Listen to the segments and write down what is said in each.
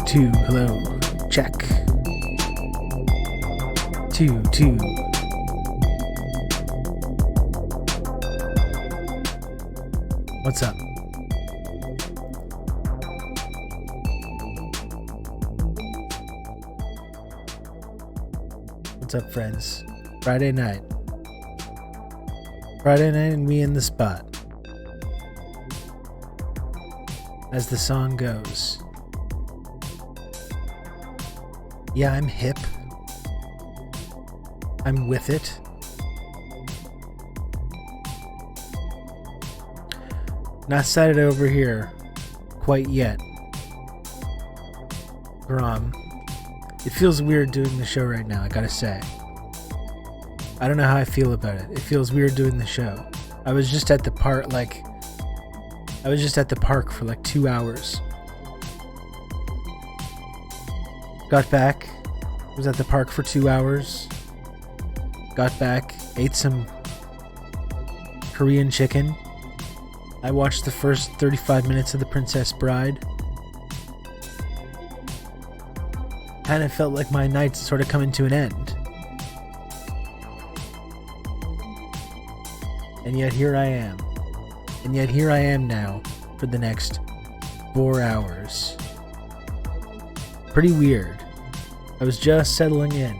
Two, hello, check. Two. What's up? What's up, friends? Friday night and we in the spot. As the song goes. Yeah, I'm hip. I'm with it. Not sighted over here quite yet. Grom. It feels weird doing the show right now, I gotta say. I don't know how I feel about it. It feels weird doing the show. I was just at the park for like 2 hours. Got back, was at the park for 2 hours, got back, ate some Korean chicken. I watched the first 35 minutes of The Princess Bride. Kind of felt like my night's sort of coming to an end. And yet here I am. And yet here I am now for the next 4 hours. Pretty weird. I was just settling in.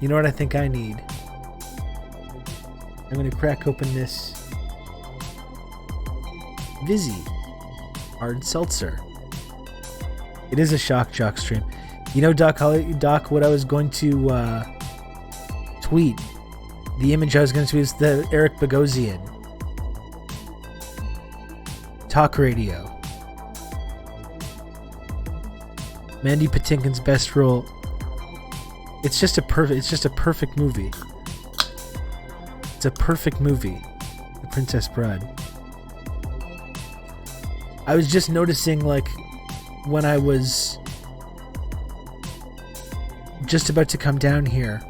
You know what I think I need? I'm gonna crack open this Vizzy hard seltzer. It is a shock jock stream. You know, Doc, what I was going to tweet. The image I was going to tweet is the Eric Bogosian talk radio. Mandy Patinkin's best role. It's just a perfect movie. It's a perfect movie. The Princess Bride. I was just noticing, like, when I was just about to come down here,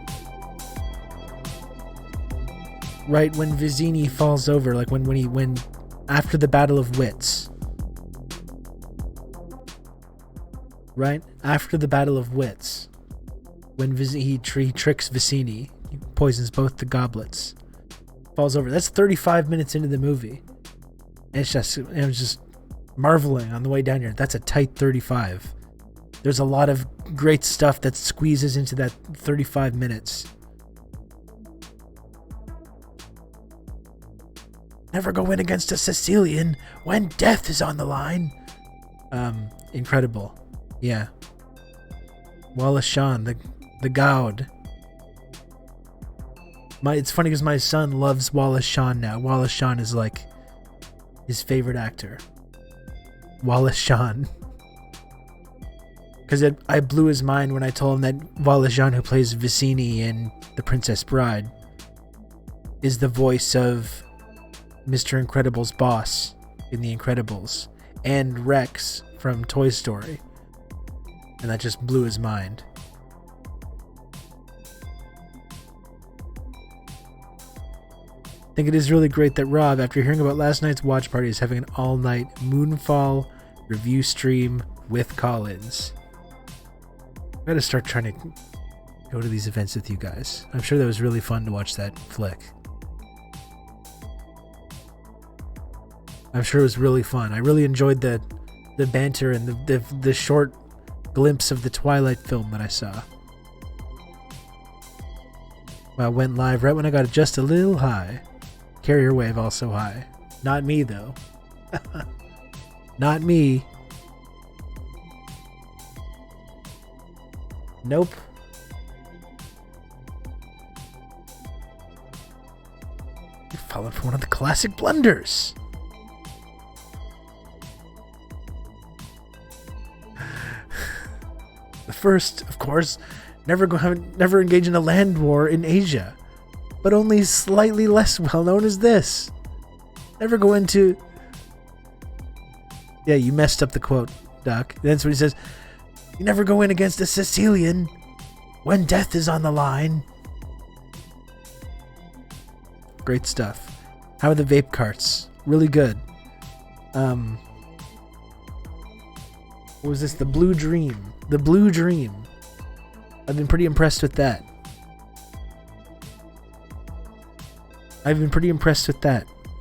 right when Vizzini falls over, like when after the Battle of Wits. Right? After the Battle of Wits, when he tricks Vizzini, he poisons both the goblets, falls over. That's 35 minutes into the movie. And I was just marveling on the way down here. That's a tight 35. There's a lot of great stuff that squeezes into that 35 minutes. Never go in against a Sicilian when death is on the line. Incredible. Yeah. Wallace Shawn, the Gaud. It's funny because my son loves Wallace Shawn now. Wallace Shawn is like his favorite actor. Wallace Shawn. Because I blew his mind when I told him that Wallace Shawn, who plays Vizzini in The Princess Bride, is the voice of Mr. Incredible's boss in The Incredibles and Rex from Toy Story. And that just blew his mind. I think it is really great that Rob, after hearing about last night's watch party, is having an all-night Moonfall review stream with Collins. I gotta start trying to go to these events with you guys. I'm sure that was really fun to watch that flick. I'm sure it was really fun. I really enjoyed the banter and the short glimpse of the Twilight film that I saw. Well, went live right when I got just a little high. Carrier wave also high. Not me, though. Not me. Nope. You followed for one of the classic blunders. The first, of course, never engage in a land war in Asia, but only slightly less well known as this. Never go into... Yeah, you messed up the quote, Doc. That's what he says. You never go in against a Sicilian when death is on the line. Great stuff. How are the vape carts? Really good. What was this? The Blue Dream. The Blue Dream. I've been pretty impressed with that.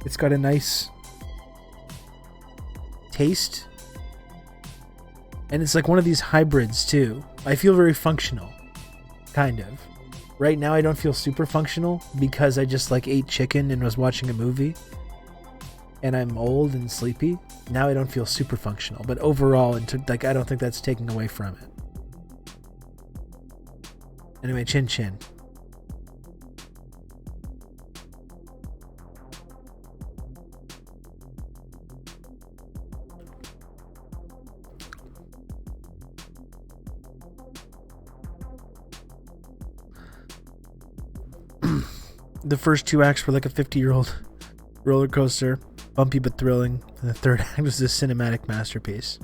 It's got a nice taste. And it's like one of these hybrids too. I feel very functional. Kind of. Right now I don't feel super functional because I just like ate chicken and was watching a movie. And I'm old and sleepy. Now I don't feel super functional. But overall, like I don't think that's taking away from it. Anyway, chin chin. The first two acts were like a 50-year-old roller coaster, bumpy but thrilling, and the third act was a cinematic masterpiece.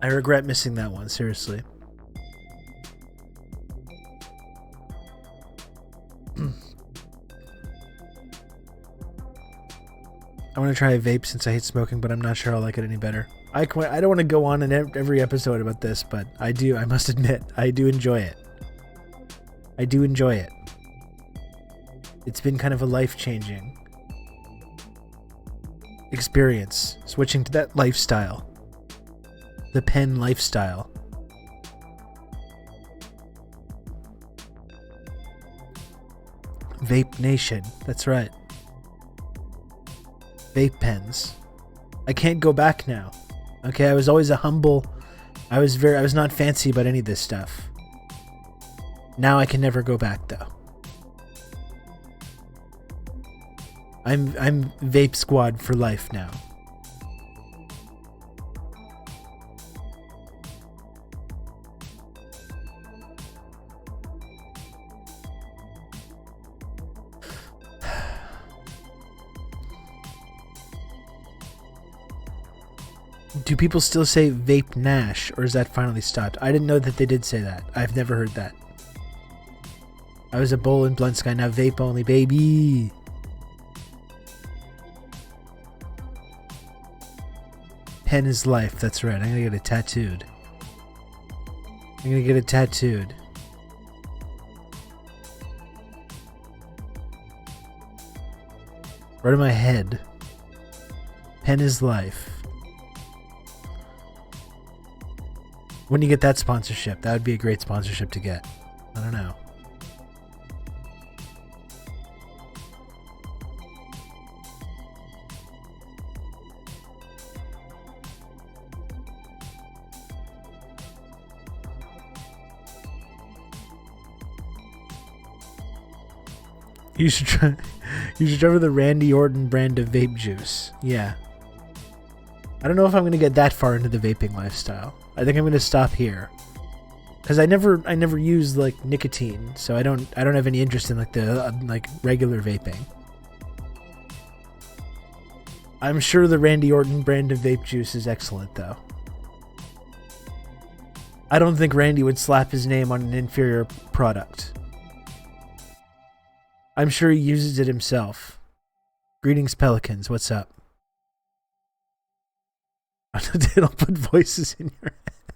I regret missing that one, seriously. I want to try a vape since I hate smoking, but I'm not sure I'll like it any better. I don't want to go on in every episode about this, but I must admit, I do enjoy it. It's been kind of a life-changing experience, switching to that lifestyle. The pen lifestyle. Vape Nation, that's right. Vape pens. I can't go back now. Okay, I was always I was not fancy about any of this stuff. Now I can never go back though. I'm Vape Squad for life now. Do people still say Vape Nash, or is that finally stopped? I didn't know that they did say that. I've never heard that. I was a bowl and blunt guy, now vape only, baby. Pen is life, that's right. I'm gonna get it tattooed. Right on my head. Pen is life. When do you get that sponsorship? That would be a great sponsorship to get. I don't know. You should try the Randy Orton brand of vape juice. Yeah. I don't know if I'm gonna get that far into the vaping lifestyle. I think I'm gonna stop here, because I never use like nicotine, so I don't have any interest in like the like regular vaping. I'm sure the Randy Orton brand of vape juice is excellent though. I don't think Randy would slap his name on an inferior product. I'm sure he uses it himself. Greetings, Pelicans. What's up? They don't put voices in your head.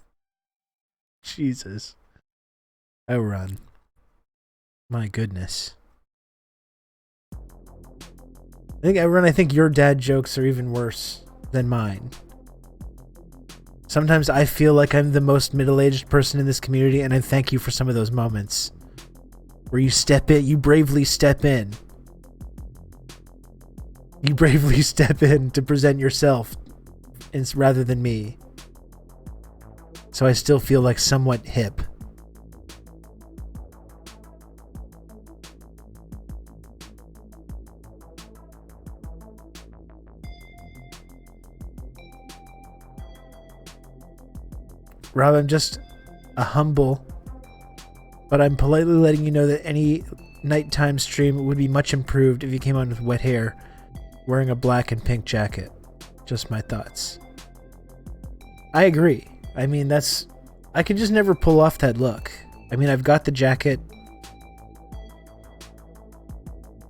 Jesus. I run. My goodness. I think your dad jokes are even worse than mine. Sometimes I feel like I'm the most middle-aged person in this community, and I thank you for some of those moments where you bravely step in. You bravely step in to present yourself rather than me. so I still feel like somewhat hip. Rob, I'm just a humble, but I'm politely letting you know that any nighttime stream would be much improved if you came on with wet hair, wearing a black and pink jacket. Just my thoughts. I agree. I mean, I could just never pull off that look. I mean, I've got the jacket.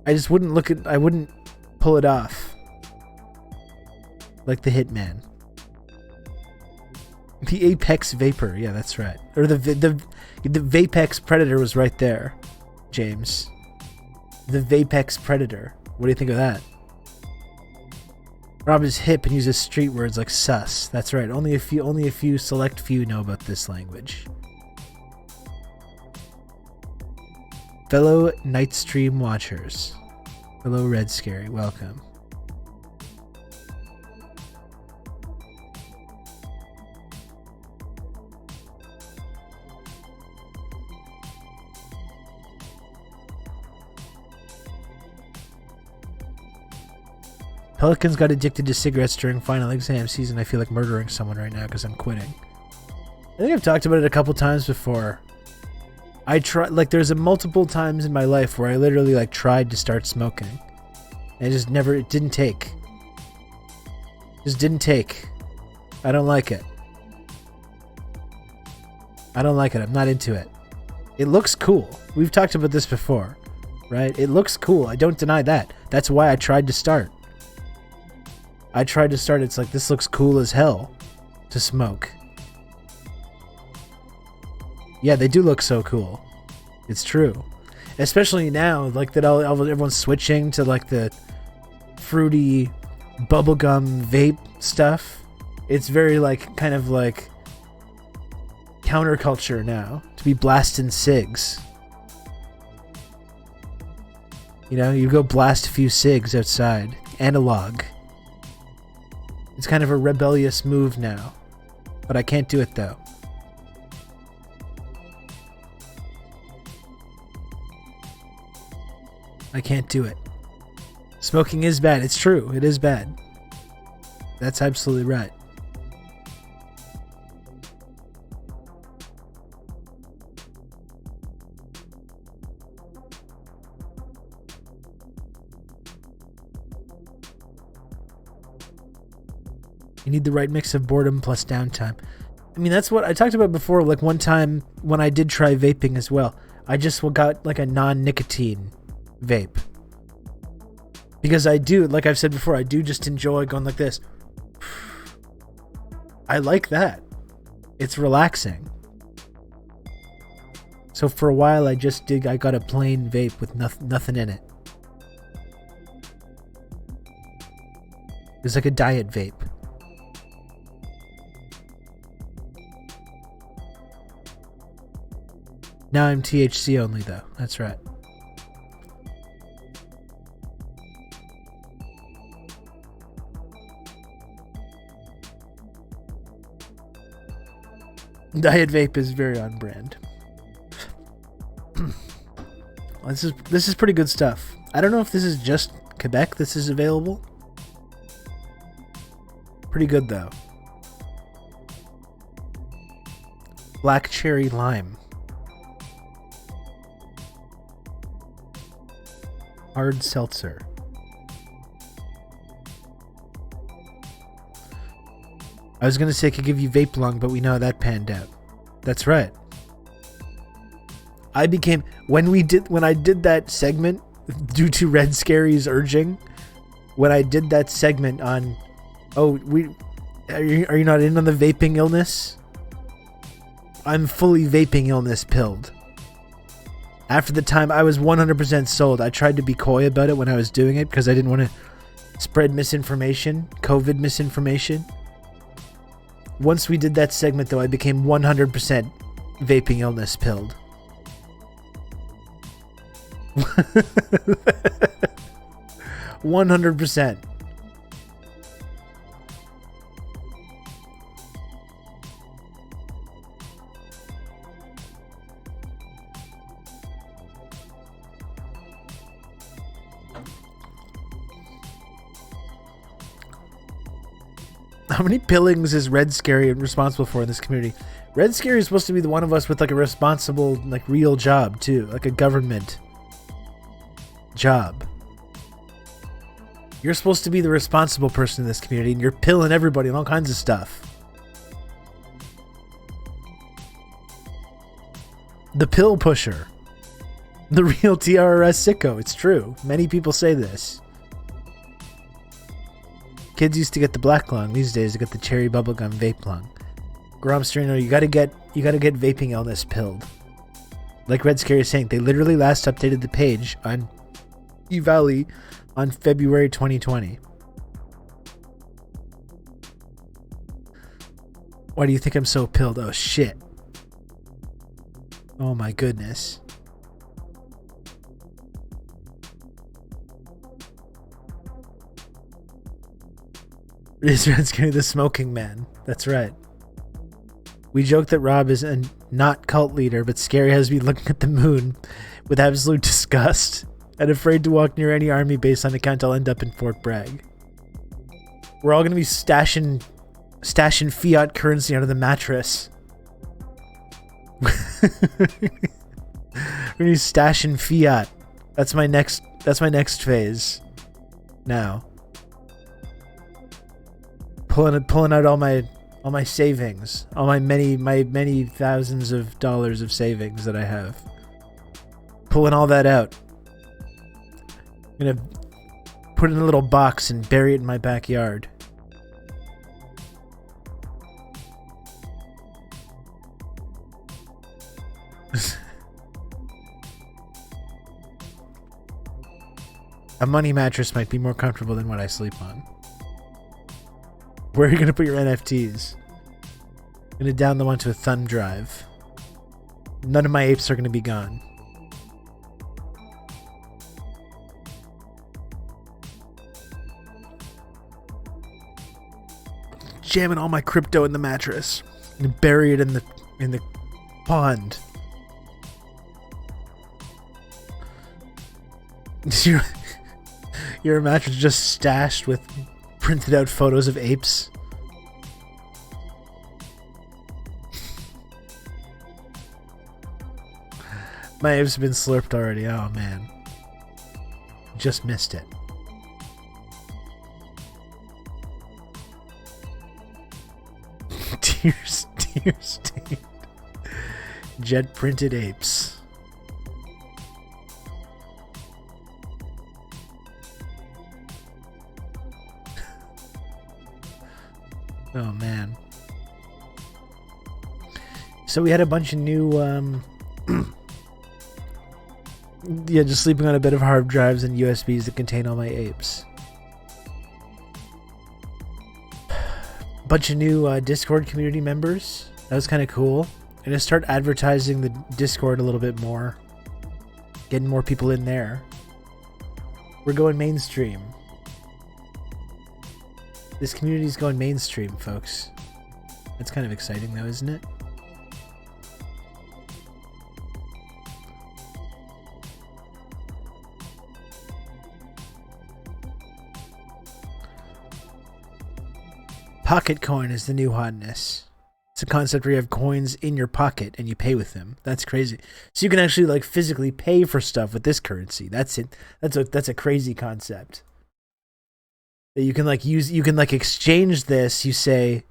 I just I wouldn't pull it off. Like the Hitman. The Apex Vapor, yeah, that's right. Or the Vapex Predator was right there, James. The Vapex Predator. What do you think of that? Rob is hip and uses street words like sus. That's right. Only a few select few know about this language. Fellow night stream watchers. Hello, Red Scary. Welcome. Pelicans got addicted to cigarettes during final exam season. I feel like murdering someone right now because I'm quitting. I think I've talked about it a couple times before. There's multiple times in my life where I literally tried to start smoking. And it didn't take. Just didn't take. I don't like it. I don't like it. I'm not into it. It looks cool. We've talked about this before, right? It looks cool. I don't deny that. That's why I tried to start. It's like, this looks cool as hell to smoke. Yeah, they do look so cool. It's true. Especially now, that everyone's switching to the fruity bubblegum vape stuff. It's very counterculture now to be blasting cigs. You go blast a few cigs outside. Analog. It's kind of a rebellious move now. But I can't do it though. I can't do it. Smoking is bad. It's true. It is bad. That's absolutely right. You need the right mix of boredom plus downtime. I mean, that's what I talked about before. One time when I did try vaping as well, I just got a non-nicotine vape. Because I do, like I've said before, I do just enjoy going like this. I like that. It's relaxing. So for a while I got a plain vape with nothing in it. It was like a diet vape. Now I'm THC only though. That's right. Diet vape is very on brand. This is pretty good stuff. I don't know if this is just Quebec this is available. Pretty good though. Black cherry lime. Hard seltzer. I was gonna say I could give you vape lung, but we know how that panned out. That's right. When I did that segment due to Red Scary's urging, when I did that segment on, are you not in on the vaping illness? I'm fully vaping illness pilled. After the time, I was 100% sold. I tried to be coy about it when I was doing it because I didn't want to spread misinformation, COVID misinformation. Once we did that segment, though, I became 100% vaping illness pilled. 100%. How many pillings is Red Scary responsible for in this community? Red Scary is supposed to be the one of us with like a responsible, like real job too, like a government job. You're supposed to be the responsible person in this community, and you're pilling everybody and all kinds of stuff. The pill pusher. The real TRRS sicko. It's true. Many people say this. Kids used to get the black lung. These days they get the cherry bubblegum vape lung. Gromstrino, you gotta get vaping illness pilled. Like Red Scary is saying, they literally last updated the page on eValley on February 2020. Why do you think I'm so pilled? Oh shit. Oh my goodness. It is Red Scary the smoking man. That's right. We joke that Rob is a not cult leader, but Scary has me looking at the moon with absolute disgust and afraid to walk near any army base on account I'll end up in Fort Bragg. We're all going to be stashing fiat currency under the mattress. We're going to be stashing fiat. That's my next phase. Now. Pulling out all my savings, all my many thousands of dollars of savings that I have. Pulling all that out. I'm gonna put it in a little box and bury it in my backyard. A money mattress might be more comfortable than what I sleep on. Where are you going to put your NFTs? I'm going to download them onto a thumb drive. None of my apes are going to be gone. Jamming all my crypto in the mattress and bury it in the pond. Your mattress just stashed with printed out photos of apes. My apes have been slurped already. Oh man. Just missed it. Tears stained. Jet printed apes. Oh man. So we had a bunch of new yeah, just sleeping on a bed of hard drives and USBs that contain all my apes. Bunch of new Discord community members. That was kind of cool. I'm gonna start advertising the Discord a little bit more. Getting more people in there. We're going mainstream. This community's going mainstream, folks. That's kind of exciting, though, isn't it? Pocket coin is the new hotness. It's a concept where you have coins in your pocket and you pay with them. That's crazy. So you can actually like physically pay for stuff with this currency. That's it. That's a crazy concept. You can like exchange this. You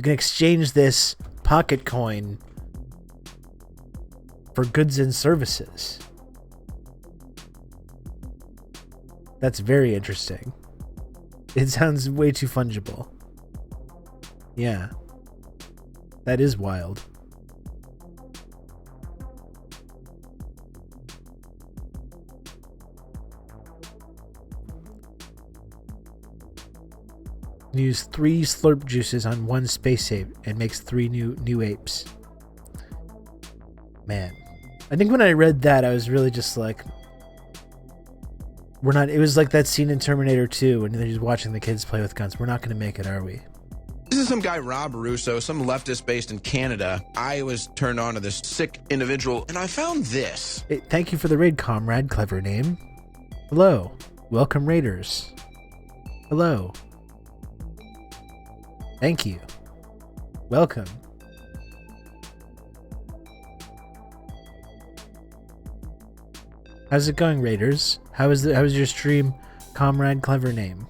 can exchange this pocket coin for goods and services. That's very interesting. It sounds way too fungible. Yeah. That is wild. Use 3 slurp juices on 1 space ape and makes 3 new apes. Man. I think when I read that, I was really just like, it was like that scene in Terminator 2 when they're just watching the kids play with guns. We're not going to make it, are we? This is some guy, Rob Russo, some leftist based in Canada. I was turned on to this sick individual, and I found this. Hey, thank you for the raid, comrade. Clever name. Hello. Welcome, raiders. Hello. Thank you. Welcome. How's it going, Raiders? How was your stream, Comrade Clever Name?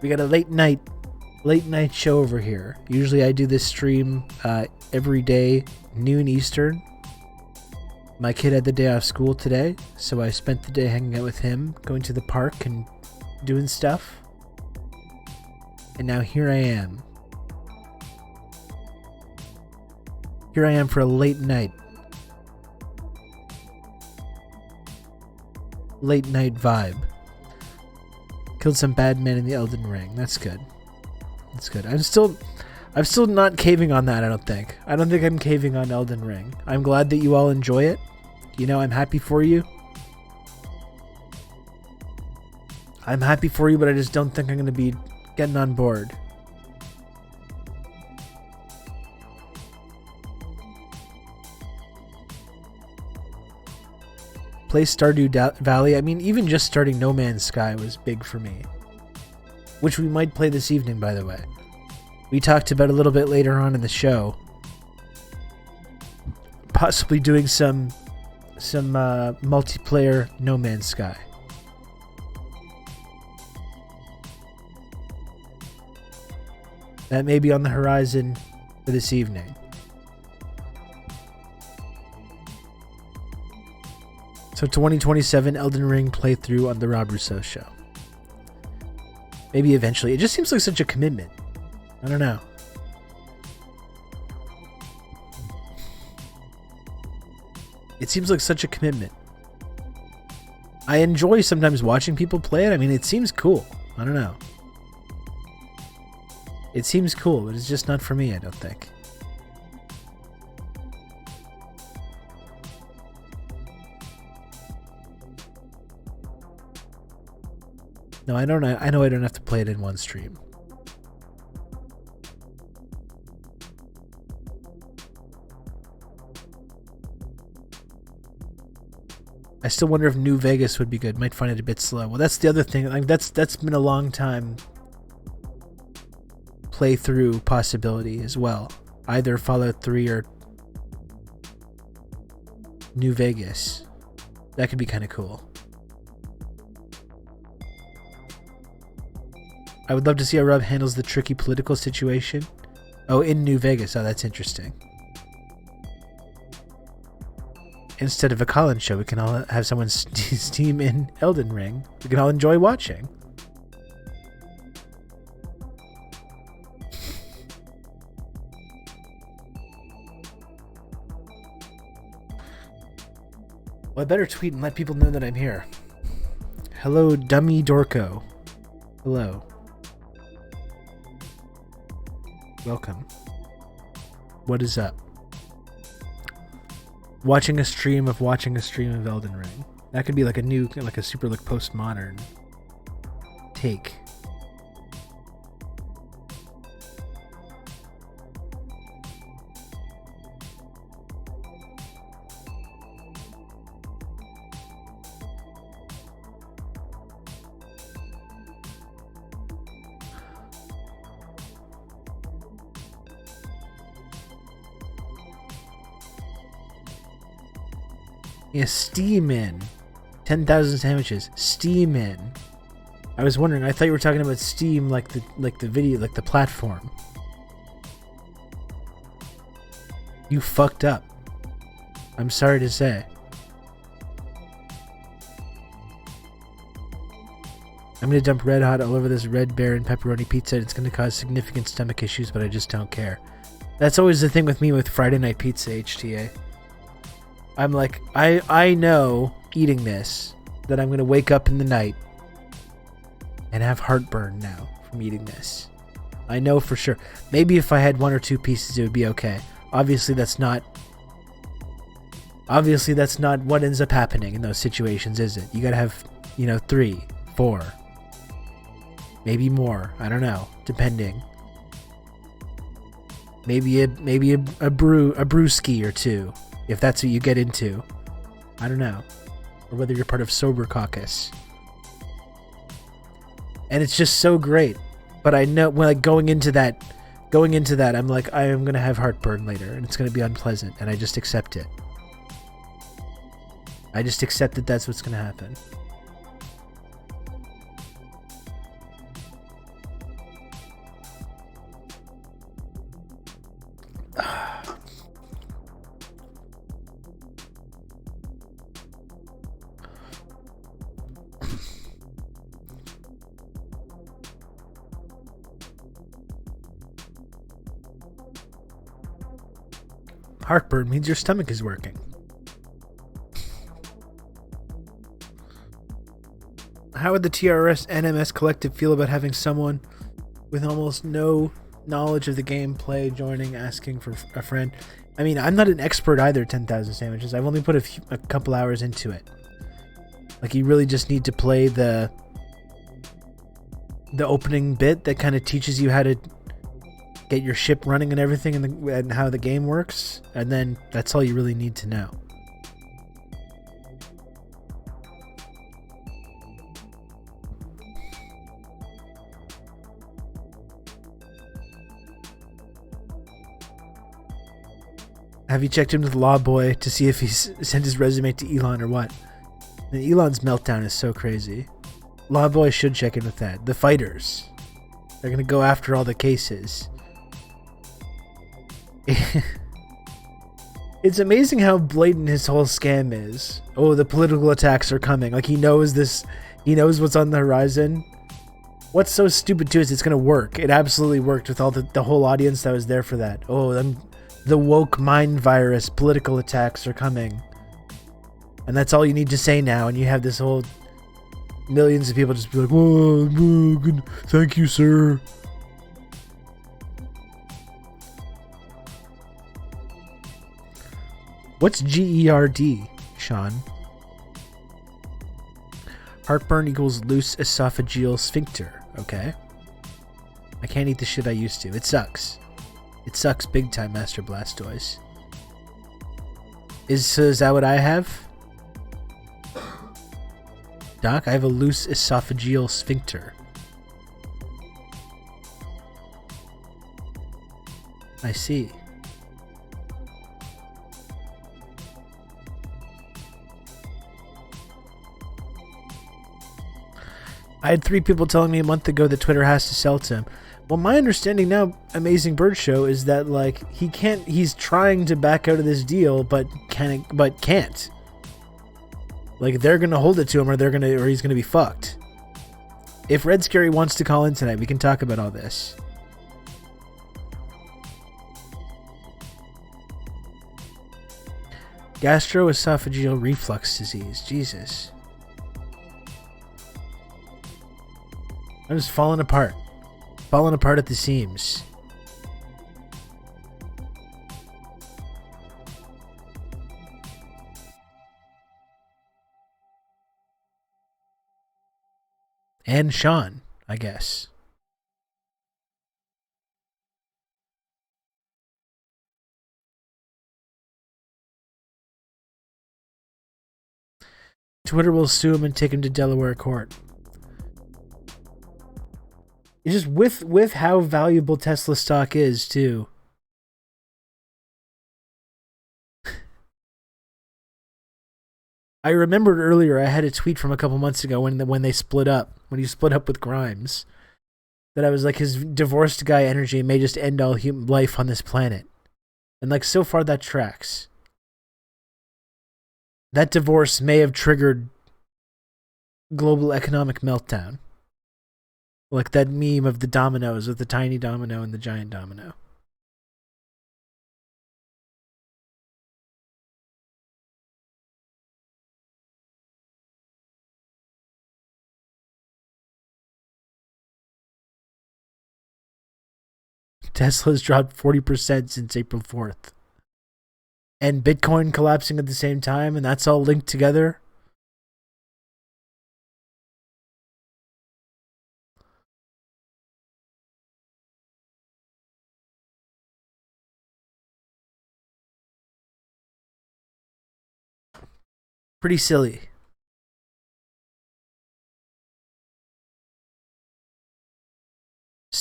We got a late night show over here. Usually I do this stream every day, noon Eastern. My kid had the day off school today, so I spent the day hanging out with him, going to the park and doing stuff. And now here I am. Here I am for a late night. Late night vibe. Killed some bad men in the Elden Ring. That's good. That's good. I'm still not caving on that, I don't think. I don't think I'm caving on Elden Ring. I'm glad that you all enjoy it. You know, I'm happy for you. I'm happy for you, but I just don't think I'm going to be getting on board. Play Stardew Valley. I mean, even just starting No Man's Sky was big for me. Which we might play this evening, by the way. We talked about a little bit later on in the show. Possibly doing some multiplayer No Man's Sky. That may be on the horizon for this evening. So 2027 Elden Ring playthrough on the Rob Rousseau Show. Maybe eventually. It just seems like such a commitment. I don't know. It seems like such a commitment. I enjoy sometimes watching people play it. I mean, it seems cool. I don't know. It seems cool, but it's just not for me, I don't think. No, I don't know. I know I don't have to play it in one stream. I still wonder if New Vegas would be good. Might find it a bit slow. Well, that's the other thing. Like that's been a long time playthrough possibility as well. Either Fallout 3 or New Vegas. That could be kind of cool. I would love to see how Rob handles the tricky political situation. Oh, in New Vegas. Oh, that's interesting. Instead of a call-in show, we can all have someone steam in Elden Ring. We can all enjoy watching. Well, I better tweet and let people know that I'm here. Hello, Dummy Dorco. Hello. Welcome. What is up? Watching a stream of Elden Ring. That could be like a new, like a super like postmodern take. Yeah, steam in. 10,000 sandwiches. Steam in. I was wondering, I thought you were talking about Steam like the video, like the platform. You fucked up. I'm sorry to say. I'm gonna dump Red Hot all over this Red Baron pepperoni pizza. It's gonna cause significant stomach issues, but I just don't care. That's always the thing with me with Friday Night Pizza, HTA. I'm like, I know eating this that I'm going to wake up in the night and have heartburn now from eating this. I know for sure. Maybe if I had one or two pieces, it would be okay. Obviously, that's not what ends up happening in those situations, is it? You got to have, 3, 4, maybe more. I don't know, depending. Maybe a brewski or two. If that's what you get into. I don't know. Or whether you're part of Sober Caucus. And it's just so great. But I know when like going into that, I'm like, I am gonna have heartburn later, and it's gonna be unpleasant, and I just accept it. I just accept that that's what's gonna happen. Heartburn means your stomach is working. How would the TRRS NMS collective feel about having someone with almost no knowledge of the gameplay joining, asking for a friend? I mean, I'm not an expert either, 10,000 Sandwiches. I've only put a couple hours into it. Like, you really just need to play the opening bit that kind of teaches you how to get your ship running and everything, and how the game works, and then that's all you really need to know. Have you checked in with Law Boy to see if he's sent his resume to Elon or what? And Elon's meltdown is so crazy. Law Boy should check in with that. The fighters. They're going to go after all the cases. It's amazing how blatant his whole scam is. Oh, the political attacks are coming. Like, he knows this. He knows what's on the horizon. What's so stupid too is it's going to work. It absolutely worked with all the whole audience that was there for that. Oh, the woke mind virus political attacks are coming. And that's all you need to say now, and you have this whole millions of people just be like, "Whoa, good. Thank you, sir." What's GERD, Sean? Heartburn equals loose esophageal sphincter. Okay. I can't eat the shit I used to. It sucks. It sucks big time, Master Blastoise. Is that what I have? Doc, I have a loose esophageal sphincter. I see. I had 3 people telling me a month ago that Twitter has to sell to him. Well, my understanding now, Amazing Bird Show, is that like he's trying to back out of this deal, but can't. Like, they're gonna hold it to him, or he's gonna be fucked. If Red Scary wants to call in tonight, we can talk about all this. Gastroesophageal reflux disease. Jesus. I'm just falling apart. Falling apart at the seams. And Sean, I guess. Twitter will sue him and take him to Delaware court. It's just with how valuable Tesla stock is too. I remembered earlier I had a tweet from a couple months ago when they split up, when he split up with Grimes, that I was like, his divorced guy energy may just end all human life on this planet. And like, so far that tracks. That divorce may have triggered global economic meltdown. Like that meme of the dominoes, with the tiny domino and the giant domino. Tesla's dropped 40% since April 4th. And Bitcoin collapsing at the same time, and that's all linked together. Pretty silly.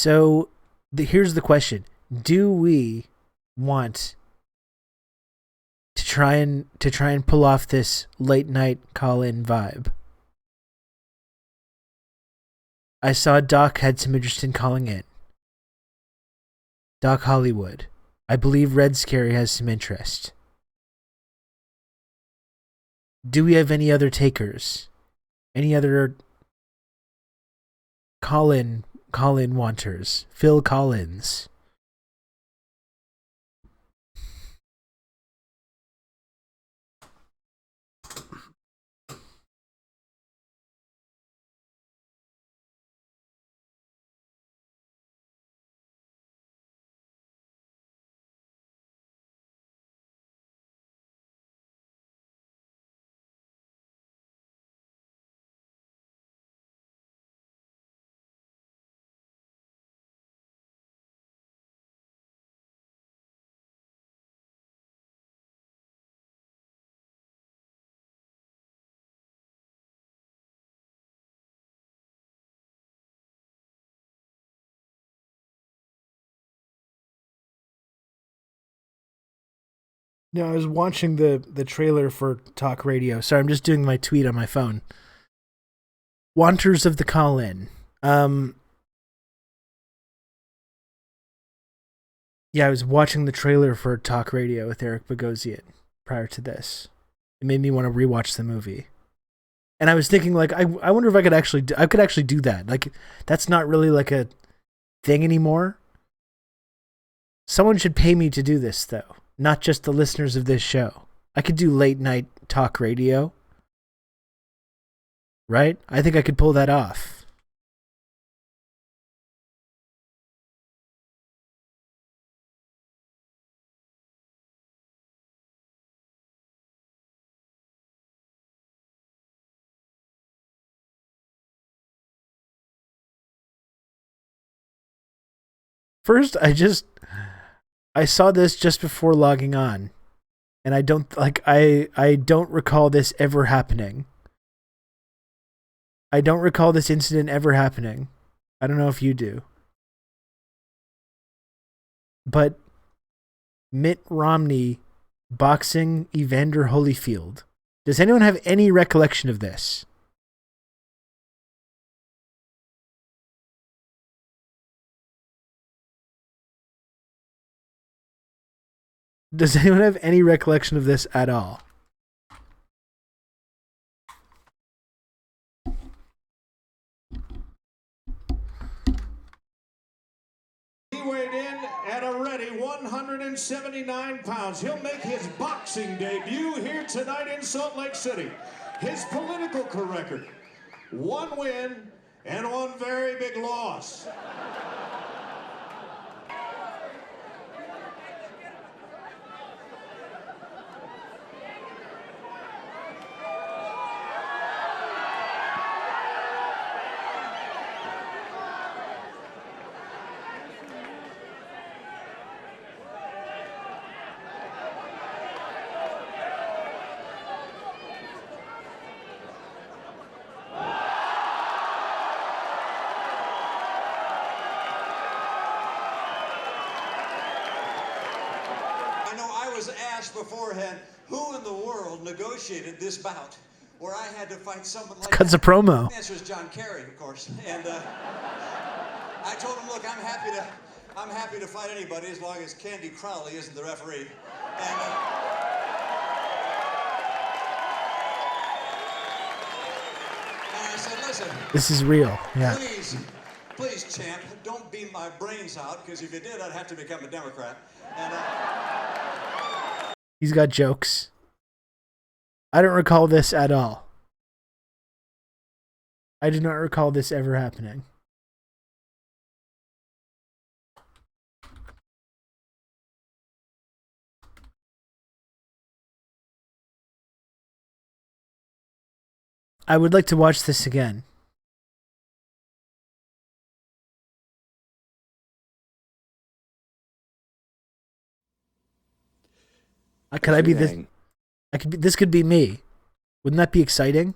So here's the question: do we want to try and pull off this late night call-in vibe? I saw Doc had some interest in calling in. Doc Hollywood. I believe Red Scary has some interest. Do we have any other takers? Any other call-in wanters? Phil Collins. No, I was watching the trailer for Talk Radio. Sorry, I'm just doing my tweet on my phone. Wanters of the call-in. Yeah, I was watching the trailer for Talk Radio with Eric Bogosian prior to this. It made me want to rewatch the movie. And I was thinking, like, I wonder if I could actually do that. Like, that's not really like a thing anymore. Someone should pay me to do this, though. Not just the listeners of this show. I could do late night talk radio. Right? I think I could pull that off. First, I saw this just before logging on, and I don't recall this ever happening. I don't recall this incident ever happening. I don't know if you do. But Mitt Romney boxing Evander Holyfield. Does anyone have any recollection of this? Does anyone have any recollection of this at all? He weighed in at a ready 179 pounds. He'll make his boxing debut here tonight in Salt Lake City. His political record, 1 win and 1 very big loss. Beforehand, who in the world negotiated this bout where I had to fight someone like Cuts a promo. The answer is John Kerry, of course. And I told him, look, I'm happy to fight anybody as long as Candy Crowley isn't the referee. And I said, listen, this is real. Yeah. Please, champ, don't beat my brains out, because if you did, I'd have to become a Democrat. And he's got jokes. I don't recall this at all. I do not recall this ever happening. I would like to watch this again. Could I be this? This could be me. Wouldn't that be exciting?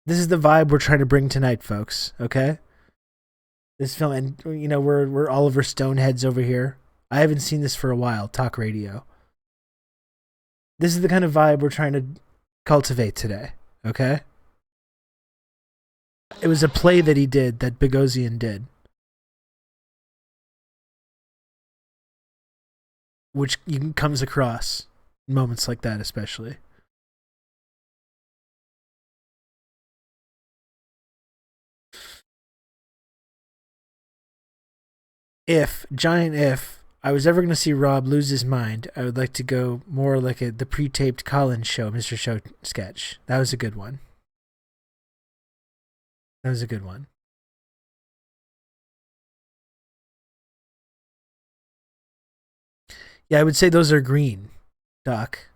This is the vibe we're trying to bring tonight, folks. Okay? This film, and we're Oliver Stone heads over here. I haven't seen this for a while. Talk radio. This is the kind of vibe we're trying to cultivate today. Okay. It was a play that he did, that Bogosian did, which comes across in moments like that, especially. If I was ever going to see Rob lose his mind, I would like to go more like the pre-taped Collins show, Mr. Show sketch. That was a good one. That was a good one. Yeah, I would say those are green, Doc.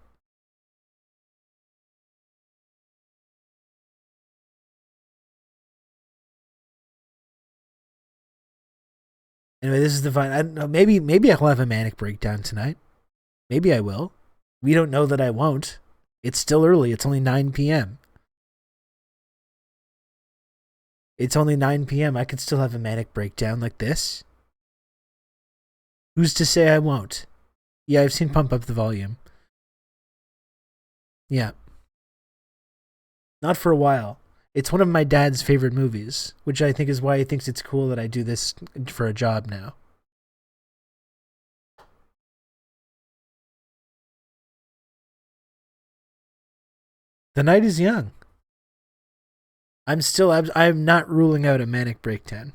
Anyway, this is the fine. I don't know. Maybe I'll have a manic breakdown tonight. Maybe I will. We don't know that I won't. It's still early. It's only 9 p.m. It's only 9 p.m. I could still have a manic breakdown like this. Who's to say I won't? Yeah, I've seen Pump Up the Volume. Yeah. Not for a while. It's one of my dad's favorite movies, which I think is why he thinks it's cool that I do this for a job now. The night is young. I'm not ruling out a manic breakdown.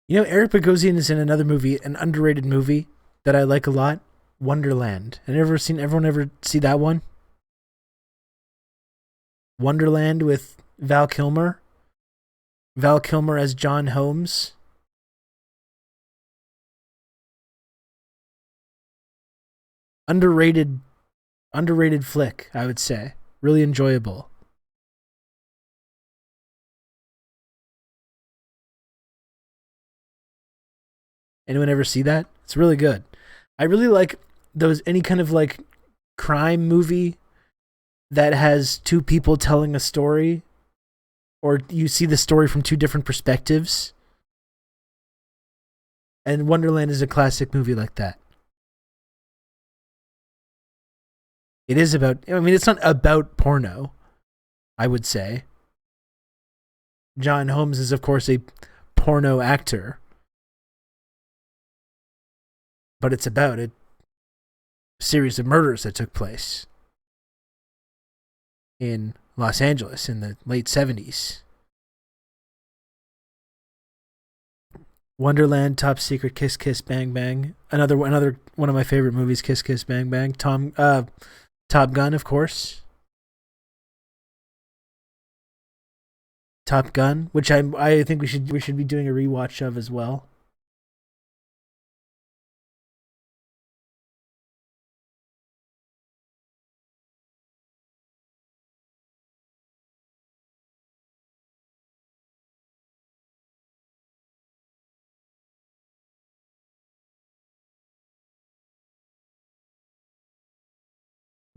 Eric Bogosian is in another movie, an underrated movie that I like a lot, Wonderland. Everyone ever see that one? Wonderland with Val Kilmer. Val Kilmer as John Holmes. Underrated flick, I would say. Really enjoyable. Anyone ever see that? It's really good. I really like any kind of like crime movie that has two people telling a story, or you see the story from two different perspectives. And Wonderland is a classic movie like that. It is about, it's not about porno, I would say. John Holmes is, of course, a porno actor. But it's about a series of murders that took place in Los Angeles in the late 70s. Wonderland, Top Secret, Kiss Kiss Bang Bang. Another one of my favorite movies, Kiss Kiss Bang Bang. Top Gun, of course. Top Gun, which I think we should be doing a rewatch of as well.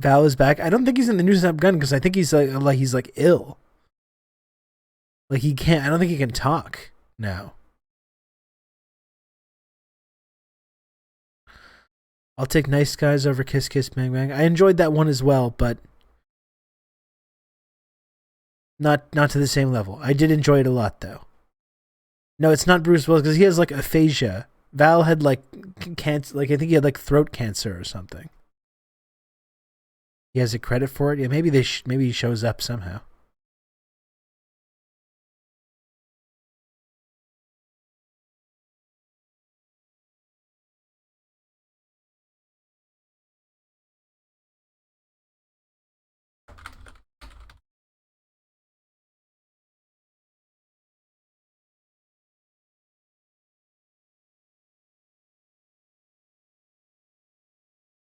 Val is back. I don't think he's in the new Top Gun because I think he's like ill. Like he can't. I don't think he can talk now. I'll take Nice Guys over Kiss Kiss Bang Bang. I enjoyed that one as well, but not to the same level. I did enjoy it a lot though. No, it's not Bruce Willis because he has like aphasia. Val had like cancer. Like I think he had like throat cancer or something. He has a credit for it. Yeah, maybe maybe he shows up somehow.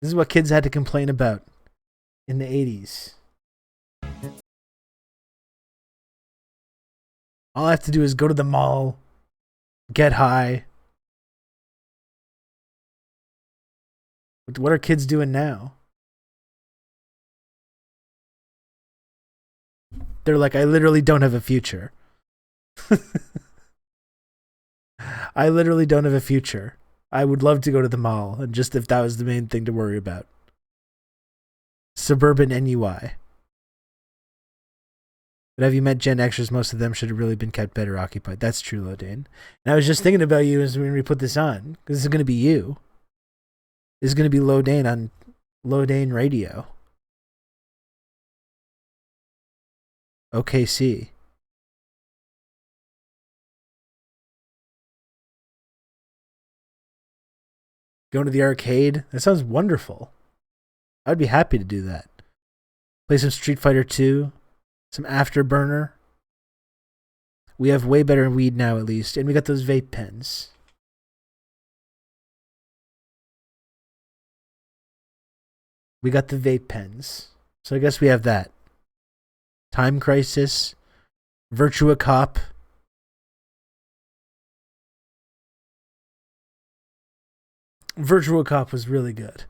This is what kids had to complain about in the 80s. All I have to do is go to the mall, get high. What are kids doing now? They're like, I literally don't have a future. I literally don't have a future. I would love to go to the mall, and just if that was the main thing to worry about. Suburban NUI. But have you met Gen Xers? Most of them should have really been kept better occupied. That's true, Lodane. And I was just thinking about you as when we put this on, because this is going to be you. This is going to be Lodane on Lodane Radio. OKC. Going to the arcade? That sounds wonderful. I'd be happy to do that. Play some Street Fighter 2. Some Afterburner. We have way better weed now, at least. And we got those vape pens. We got the vape pens. So I guess we have that. Time Crisis. Virtua Cop. Virtua Cop was really good.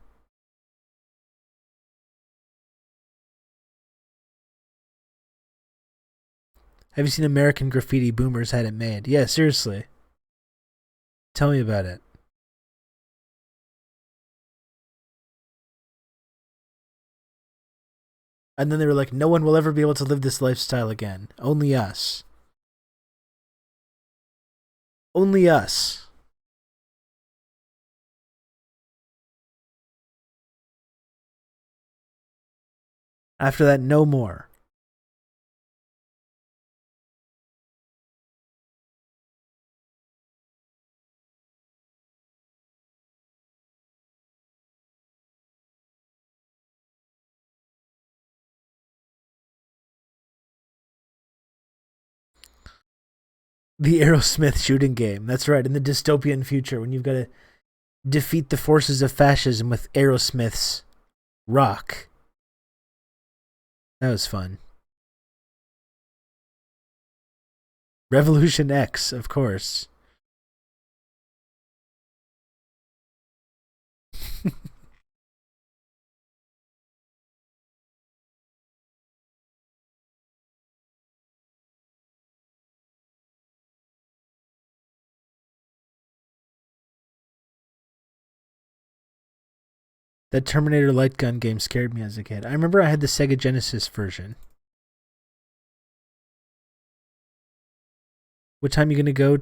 Have you seen American Graffiti? Boomers had it made. Yeah, seriously. Tell me about it. And then they were like, no one will ever be able to live this lifestyle again. Only us. Only us. After that, no more. The Aerosmith shooting game. That's right. In the dystopian future, when you've got to defeat the forces of fascism with Aerosmith's rock. That was fun. Revolution X, of course. That Terminator light gun game scared me as a kid. I remember I had the Sega Genesis version. What time are you going to go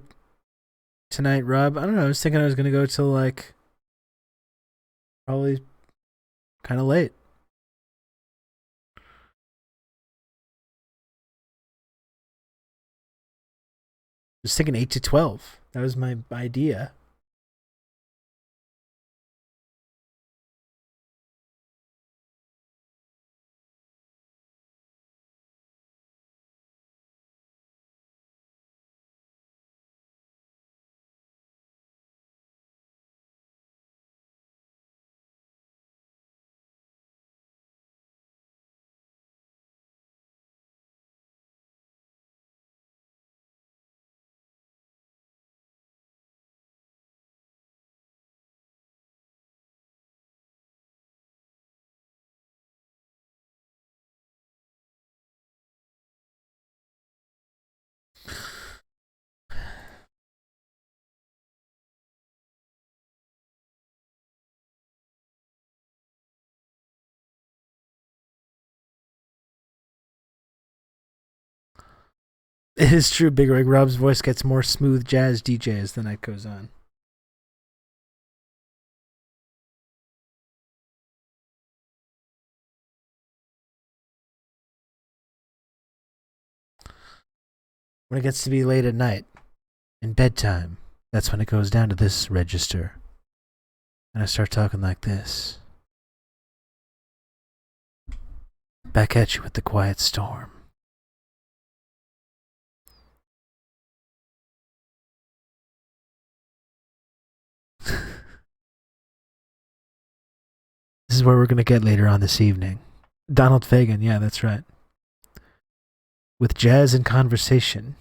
tonight, Rob? I don't know. I was thinking I was going to go till like probably kind of late. I was thinking 8 to 12. That was my idea. It is true, Big Rig. Rob's voice gets more smooth jazz DJ as the night goes on. When it gets to be late at night, in bedtime, that's when it goes down to this register. And I start talking like this. Back at you with the quiet storm. This is where we're going to get later on this evening. Donald Fagen, yeah, that's right. With jazz and conversation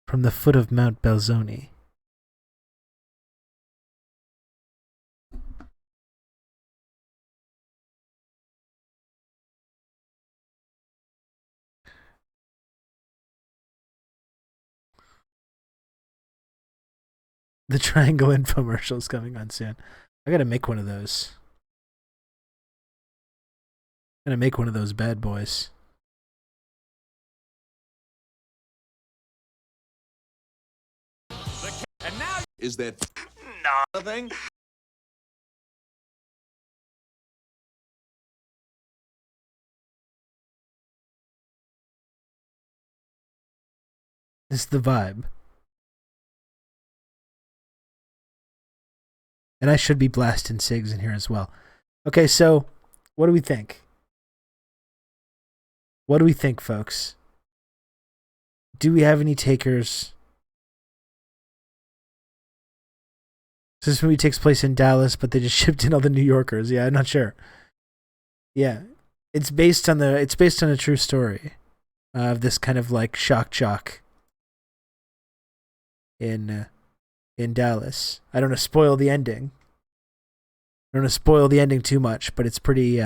from the foot of Mount Belzoni. The Triangle infomercial is coming on soon. I gotta make one of those. I'm gonna make one of those bad boys. And now Is that a thing? This is the vibe. And I should be blasting SIGs in here as well. Okay, so what do we think? What do we think, folks? Do we have any takers? So this movie takes place in Dallas, but they just shipped in all the New Yorkers. Yeah, I'm not sure. Yeah, it's based on a true story of this kind of like shock jock in Dallas. I don't want to spoil the ending. I don't want to spoil the ending too much, but it's pretty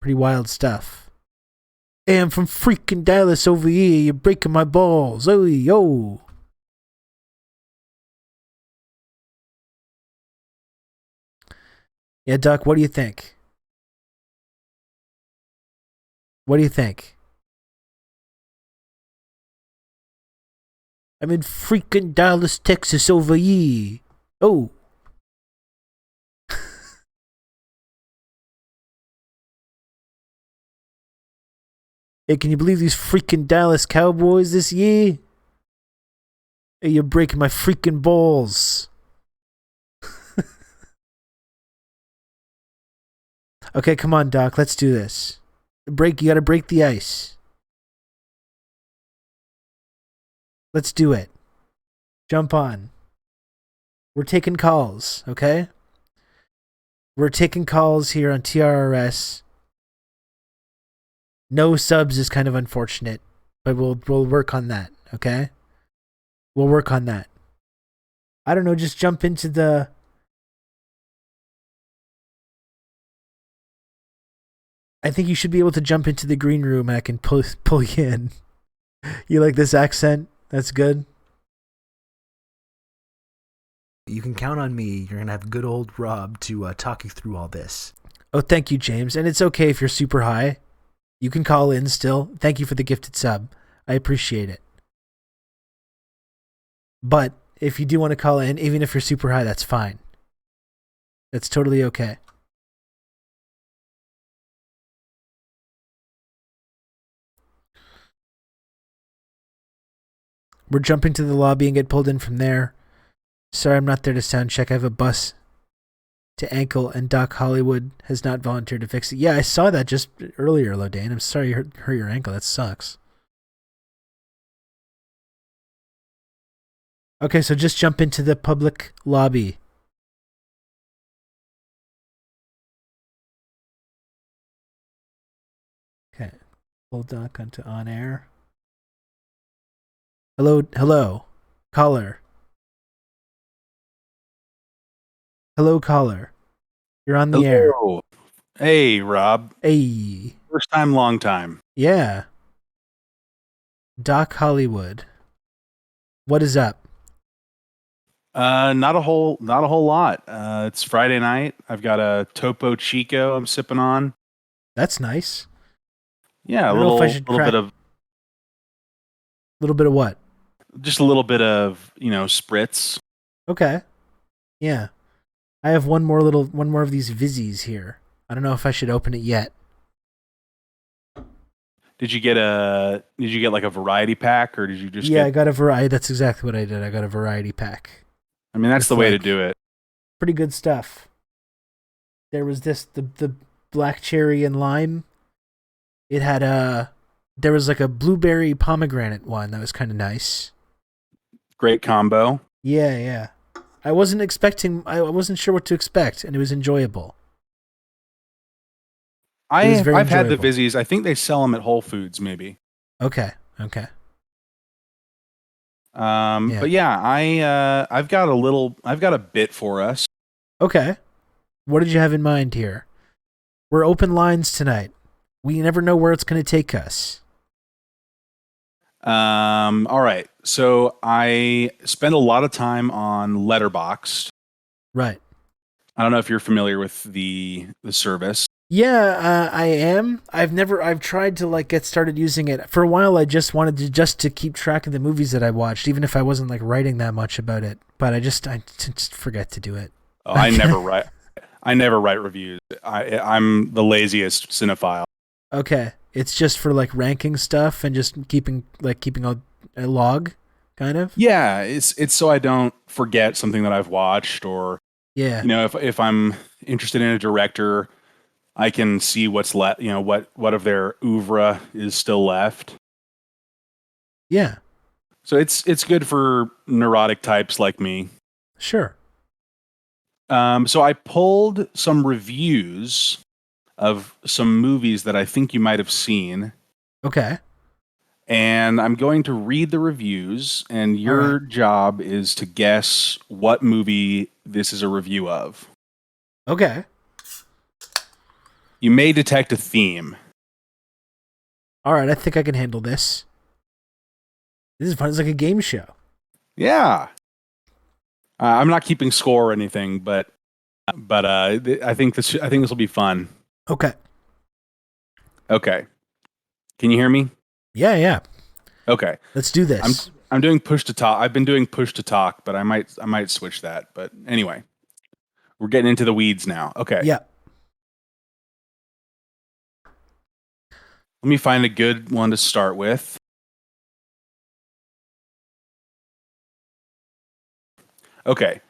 wild stuff. Hey, I'm from freaking Dallas over here. You're breaking my balls. Oh, yo. Yeah, Duck, what do you think? What do you think? I'm in freaking Dallas, Texas over here. Oh. Hey, can you believe these freaking Dallas Cowboys this year? Hey, you're breaking my freaking balls. Okay, come on, Doc. Let's do this. You gotta break the ice. Let's do it. Jump on. We're taking calls, okay? We're taking calls here on TRRS. No subs is kind of unfortunate, but we'll work on that, okay? We'll work on that. I don't know, just jump into the... I think you should be able to jump into the green room and I can pull you in. You like this accent? That's good. You can count on me. You're going to have good old Rob to talk you through all this. Oh, thank you, James. And it's okay if you're super high. You can call in still. Thank you for the gifted sub. I appreciate it. But if you do want to call in, even if you're super high, that's fine. That's totally okay. We're jumping to the lobby and get pulled in from there. Sorry, I'm not there to sound check. I have a bus to ankle, and Doc Hollywood has not volunteered to fix it. Yeah, I saw that just earlier, Lodane. I'm sorry you hurt your ankle. That sucks. Okay, so just jump into the public lobby. Okay, pull Doc onto on air. Hello, caller. Hello, caller. You're on the air. Hey, Rob. Hey. First time, long time. Yeah. Doc Hollywood. What is up? Not a whole lot. It's Friday night. I've got a Topo Chico I'm sipping on. That's nice. Yeah, a little bit of what? Just a little bit of, spritz. Okay. Yeah. I have one more of these Vizzies here. I don't know if I should open it yet. Did you get like a variety pack, or did you just I got a variety. That's exactly what I did. I got a variety pack. I mean, that's the way to do it. Pretty good stuff. There was the black cherry and lime. It had there was like a blueberry pomegranate one that was kind of nice. Great combo. Yeah, yeah. I wasn't expecting. I wasn't sure what to expect, and it was enjoyable. It was very I've had the enjoyable. Vizzies. I think they sell them at Whole Foods, maybe. Okay. Okay. Yeah. But yeah, I've got a bit for us. Okay. What did you have in mind here? We're open lines tonight. We never know where it's going to take us. All right. So I spend a lot of time on Letterboxd. Right. I don't know if you're familiar with the service. Yeah, I am. I've tried to like get started using it. For a while I just wanted to keep track of the movies that I watched, even if I wasn't like writing that much about it. But I just forget to do it. Oh, I never write. I never write reviews. I'm the laziest cinephile. Okay. It's just for like ranking stuff and just keeping a log, kind of. Yeah, it's so I don't forget something that I've watched, or Yeah. if I'm interested in a director, I can see what's left. What of their oeuvre is still left. Yeah. So it's good for neurotic types like me. Sure. So I pulled some reviews of some movies that I think you might have seen, Okay. and I'm going to read the reviews, and All right. your job is to guess what movie this is a review of. Okay. You may detect a theme. All right. I think I can handle this. This is fun. It's like a game show. Yeah. I'm not keeping score or anything, but I think this will be fun. Okay. Okay. Can you hear me? Yeah, yeah. Okay. Let's do this. I'm doing push to talk. I've been doing push to talk, but I might switch that. But anyway, we're getting into the weeds now. Okay. Yeah. Let me find a good one to start with. Okay.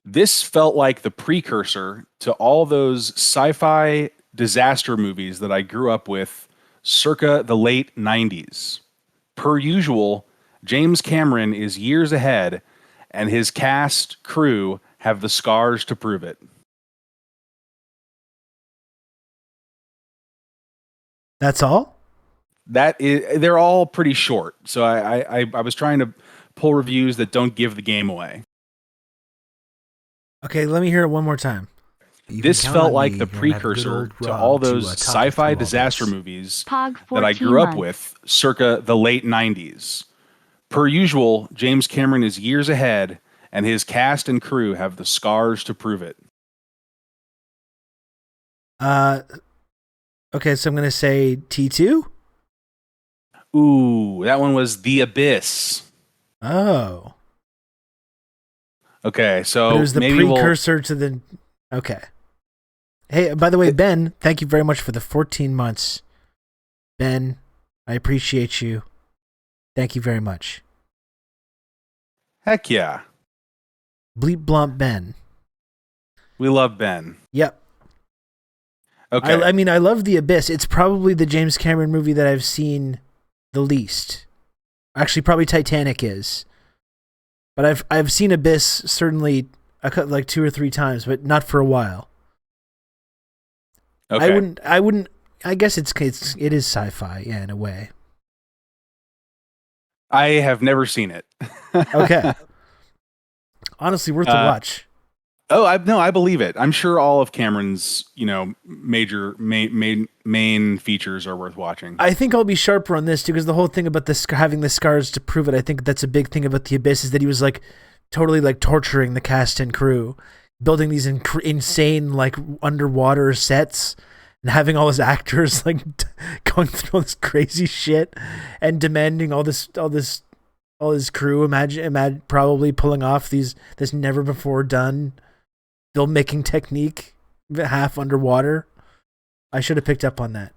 This felt like the precursor to all those sci-fi disaster movies that I grew up with circa the late 90s. Per usual, James Cameron is years ahead, and his cast crew have the scars to prove it. That's all? They're all pretty short. So I was trying to pull reviews that don't give the game away. Okay, let me hear it one more time. This felt like the precursor to all those sci-fi disaster movies that I grew up with circa the late 90s. Per usual, James Cameron is years ahead, and his cast and crew have the scars to prove it. Uh okay, so I'm going to say T2? Ooh, that one was The Abyss. Oh. Okay, But so it was the maybe precursor to the Okay. Hey, by the way, Ben, thank you very much for the 14 months. Ben, I appreciate you. Thank you very much. heck yeah. Bleep Blump Ben. We love Ben. Yep. Okay. I mean, I love The Abyss. It's probably the James Cameron movie that I've seen the least. Actually, probably Titanic is. But I've seen Abyss certainly like 2 or 3 times, but not for a while. Okay. I wouldn't I guess it is sci-fi, yeah, in a way. I have never seen it. Okay. Honestly, worth a watch. Oh, I believe it. I'm sure all of Cameron's, major main features are worth watching. I think I'll be sharper on this too, because the whole thing about having the scars to prove it, I think that's a big thing about The Abyss, is that he was like totally like torturing the cast and crew, building these insane like underwater sets and having all his actors like going through all this crazy shit and demanding all his crew imagine probably pulling off this never before done filmmaking technique half underwater. I should have picked up on that.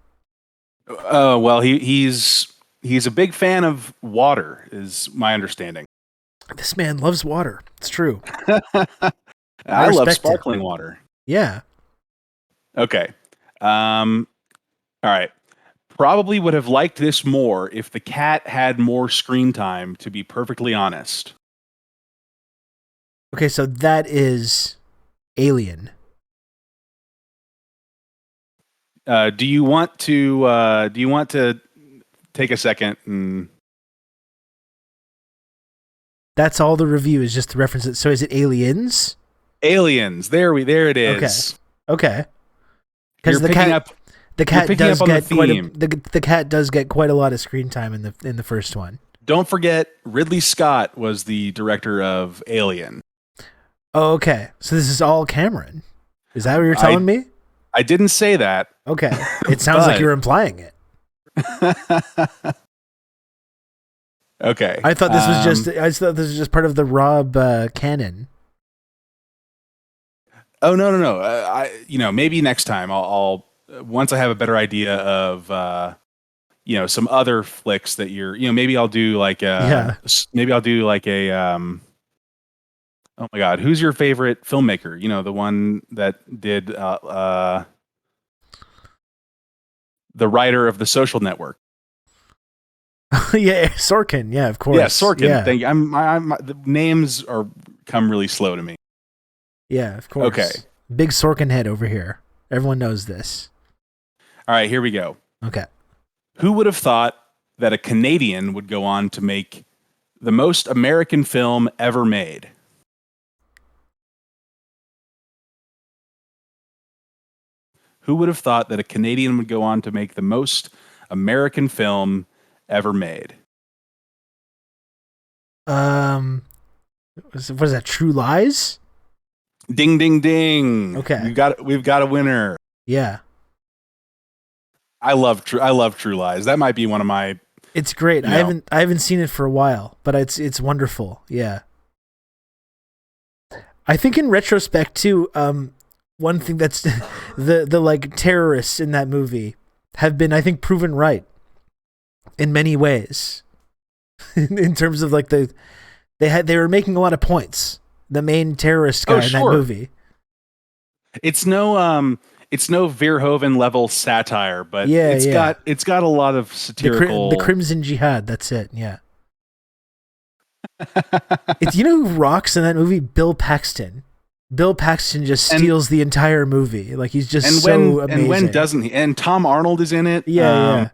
Well, he's a big fan of water, is my understanding. This man loves water. It's true. I love respect sparkling water. Yeah. Okay. All right. Probably would have liked this more if the cat had more screen time, to be perfectly honest. Okay, so that is Alien. Do you want to take a second and That's all the review is, just to reference it. So is it Aliens? Aliens? There it is. Okay. You're Because the picking cat, up. the cat picking does up on the get quite a, theme. the cat does get quite a lot of screen time in the first one. Don't forget, Ridley Scott was the director of Alien. Oh, okay. So this is all Cameron. Is that what you're telling me? I didn't say that. Okay. It sounds like you're implying it. Okay. I thought this was just part of the Rob canon. Oh no. Maybe next time I'll once I have a better idea of some other flicks that maybe I'll do like oh my God, who's your favorite filmmaker? The one that did the writer of The Social Network. Yeah, Sorkin. Yeah, of course. Yeah, Sorkin. Yeah. Thank you. The names come really slow to me. Yeah, of course. Okay. Big Sorkin head over here. Everyone knows this. All right, here we go. Okay. Who would have thought that a Canadian would go on to make the most American film ever made? Who would have thought that a Canadian would go on to make the most American film ever made? What is that? True Lies? Ding, ding, ding. Okay. We've got a winner. Yeah. I love True Lies. That might be one of my. It's great. I haven't seen it for a while, but it's wonderful. Yeah. I think in retrospect too, one thing that's the like terrorists in that movie have been, I think, proven right in many ways. In terms of like they were making a lot of points. The main terrorist guy in that movie. It's no Verhoeven level satire, but it's got a lot of satirical. The Crimson Jihad. That's it. Yeah. It's, who rocks in that movie? Bill Paxton. Bill Paxton just steals the entire movie. Like, he's just amazing. And when doesn't he? And Tom Arnold is in it. Yeah.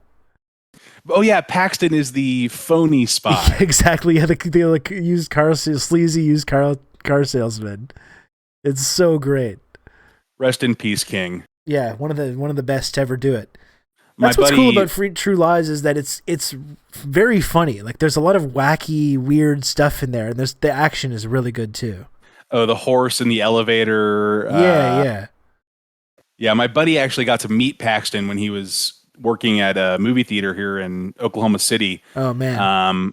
Oh yeah, Paxton is the phony spy. Exactly. Yeah, they like sleazy used car salesman. It's so great. Rest in peace, King. Yeah, one of the best to ever do it. That's what's cool about True Lies is that it's very funny. Like, there's a lot of wacky, weird stuff in there, and the action is really good too. Oh, the horse in the elevator. Yeah. Yeah, my buddy actually got to meet Paxton when he was working at a movie theater here in Oklahoma City. Oh man.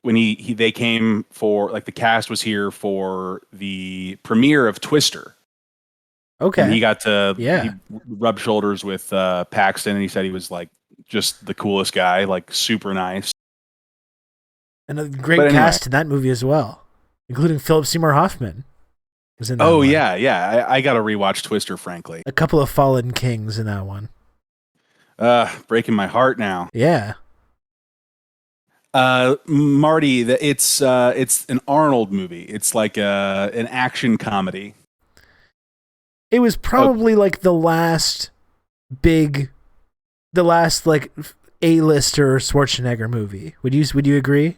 When they came for, like, the cast was here for the premiere of Twister. Okay. And he got to he rub shoulders with Paxton, and he said he was like just the coolest guy, like super nice. And a great cast in that movie as well, including Philip Seymour Hoffman was in that one. Yeah. I got to rewatch Twister, frankly. A couple of fallen kings in that one. Breaking my heart now. Yeah. Marty, it's an Arnold movie. It's like an action comedy. It was probably like the last like A-lister Schwarzenegger movie. Would you agree?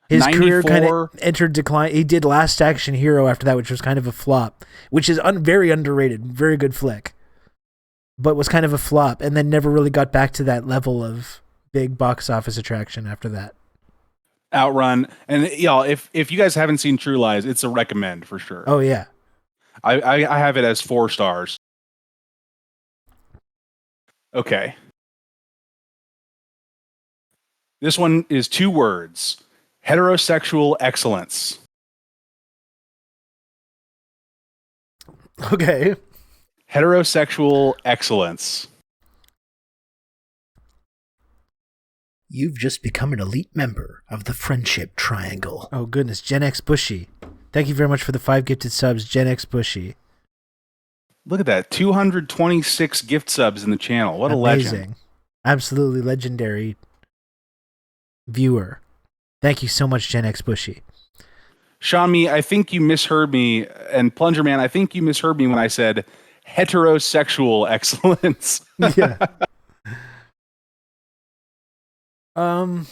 His 94. career kind of entered decline. He did Last Action Hero after that, which was kind of a flop, which is very underrated, very good flick, but was kind of a flop, and then never really got back to that level of big box office attraction after that. Outrun, and y'all, if you guys haven't seen True Lies, it's a recommend for sure. Oh yeah. I have it as 4 stars. Okay. This one is 2 words. Heterosexual excellence. Okay. Heterosexual excellence. You've just become an elite member of the Friendship Triangle. Oh goodness, Gen X Bushy. Thank you very much for the 5 gifted subs, Gen X Bushy. Look at that, 226 gift subs in the channel. What a legend. Absolutely legendary viewer. Thank you so much, Gen X Bushy. Sean Me, I think you misheard me, and Plunger Man, I think you misheard me when I said heterosexual excellence. Yeah. Um,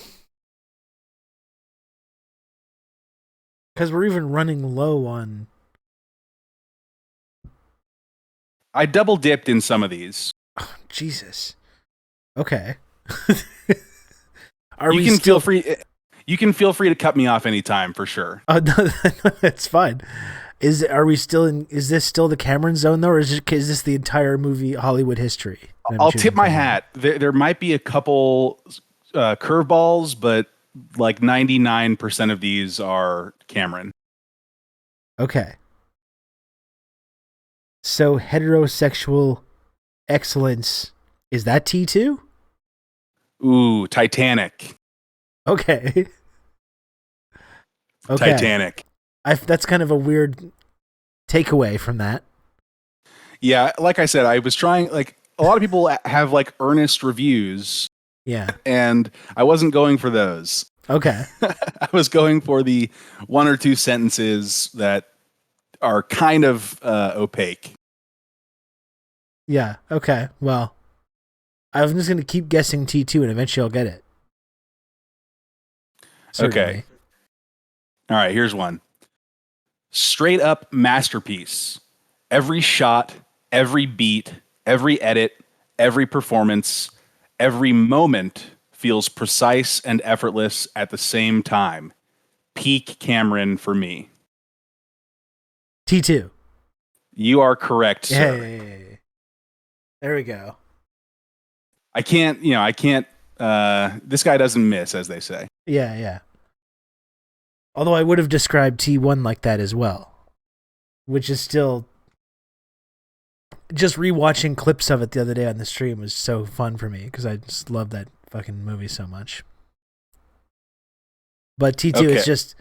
because we're even running low on. I double dipped in some of these. Oh, Jesus. Okay. Are You we can still? feel free. You can feel free to cut me off anytime for sure. No, that's fine. Are we still in? Is this still the Cameron zone though, or is this the entire movie Hollywood history? that I'm I'll choosing tip my from? hat. There might be a couple curveballs, but like 99% of these are Cameron. Okay. So heterosexual excellence, is that T2? Ooh, Titanic. Okay. Okay. Titanic. That's kind of a weird takeaway from that. Yeah, like I said, I was trying, like, a lot of people have like earnest reviews, Yeah. and I wasn't going for those. Okay. I was going for the one or two sentences that are kind of opaque. Yeah. Okay. Well, I'm just going to keep guessing T2 and eventually I'll get it. Certainly. Okay. All right, here's one. Straight up masterpiece. Every shot, every beat, every edit, every performance, every moment feels precise and effortless at the same time. Peak Cameron for me. T2. You are correct, sir. Hey. There we go. I can't, this guy doesn't miss, as they say. Yeah, yeah. Although I would have described T1 like that as well, which is still just rewatching clips of it the other day on the stream was so fun for me because I just love that fucking movie so much. But T2 is just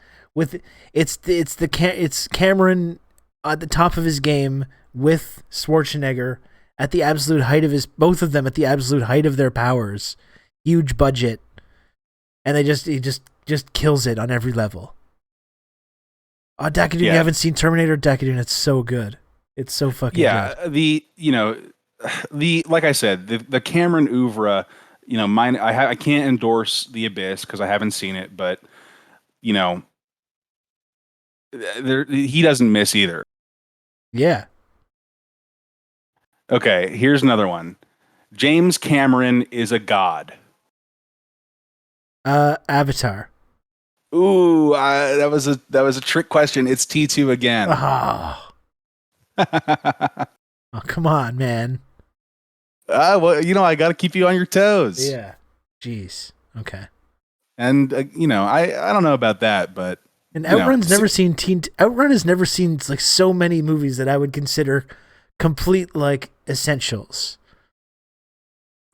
it's Cameron at the top of his game with Schwarzenegger at the absolute height of both of them at the absolute height of their powers, huge budget, and he just kills it on every level. Oh, Dakadun, you haven't seen Terminator? Dakadun, it's so good. It's so fucking good. The like I said, the Cameron oeuvre, I can't endorse The Abyss because I haven't seen it, but he doesn't miss either. Yeah. Okay, here's another one. James Cameron is a god. Avatar. Ooh, that was a trick question. It's T2 again. Oh, oh come on, man. Well, I got to keep you on your toes. Yeah. Jeez. Okay. And I don't know about that, but and Outrun has never seen like so many movies that I would consider complete like essentials.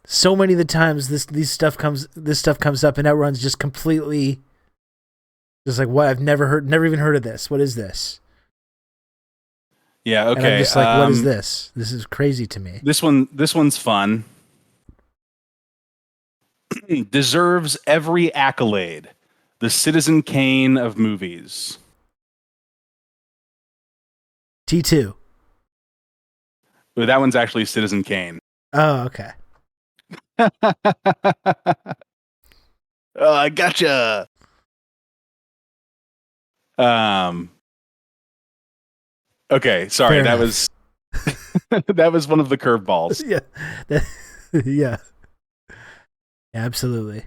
So many of the times this stuff comes up and Outrun's just completely just like, what? I've never even heard of this. What is this? Yeah, okay. And I'm just like, what is this? This is crazy to me. This one's fun. Deserves every accolade. The Citizen Kane of movies. T2. Ooh, that one's actually Citizen Kane. Oh, okay. Oh, I gotcha. Okay, sorry. Fair that enough. was that was one of the curveballs. Yeah. Yeah. Absolutely.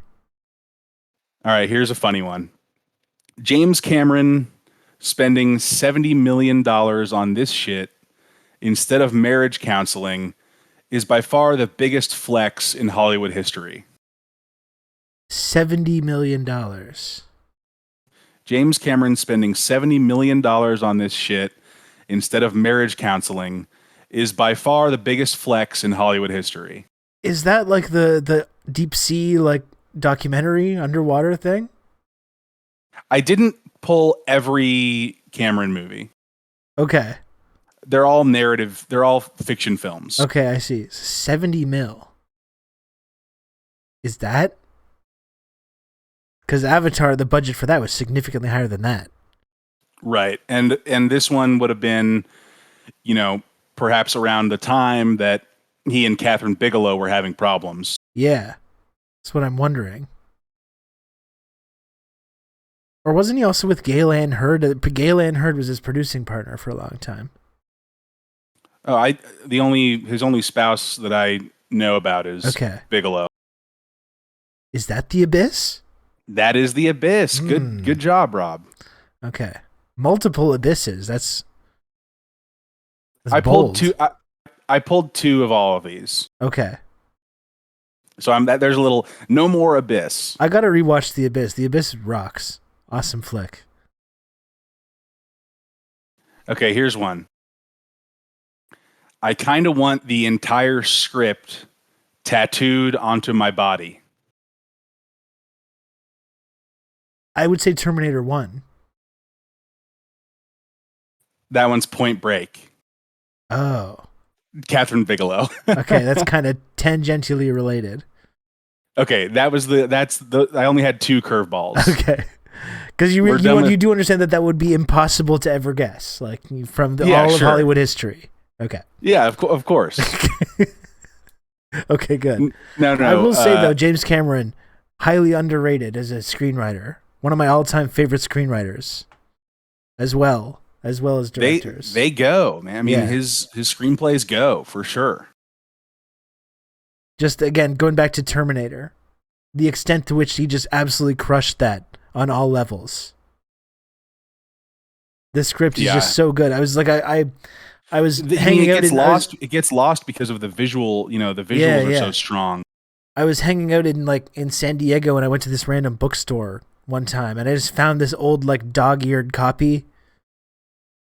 All right, here's a funny one. James Cameron spending $70 million on this shit instead of marriage counseling is by far the biggest flex in Hollywood history. $70 million. James Cameron spending $70 million on this shit instead of marriage counseling is by far the biggest flex in Hollywood history. Is that like the deep sea like documentary underwater thing? I didn't pull every Cameron movie. Okay. They're all narrative. They're all fiction films. Okay, I see. 70 mil. Is that? Because Avatar, the budget for that was significantly higher than that. Right. And this one would have been, you know, perhaps around the time that he and Catherine Bigelow were having problems. Yeah, that's what I'm wondering. Or wasn't he also with Gaylan Hurd? Gaylan Hurd was his producing partner for a long time. Oh, his only spouse that I know about is Okay. Bigelow. Is that The Abyss? That is The Abyss. Good job, Rob. Okay. Multiple abysses. That's I pulled bold. two. I pulled two of all of these. Okay. So there's a little no more Abyss. I gotta rewatch The Abyss. The Abyss rocks. Awesome flick. Okay, here's one. I kind of want the entire script tattooed onto my body. I would say Terminator 1. That one's Point Break. Oh. Catherine Bigelow. Okay, that's kind of tangentially related. Okay, I only had two curveballs. Okay. Because you do understand that would be impossible to ever guess, like from all of Hollywood history. Okay. Yeah, of course. Okay, good. No. I will say though, James Cameron, highly underrated as a screenwriter. One of my all-time favorite screenwriters, as well as directors. They go, man. I mean, his screenplays go for sure. Just again, going back to Terminator, the extent to which he just absolutely crushed that on all levels. The script is just so good. I was like, I was hanging out. It gets lost because of the visual. You know, the visuals are so strong. I was hanging out in San Diego, and I went to this random bookstore one time, and I just found this old dog-eared copy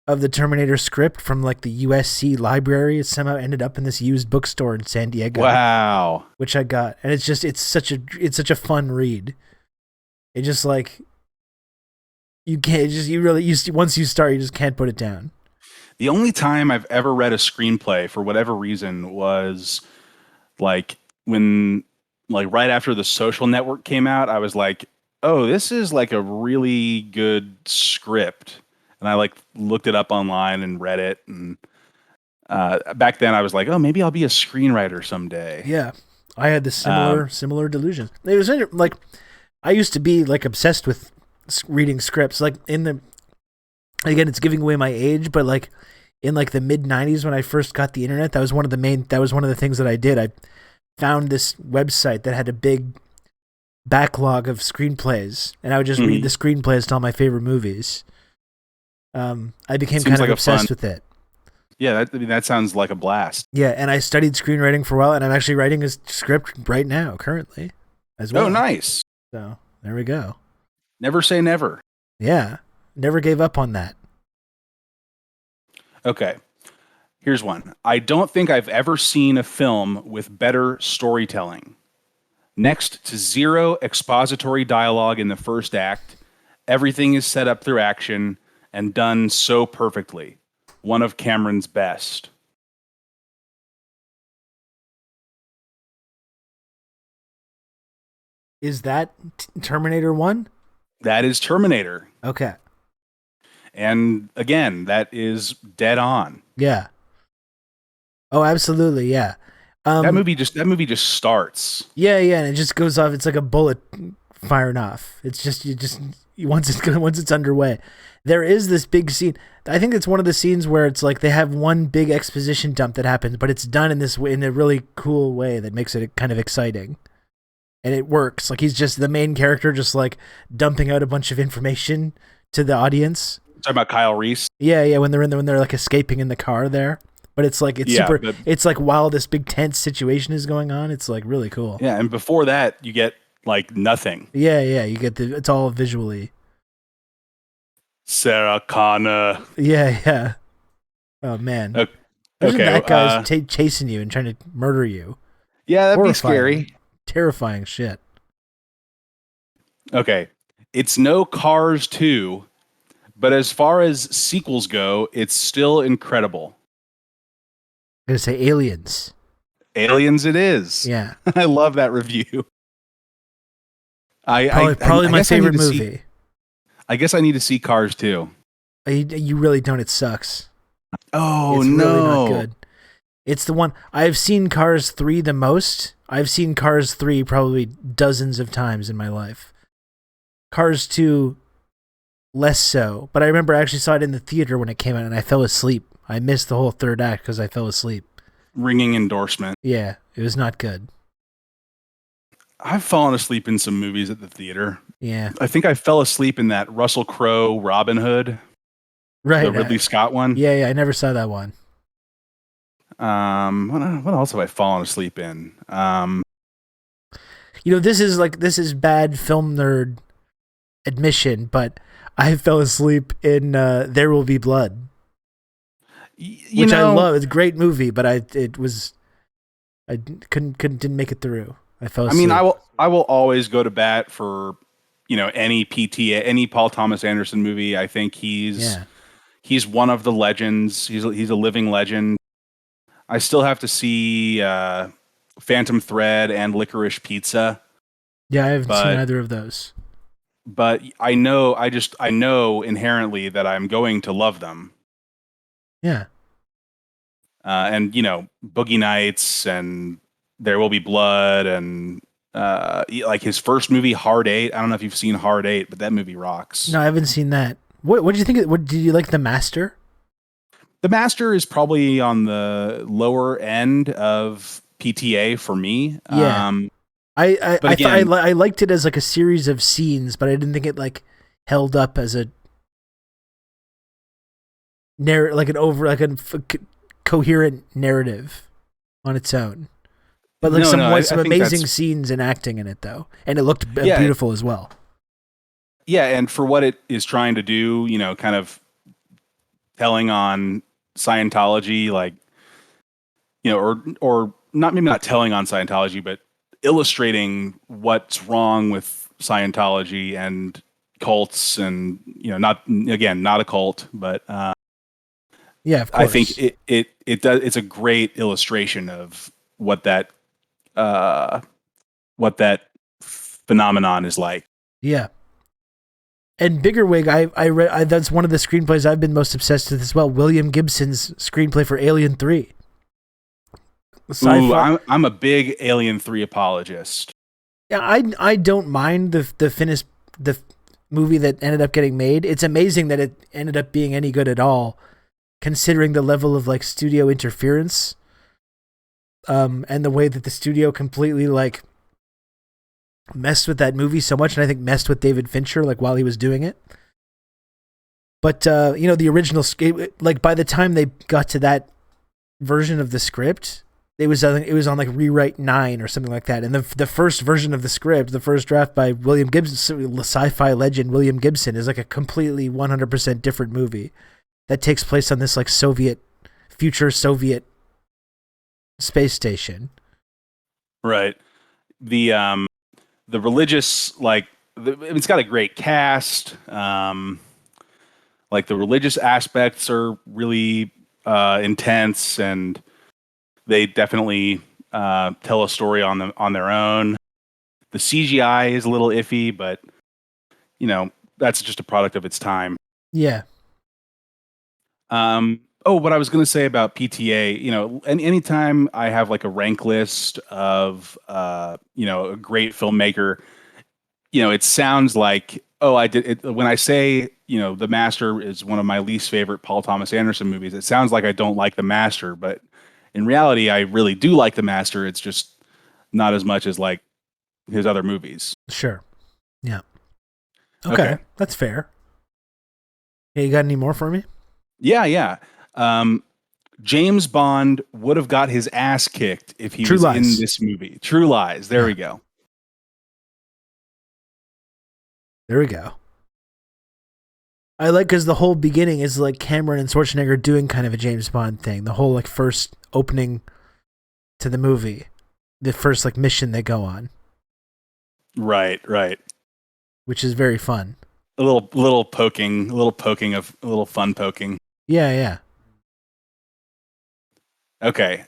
of the Terminator script from the USC library. It somehow ended up in this used bookstore in San Diego. Wow. Which I got. And it's such a fun read. It just you can't once you start, you just can't put it down. The only time I've ever read a screenplay for whatever reason was when right after The Social Network came out. I was like, oh, this is a really good script. And I looked it up online and read it. And back then I was like, oh, maybe I'll be a screenwriter someday. Yeah. I had this similar delusion. It was I used to be obsessed with reading scripts. Again, it's giving away my age, but in the mid 90s when I first got the internet, that was one of the things that I did. I found this website that had a big backlog of screenplays, and I would just read the screenplays to all my favorite movies. I became kind of obsessed with it. Yeah, that sounds like a blast. Yeah, and I studied screenwriting for a while, and I'm actually writing a script right now, currently, as well. Oh, nice. So, there we go. Never say never. Yeah, never gave up on that. Okay, here's one. I don't think I've ever seen a film with better storytelling. Next to zero expository dialogue in the first act, everything is set up through action and done so perfectly. One of Cameron's best. Is that Terminator 1? That is Terminator. Okay. And again, that is dead on. Yeah. Oh, absolutely, yeah. That movie just starts. Yeah, and it just goes off. It's like a bullet firing off. It's just once it's underway. There is this big scene. I think it's one of the scenes where it's they have one big exposition dump that happens, but it's done in this way, in a really cool way that makes it kind of exciting. And it works. He's just the main character, just dumping out a bunch of information to the audience. Talking about Kyle Reese. Yeah. When they're escaping in the car there, but it's it's while this big tense situation is going on, it's really cool. Yeah, and before that, you get nothing. Yeah. You get it's all visually. Sarah Connor. Yeah. Oh man. Okay. That guy's chasing you and trying to murder you. Yeah, that'd Horrifying. be scary. Terrifying shit. Okay. It's no Cars 2, but as far as sequels go, it's still incredible. I'm going to say Aliens. Aliens it is. Yeah. I love that review. Probably my favorite movie. I guess I need to see Cars 2. You really don't. It sucks. Oh It's really not no. good. It's the one I've seen Cars 3 the most. I've seen Cars 3 probably dozens of times in my life. Cars 2 less so, but I remember I actually saw it in the theater when it came out and I fell asleep. I missed the whole third act because I fell asleep. Ringing endorsement. Yeah, it was not good. I've fallen asleep in some movies at the theater. Yeah. I think I fell asleep in that Russell Crowe Robin Hood, Right. the Ridley Scott one. Yeah, I never saw that one. What else have I fallen asleep in? This is bad film nerd admission, but I fell asleep in There Will Be Blood, which I love. It's a great movie, but I didn't make it through. I fell asleep. I mean, I will always go to bat for any PTA, any Paul Thomas Anderson movie. I think he's one of the legends. He's a living legend. I still have to see Phantom Thread and Licorice Pizza. Yeah, I haven't seen either of those. But I know inherently that I'm going to love them. Yeah. And Boogie Nights and There Will Be Blood and like his first movie, Hard Eight. I don't know if you've seen Hard Eight, but that movie rocks. No, I haven't seen that. What did you think? What did you like? The Master? The Master is probably on the lower end of PTA for me. Yeah. I liked it as like a series of scenes, but I didn't think it like held up as a coherent narrative on its own. But like some amazing scenes and acting in it though, and it looked beautiful as well. Yeah, and for what it is trying to do, kind of telling on Scientology, like or not, maybe not telling on Scientology, but illustrating what's wrong with Scientology and cults, and not a cult, but yeah, of course. I think it does. It's a great illustration of what that phenomenon is like. Yeah. And Biggerwig, I read that's one of the screenplays I've been most obsessed with as well. William Gibson's screenplay for Alien 3. Ooh, I'm a big Alien 3 apologist. Yeah, I don't mind the movie that ended up getting made. It's amazing that it ended up being any good at all, considering the level of like studio interference, and the way that the studio completely like messed with that movie so much, and I think messed with David Fincher like while he was doing it. But the original script, like by the time they got to that version of the script, it was on like rewrite 9 or something like that. And the first version of the script, the first draft by William Gibson, sci-fi legend William Gibson, is like a completely 100% different movie that takes place on this like future Soviet space station. Right. The religious, like, it's got a great cast. Like the religious aspects are really intense, and they definitely tell a story on their own. The CGI is a little iffy, but that's just a product of its time. Yeah. What I was going to say about PTA, anytime I have like a rank list of, a great filmmaker, it sounds like, I did it. When I say, The Master is one of my least favorite Paul Thomas Anderson movies, it sounds like I don't like The Master, but in reality, I really do like The Master. It's just not as much as like his other movies. Sure. Yeah. Okay. That's fair. Hey, you got any more for me? Yeah. James Bond would have got his ass kicked if he was in this movie. True Lies. There we go. There we go. I like because the whole beginning is like Cameron and Schwarzenegger doing kind of a James Bond thing. The whole like first opening to the movie, the first like mission they go on. Right. Which is very fun. A little fun poking. Yeah. Okay.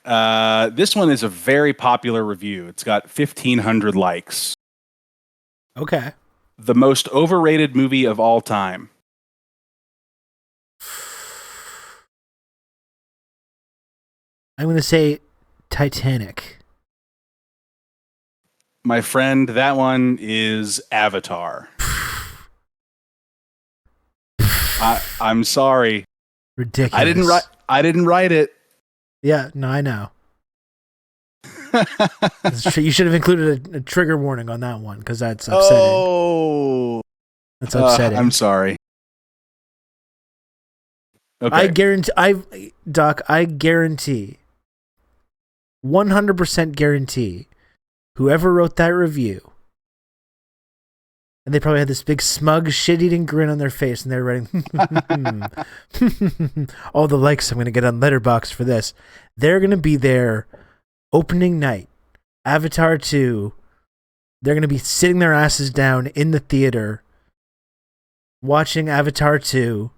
This one is a very popular review. It's got 1,500 likes. Okay. The most overrated movie of all time. I'm going to say Titanic. My friend, that one is Avatar. I'm sorry. Ridiculous. I didn't write it. Yeah, no, I know. You should have included a trigger warning on that one because that's upsetting. Oh, that's upsetting. I'm sorry. Okay. I guarantee, Doc. I guarantee, 100% guarantee, whoever wrote that review, and they probably had this big smug, shit-eating grin on their face, and they're writing, all the likes I'm going to get on Letterboxd for this. They're going to be there opening night, Avatar 2. They're going to be sitting their asses down in the theater, watching Avatar 2,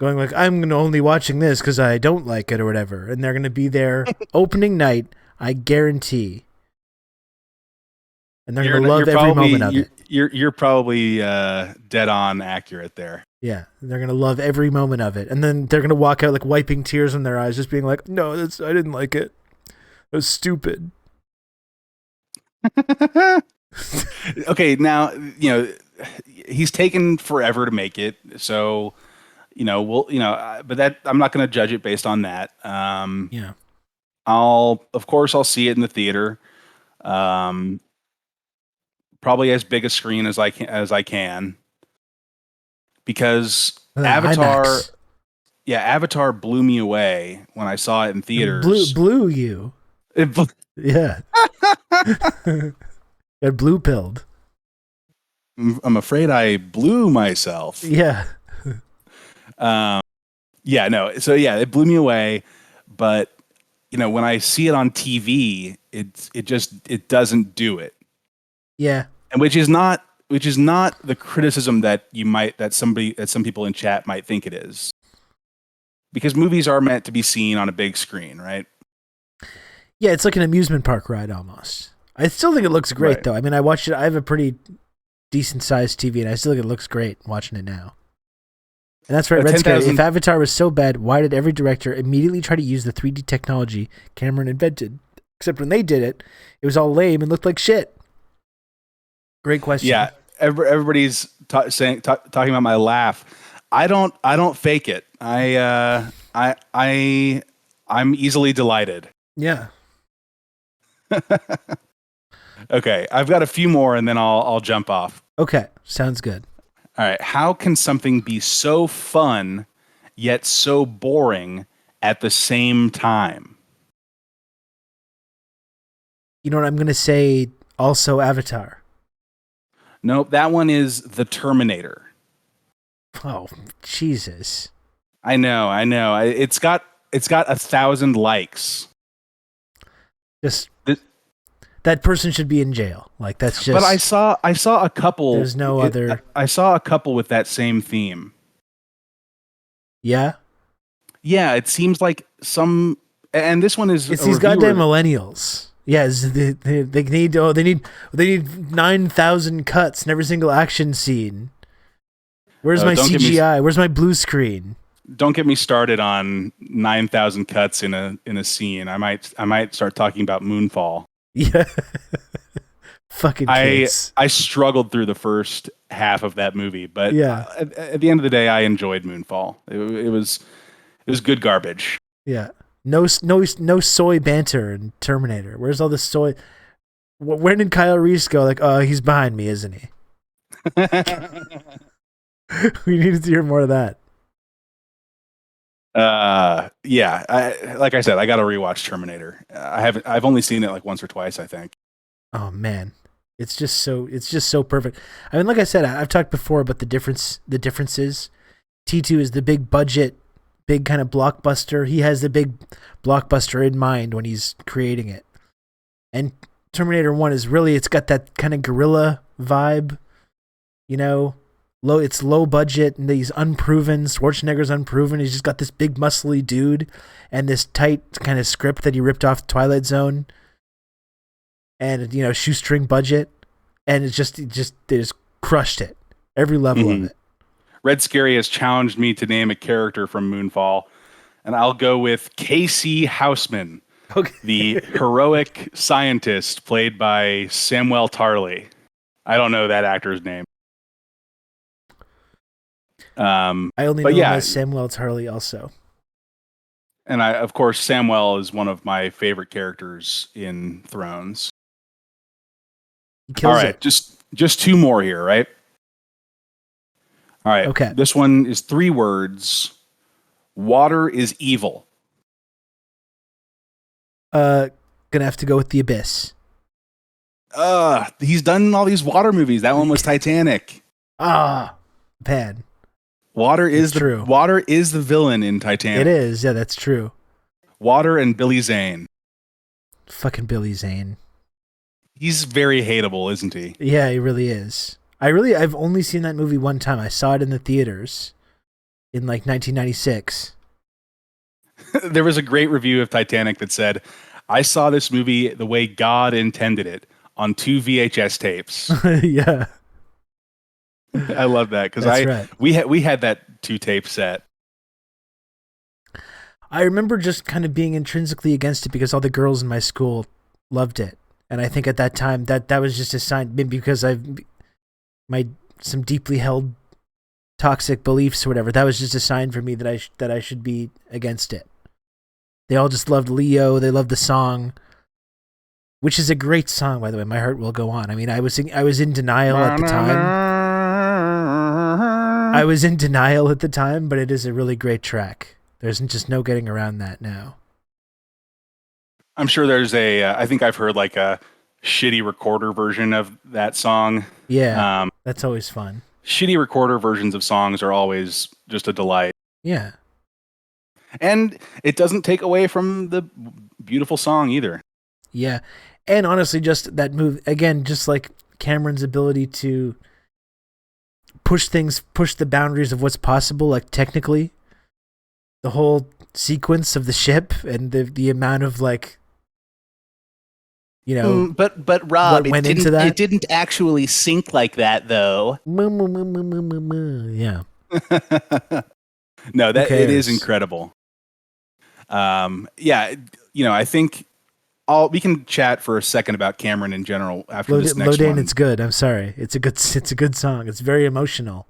going like, I'm only watching this because I don't like it or whatever. And they're going to be there opening night, I guarantee. And they're going to love every moment of it. You're probably dead on accurate there. Yeah, they're going to love every moment of it. And then they're going to walk out like wiping tears in their eyes, just being like, no, I didn't like it. It was stupid. Okay, now, he's taken forever to make it. So, but that I'm not going to judge it based on that. Yeah. I'll see it in the theater. Probably as big a screen as I can. Because Avatar, IMAX. Avatar blew me away when I saw it in theaters. Blew you. Yeah. Got blue pilled. I'm afraid I blew myself. Yeah. No. So it blew me away. But when I see it on TV, it doesn't do it. Yeah. And which is not the criticism that some people in chat might think it is. Because movies are meant to be seen on a big screen, right? Yeah, it's like an amusement park ride almost. I still think it looks great, though. I mean, I watched it. I have a pretty decent-sized TV, and I still think it looks great watching it now. And that's right, Red Scary. If Avatar was so bad, why did every director immediately try to use the 3D technology Cameron invented? Except when they did it, it was all lame and looked like shit. Great question. Yeah, everybody's talking about my laugh. I don't fake it. I'm easily delighted. Yeah. Okay, I've got a few more, and then I'll jump off. Okay, sounds good. All right, how can something be so fun yet so boring at the same time? You know what I'm going to say? Also, Avatar. Nope, that one is The Terminator. Oh, Jesus. I know. It's got 1,000 likes. That person should be in jail. Like, that's just. But I saw a couple. There's no other. I saw a couple with that same theme. Yeah. Yeah, it seems like some, and this one is. It's these goddamn millennials. Yes, they need 9,000 cuts in every single action scene. Where's my CGI? Where's my blue screen? Don't get me started on 9,000 cuts in a scene. I might start talking about Moonfall. Yeah. Fucking kids. I struggled through the first half of that movie, but yeah. At the end of the day, I enjoyed Moonfall. It was good garbage. Yeah. No soy banter in Terminator. Where's all the soy? Where did Kyle Reese go? Like, oh, he's behind me, isn't he? We needed to hear more of that. Yeah. Like I said, I got to rewatch Terminator. I've only seen it like once or twice, I think. Oh man, it's just so perfect. I mean, like I said, I've talked before about the differences. T2 is the big budget, big kind of blockbuster. He has the big blockbuster in mind when he's creating it. And Terminator 1 is really, it's got that kind of guerrilla vibe, it's low budget, and he's unproven. Schwarzenegger's unproven. He's just got this big muscly dude and this tight kind of script that he ripped off Twilight Zone. And shoestring budget, and they just crushed it, every level of it. Red Scary has challenged me to name a character from Moonfall. and I'll go with Casey Houseman, Okay. the heroic scientist played by Samuel Tarley. I don't know that actor's name. I only know but him yeah, as Samuel Tarly also. and of course, Samuel is one of my favorite characters in Thrones. He kills All right, it. just two more here, right? All right. Okay. This one is 3 words. Water is evil. Gonna have to go with The Abyss. He's done all these water movies. That one was Titanic. Ah, bad. Water is true. Water is the villain in Titanic. It is. Yeah, that's true. Water and Billy Zane. Fucking Billy Zane. He's very hateable, isn't he? Yeah, he really is. I've only seen that movie one time. I saw it in the theaters in like 1996. There was a great review of Titanic that said, I saw this movie the way God intended it on 2 VHS tapes. Yeah. I love that because Right. we had that 2 tape set. I remember just kind of being intrinsically against it because all the girls in my school loved it. And I think at that time that was just a sign, maybe because some deeply held toxic beliefs or whatever. That was just a sign for me that I should be against it. They all just loved Leo. They loved the song, which is a great song, by the way. My Heart Will Go On. I mean, I was in denial at the time. I was in denial at the time, but it is a really great track. There's just no getting around that now. I'm sure there's I think I've heard like a shitty recorder version of that song. Yeah, that's always fun. Shitty recorder versions of songs are always just a delight. Yeah. And it doesn't take away from the beautiful song either. Yeah. And honestly, just that move, again, just like Cameron's ability to push the boundaries of what's possible, like technically, the whole sequence of the ship and the amount of like, you know, but Rob, what went into that? It didn't actually sink like that, though. Yeah. No, it is incredible. Yeah, I think we can chat for a second about Cameron in general after this next one. It's good. I'm sorry. It's a good song. It's very emotional.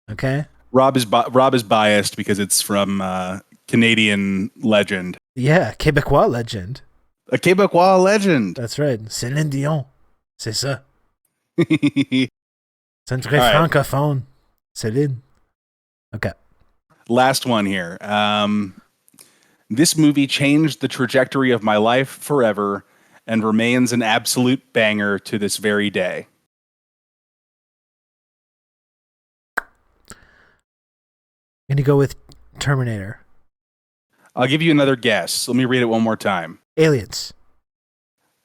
Okay. Rob is biased because it's from Canadian legend. Yeah, Québécois legend. A Québécois legend. That's right. Céline Dion. C'est ça. C'est très All right. francophone. Céline. Okay. Last one here. This movie changed the trajectory of my life forever and remains an absolute banger to this very day. I'm going to go with Terminator. I'll give you another guess. Let me read it one more time. Aliens.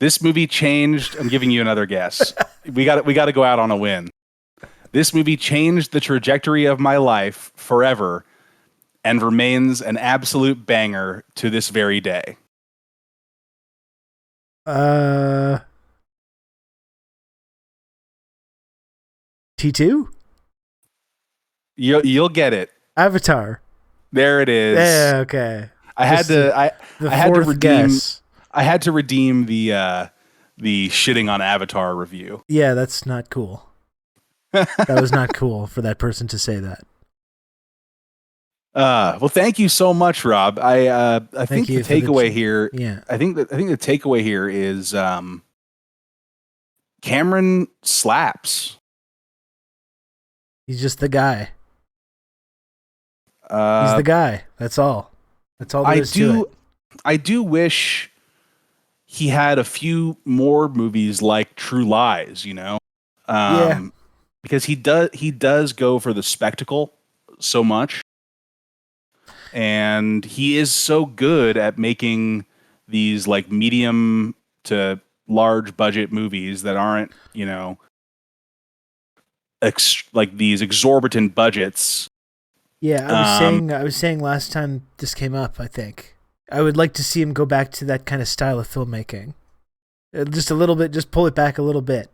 This movie changed. I'm giving you another guess. We got to go out on a win. This movie changed the trajectory of my life forever and remains an absolute banger to this very day. T2? You'll get it. Avatar. There it is. Yeah, okay. I had to redeem the shitting on Avatar review. Yeah, that's not cool. That was not cool for that person to say that. Well, thank you so much, Rob. I think the takeaway here. Yeah. I think the takeaway here is Cameron slaps. He's just the guy. He's the guy. That's all. That's all there is to it. I do wish he had a few more movies like True Lies, Yeah. Because he does go for the spectacle so much. And he is so good at making these like medium to large budget movies that aren't, like these exorbitant budgets. Yeah, I was saying last time this came up, I think. I would like to see him go back to that kind of style of filmmaking. Just a little bit, just pull it back a little bit.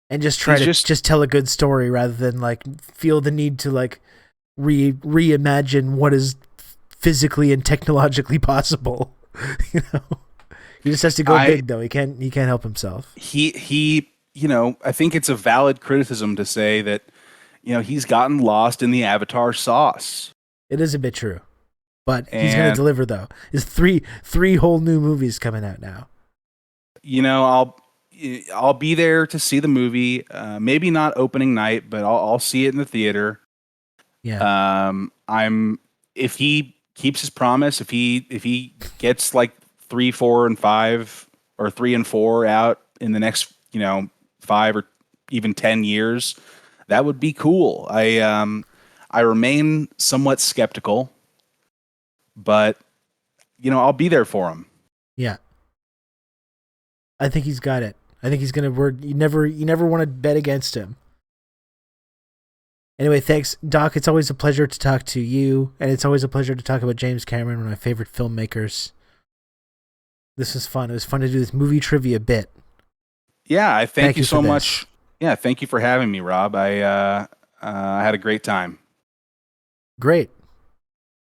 And just try to just tell a good story rather than like feel the need to like reimagine what is physically and technologically possible. You know, he just has to go big though. He can't help himself. He I think it's a valid criticism to say that he's gotten lost in the Avatar sauce. It is a bit true, but he's going to deliver though. There's three whole new movies coming out now. I'll be there to see the movie. Maybe not opening night, but I'll see it in the theater. Yeah. If he keeps his promise, if he gets like 3, 4, and 5, or 3 and 4 out in the next 5 or even 10 years, that would be cool. I remain somewhat skeptical, but I'll be there for him. Yeah. I think he's got it. I think he's gonna work. You never want to bet against him. Anyway, thanks, Doc. It's always a pleasure to talk to you, and it's always a pleasure to talk about James Cameron, one of my favorite filmmakers. This was fun. It was fun to do this movie trivia bit. Yeah, I thank you so much. Yeah, thank you for having me, Rob. I had a great time. Great.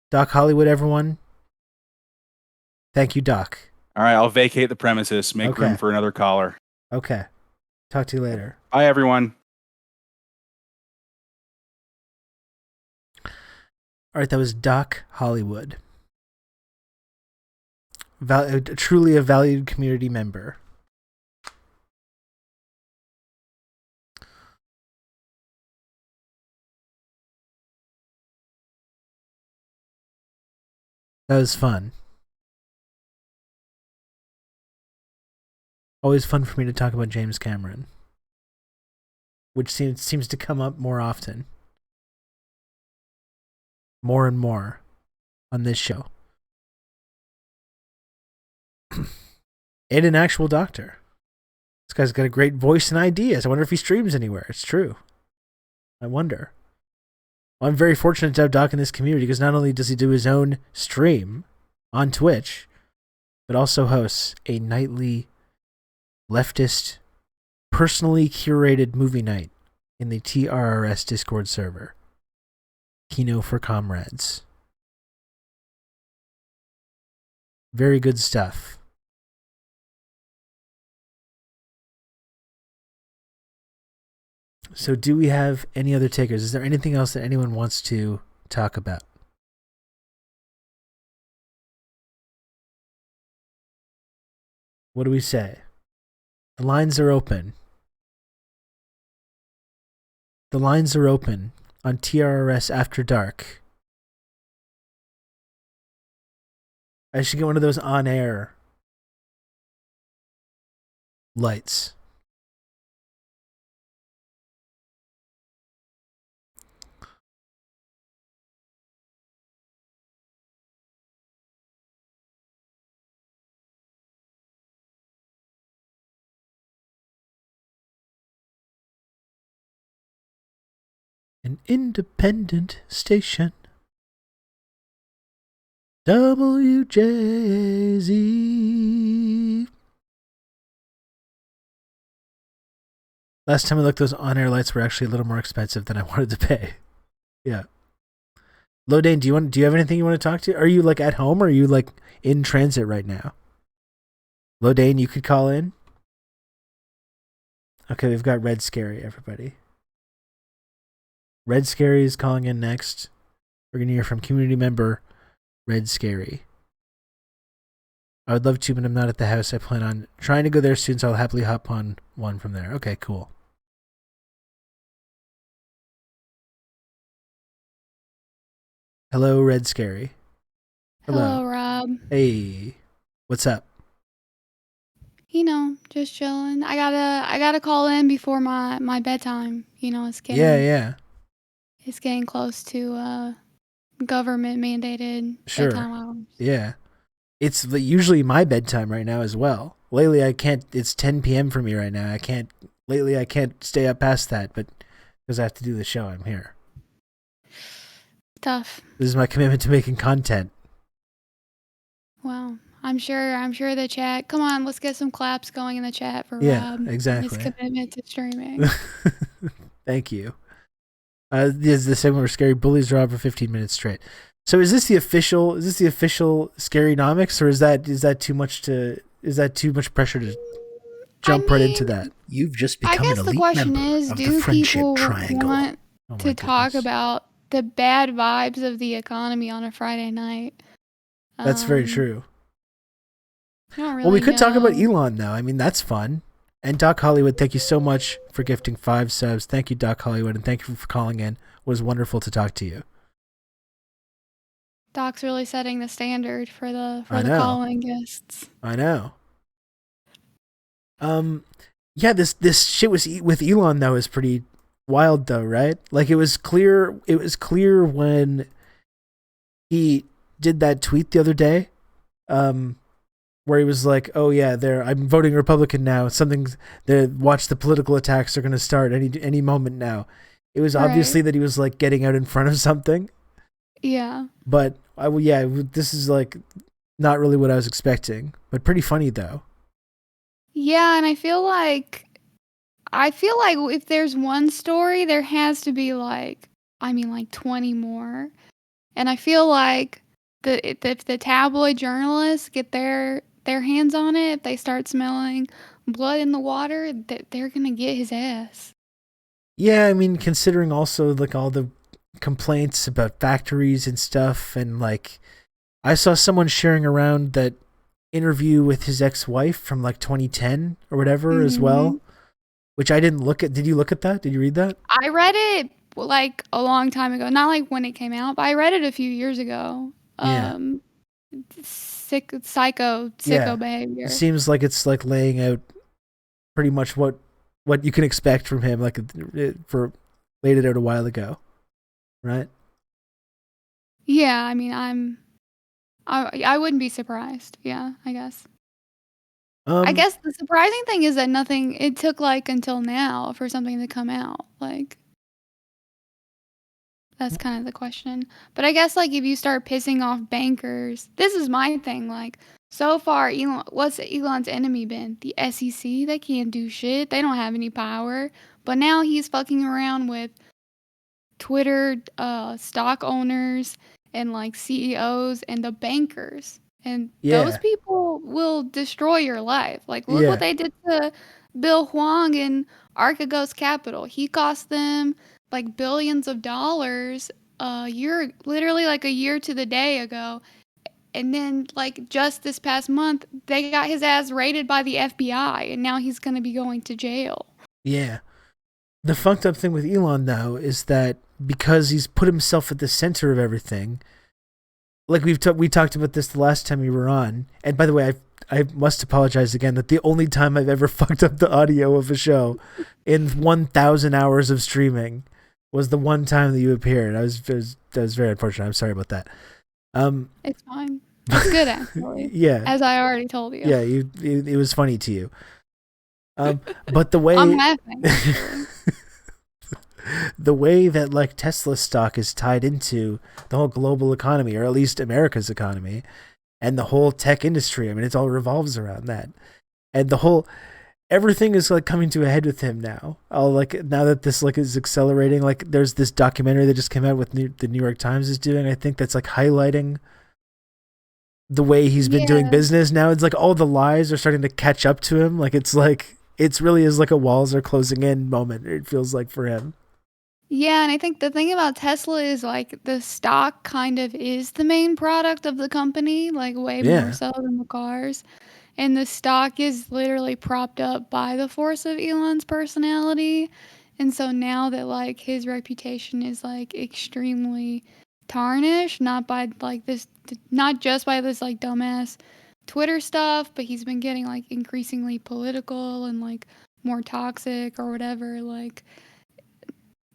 Doc Hollywood, everyone. Thank you, Doc. All right, I'll vacate the premises, make room for another caller. Okay. Talk to you later. Bye, everyone. All right, that was Doc Hollywood. Truly a valued community member. That was fun. Always fun for me to talk about James Cameron, which seems to come up more often. More and more on this show. And an actual doctor. This guy's got a great voice and ideas. I wonder if he streams anywhere. It's true. I wonder. Well, I'm very fortunate to have Doc in this community because not only does he do his own stream on Twitch, but also hosts a nightly leftist, personally curated movie night in the TRRS Discord server. Kino for Comrades. Very good stuff. So do we have any other takers? Is there anything else that anyone wants to talk about? What do we say? The lines are open. The lines are open on TRRS After Dark. I should get one of those on-air lights. An independent station. WJZ. Last time I looked, those on-air lights were actually a little more expensive than I wanted to pay. Yeah. Lodane, do you have anything you want to talk to? Are you like at home or are you like in transit right now? Lodane, you could call in. Okay, we've got Red Scary, everybody. Red Scary is calling in next. We're going to hear from community member Red Scary. I would love to, but I'm not at the house. I plan on trying to go there soon, so I'll happily hop on one from there. Okay, cool. Hello, Red Scary. Hello, Rob. Hey, what's up? Just chilling. I gotta call in before my bedtime. It's getting It's getting close to government mandated bedtime hours. Yeah. It's usually my bedtime right now as well. Lately I can't, it's 10 p.m. for me right now. I can't stay up past that, but because I have to do the show, I'm here. Tough. This is my commitment to making content. Well, I'm sure the chat, come on, let's get some claps going in the chat for Rob. Yeah, exactly. His commitment to streaming. Thank you. This is the segment where Scary bullies Rob for 15 minutes straight. So is this the official Scarynomics, or is that too much pressure to jump right into that? You've just I become an guess the elite question member is, of the do Friendship people Triangle. want Oh my to talk goodness. about the bad vibes of the economy on a Friday night? That's very true. I don't really Well, we could talk about know. Elon, though. I mean, that's fun. And Doc Hollywood, thank you so much for gifting 5 subs. Thank you, Doc Hollywood, and thank you for calling in. It was wonderful to talk to you. Doc's really setting the standard for the I know. calling guests. I know. Yeah, this shit with Elon though is pretty wild though, right? Like it was clear when he did that tweet the other day, where he was like, "Oh yeah, I'm voting Republican now. Watch the political attacks are going to start any moment now." It was obviously that he was like getting out in front of something. Yeah. But this is like not really what I was expecting, but pretty funny though. Yeah, and I feel like if there's one story, there has to be like 20 more. And I feel like if the tabloid journalists get their hands on it, if they start smelling blood in the water, they're going to get his ass. Yeah, I mean, considering also like all the complaints about factories and stuff, and like I saw someone sharing around that interview with his ex-wife from like 2010 or whatever as well, which I didn't look at. Did you look at that? Did you read that? I read it like a long time ago, not like when it came out, but I read it a few years ago. Yeah. Psycho behavior. It seems like it's like laying out pretty much what you can expect from him, like laid it out a while ago, right? Yeah, I mean, I wouldn't be surprised. Yeah, I guess. I guess the surprising thing is that it took like until now for something to come out. Like, that's kind of the question. But I guess like if you start pissing off bankers, this is my thing. Like, so far, what's Elon's enemy been? The SEC? They can't do shit. They don't have any power. But now he's fucking around with Twitter stock owners and like CEOs and the bankers. And those people will destroy your life. Like, look what they did to Bill Huang and Archegos Capital. He cost them like billions of dollars literally like a year to the day ago. And then like just this past month, they got his ass raided by the FBI, and now he's going to be going to jail. Yeah. The fucked up thing with Elon, though, is that because he's put himself at the center of everything, like we talked about this the last time you were on, and by the way, I must apologize again that the only time I've ever fucked up the audio of a show in 1,000 hours of streaming was the one time that you appeared. That was very unfortunate. I'm sorry about that. It's fine. It's good, actually. Yeah. As I already told you. Yeah, it was funny to you. But the way I'm laughing. the way that like Tesla stock is tied into the whole global economy, or at least America's economy, and the whole tech industry. I mean, it all revolves around that, and everything is like coming to a head with him now. Now that this like is accelerating, like there's this documentary that just came out with the New York Times is doing. I think that's like highlighting the way he's been doing business now. It's like all the lies are starting to catch up to him. Like it's really is like a walls are closing in moment. It feels like for him. Yeah, and I think the thing about Tesla is like the stock kind of is the main product of the company, like way more so than the cars. And the stock is literally propped up by the force of Elon's personality. And so now that like his reputation is like extremely tarnished, not just by this like dumbass Twitter stuff, but he's been getting like increasingly political and like more toxic or whatever. Like,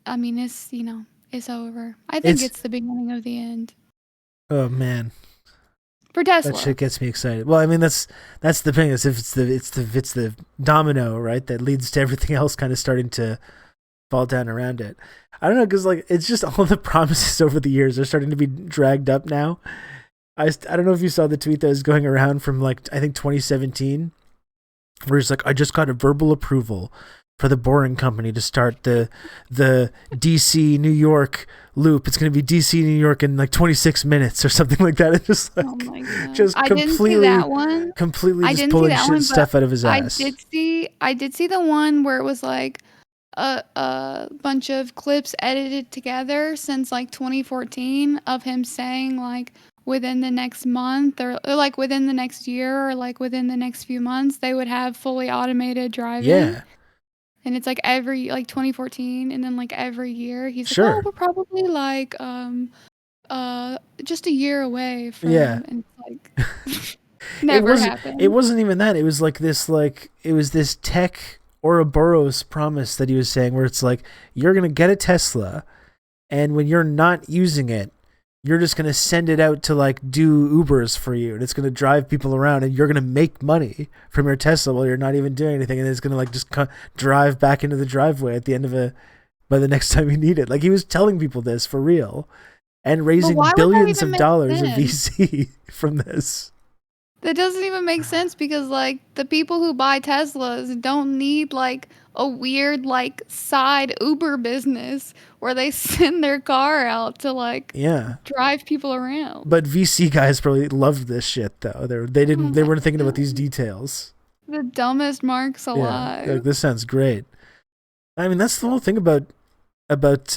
I mean, it's over. I think it's the beginning of the end. Oh man. For Tesla. That shit gets me excited. Well, I mean that's the thing, is if it's the domino, right, that leads to everything else kind of starting to fall down around it. I don't know, because like it's just all the promises over the years are starting to be dragged up now. I don't know if you saw the tweet that was going around from like I think 2017, where he's like, I just got a verbal approval for the Boring Company to start the DC New York loop. It's going to be DC New York in like 26 minutes or something like that. It's just like, Oh my god! just I didn't see that one. completely I just didn't see pulling that one, stuff but out of his ass. I did see the one where it was like a bunch of clips edited together since like 2014 of him saying like within the next month or like within the next year or like within the next few months they would have fully automated driving. Yeah. And it's like every like 2014 and then like every year he's Sure. like, oh, we're probably like just a year away from Yeah. and it's like never happened. It wasn't even that. It was like it was this tech Ouroboros promise that he was saying where it's like, you're going to get a Tesla and when you're not using it, you're just going to send it out to like do Ubers for you and it's going to drive people around and you're going to make money from your Tesla while you're not even doing anything. And it's going to like just drive back into the driveway at the end of by the next time you need it. Like he was telling people this for real and raising billions of dollars of VC from this. That doesn't even make sense because like the people who buy Teslas don't need like a weird like side Uber business where they send their car out to like drive people around. But VC guys probably loved this shit though. They weren't thinking about these details. The dumbest marks alive. Like, this sounds great. I mean, that's the whole thing about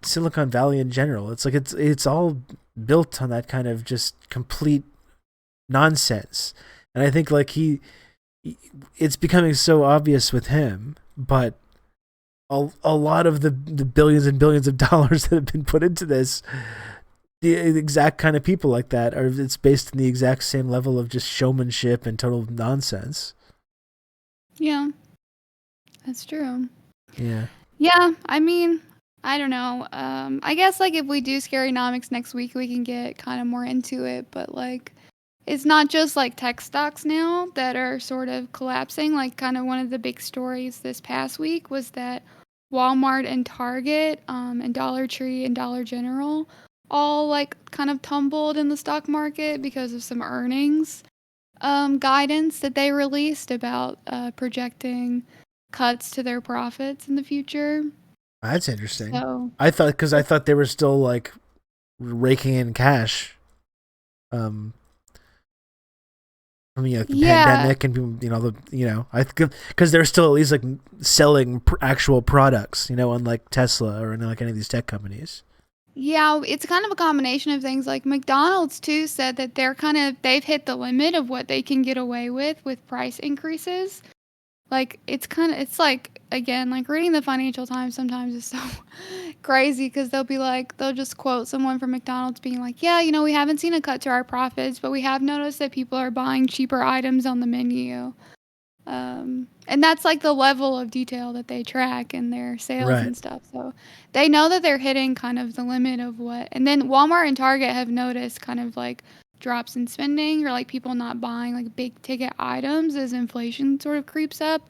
Silicon Valley in general. It's like it's all built on that kind of just complete nonsense. And I think like it's becoming so obvious with him, but a lot of the billions and billions of dollars that have been put into this, the exact kind of people like that it's based on the exact same level of just showmanship and total nonsense. Yeah, that's true. Yeah. Yeah, I mean, I don't know. I guess like if we do Scarynomics next week, we can get kind of more into it, but like it's not just like tech stocks now that are sort of collapsing. Like kind of one of the big stories this past week was that Walmart and Target and Dollar Tree and Dollar General all like kind of tumbled in the stock market because of some earnings guidance that they released about projecting cuts to their profits in the future. That's interesting. So, I thought they were still like raking in cash. The pandemic and because they're still at least like selling actual products, unlike Tesla or like any of these tech companies. Yeah, it's kind of a combination of things. Like McDonald's too said that they've hit the limit of what they can get away with price increases. Like it's like again, like reading the Financial Times sometimes is so crazy because they'll just quote someone from McDonald's being like, yeah, we haven't seen a cut to our profits, but we have noticed that people are buying cheaper items on the menu. And that's like the level of detail that they track in their sales and stuff. So they know that they're hitting kind of the limit of what, and then Walmart and Target have noticed kind of like drops in spending or like people not buying like big ticket items as inflation sort of creeps up.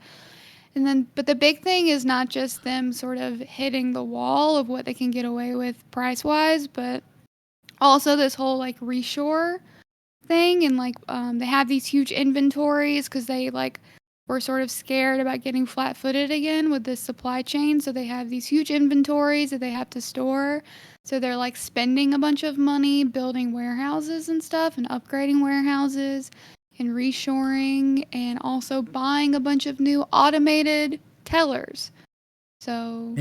But the big thing is not just them sort of hitting the wall of what they can get away with price wise, but also this whole like reshore thing. And like, they have these huge inventories because they like were sort of scared about getting flat footed again with this supply chain. So they have these huge inventories that they have to store. So they're like spending a bunch of money building warehouses and stuff and upgrading warehouses and reshoring and also buying a bunch of new automated tellers. So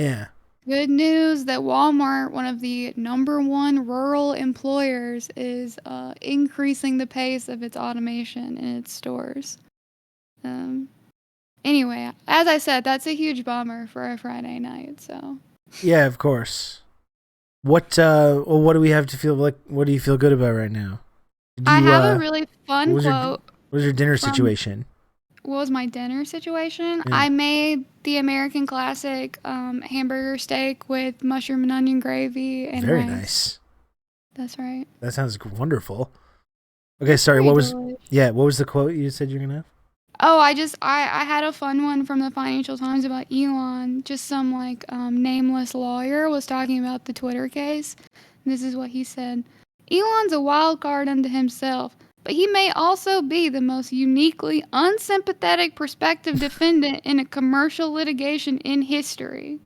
good news that Walmart, one of the #1 rural employers, is increasing the pace of its automation in its stores. Anyway, as I said, that's a huge bummer for a Friday night. So yeah, of course. What do we have to feel like? What do you feel good about right now? I have a really fun quote. What was your dinner situation? What was my dinner situation? Yeah. I made the American classic hamburger steak with mushroom and onion gravy and very rice. Nice. That's right. That sounds wonderful. Okay, sorry. What was the quote you said you're gonna have? Oh, I had a fun one from the Financial Times about Elon. Just some like nameless lawyer was talking about the Twitter case. And this is what he said. Elon's a wild card unto himself, but he may also be the most uniquely unsympathetic prospective defendant in a commercial litigation in history.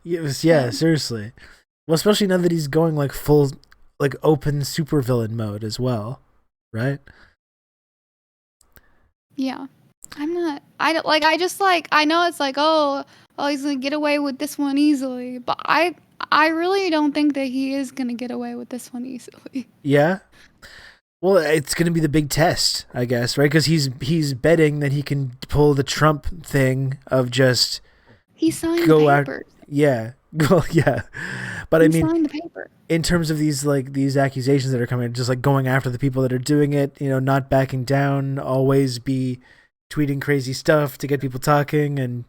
Yeah, seriously. Well, especially now that he's going like full, like open supervillain mode as well, right? Yeah. I'm not. I don't like. I just like. I know it's like, oh, he's gonna get away with this one easily, but I really don't think that he is gonna get away with this one easily. Yeah. Well, it's going to be the big test, I guess, right? Because he's betting that he can pull the Trump thing of just He signed go the out. papers. Yeah. Well, yeah. But He I mean, signed the paper. in terms of these accusations that are coming, just like going after the people that are doing it, not backing down, always be tweeting crazy stuff to get people talking,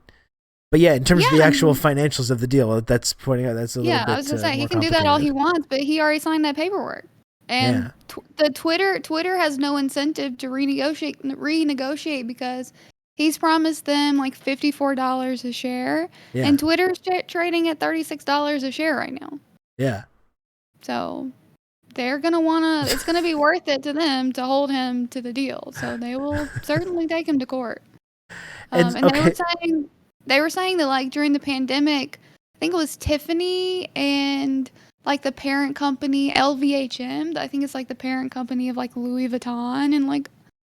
but yeah, in terms of the actual financials of the deal, that's pointing out that's a little bit. Yeah, I was gonna say he more can do that all he complicated. wants, but he already signed that paperwork. And the Twitter has no incentive to renegotiate because he's promised them like $54 a share, Yeah. and Twitter's trading at $36 a share right now. Yeah. So they're gonna wanna. It's gonna be worth it to them to hold him to the deal. So they will certainly take him to court. And they were saying that like during the pandemic, I think it was Tiffany and like the parent company LVHM. I think it's like the parent company of like Louis Vuitton and like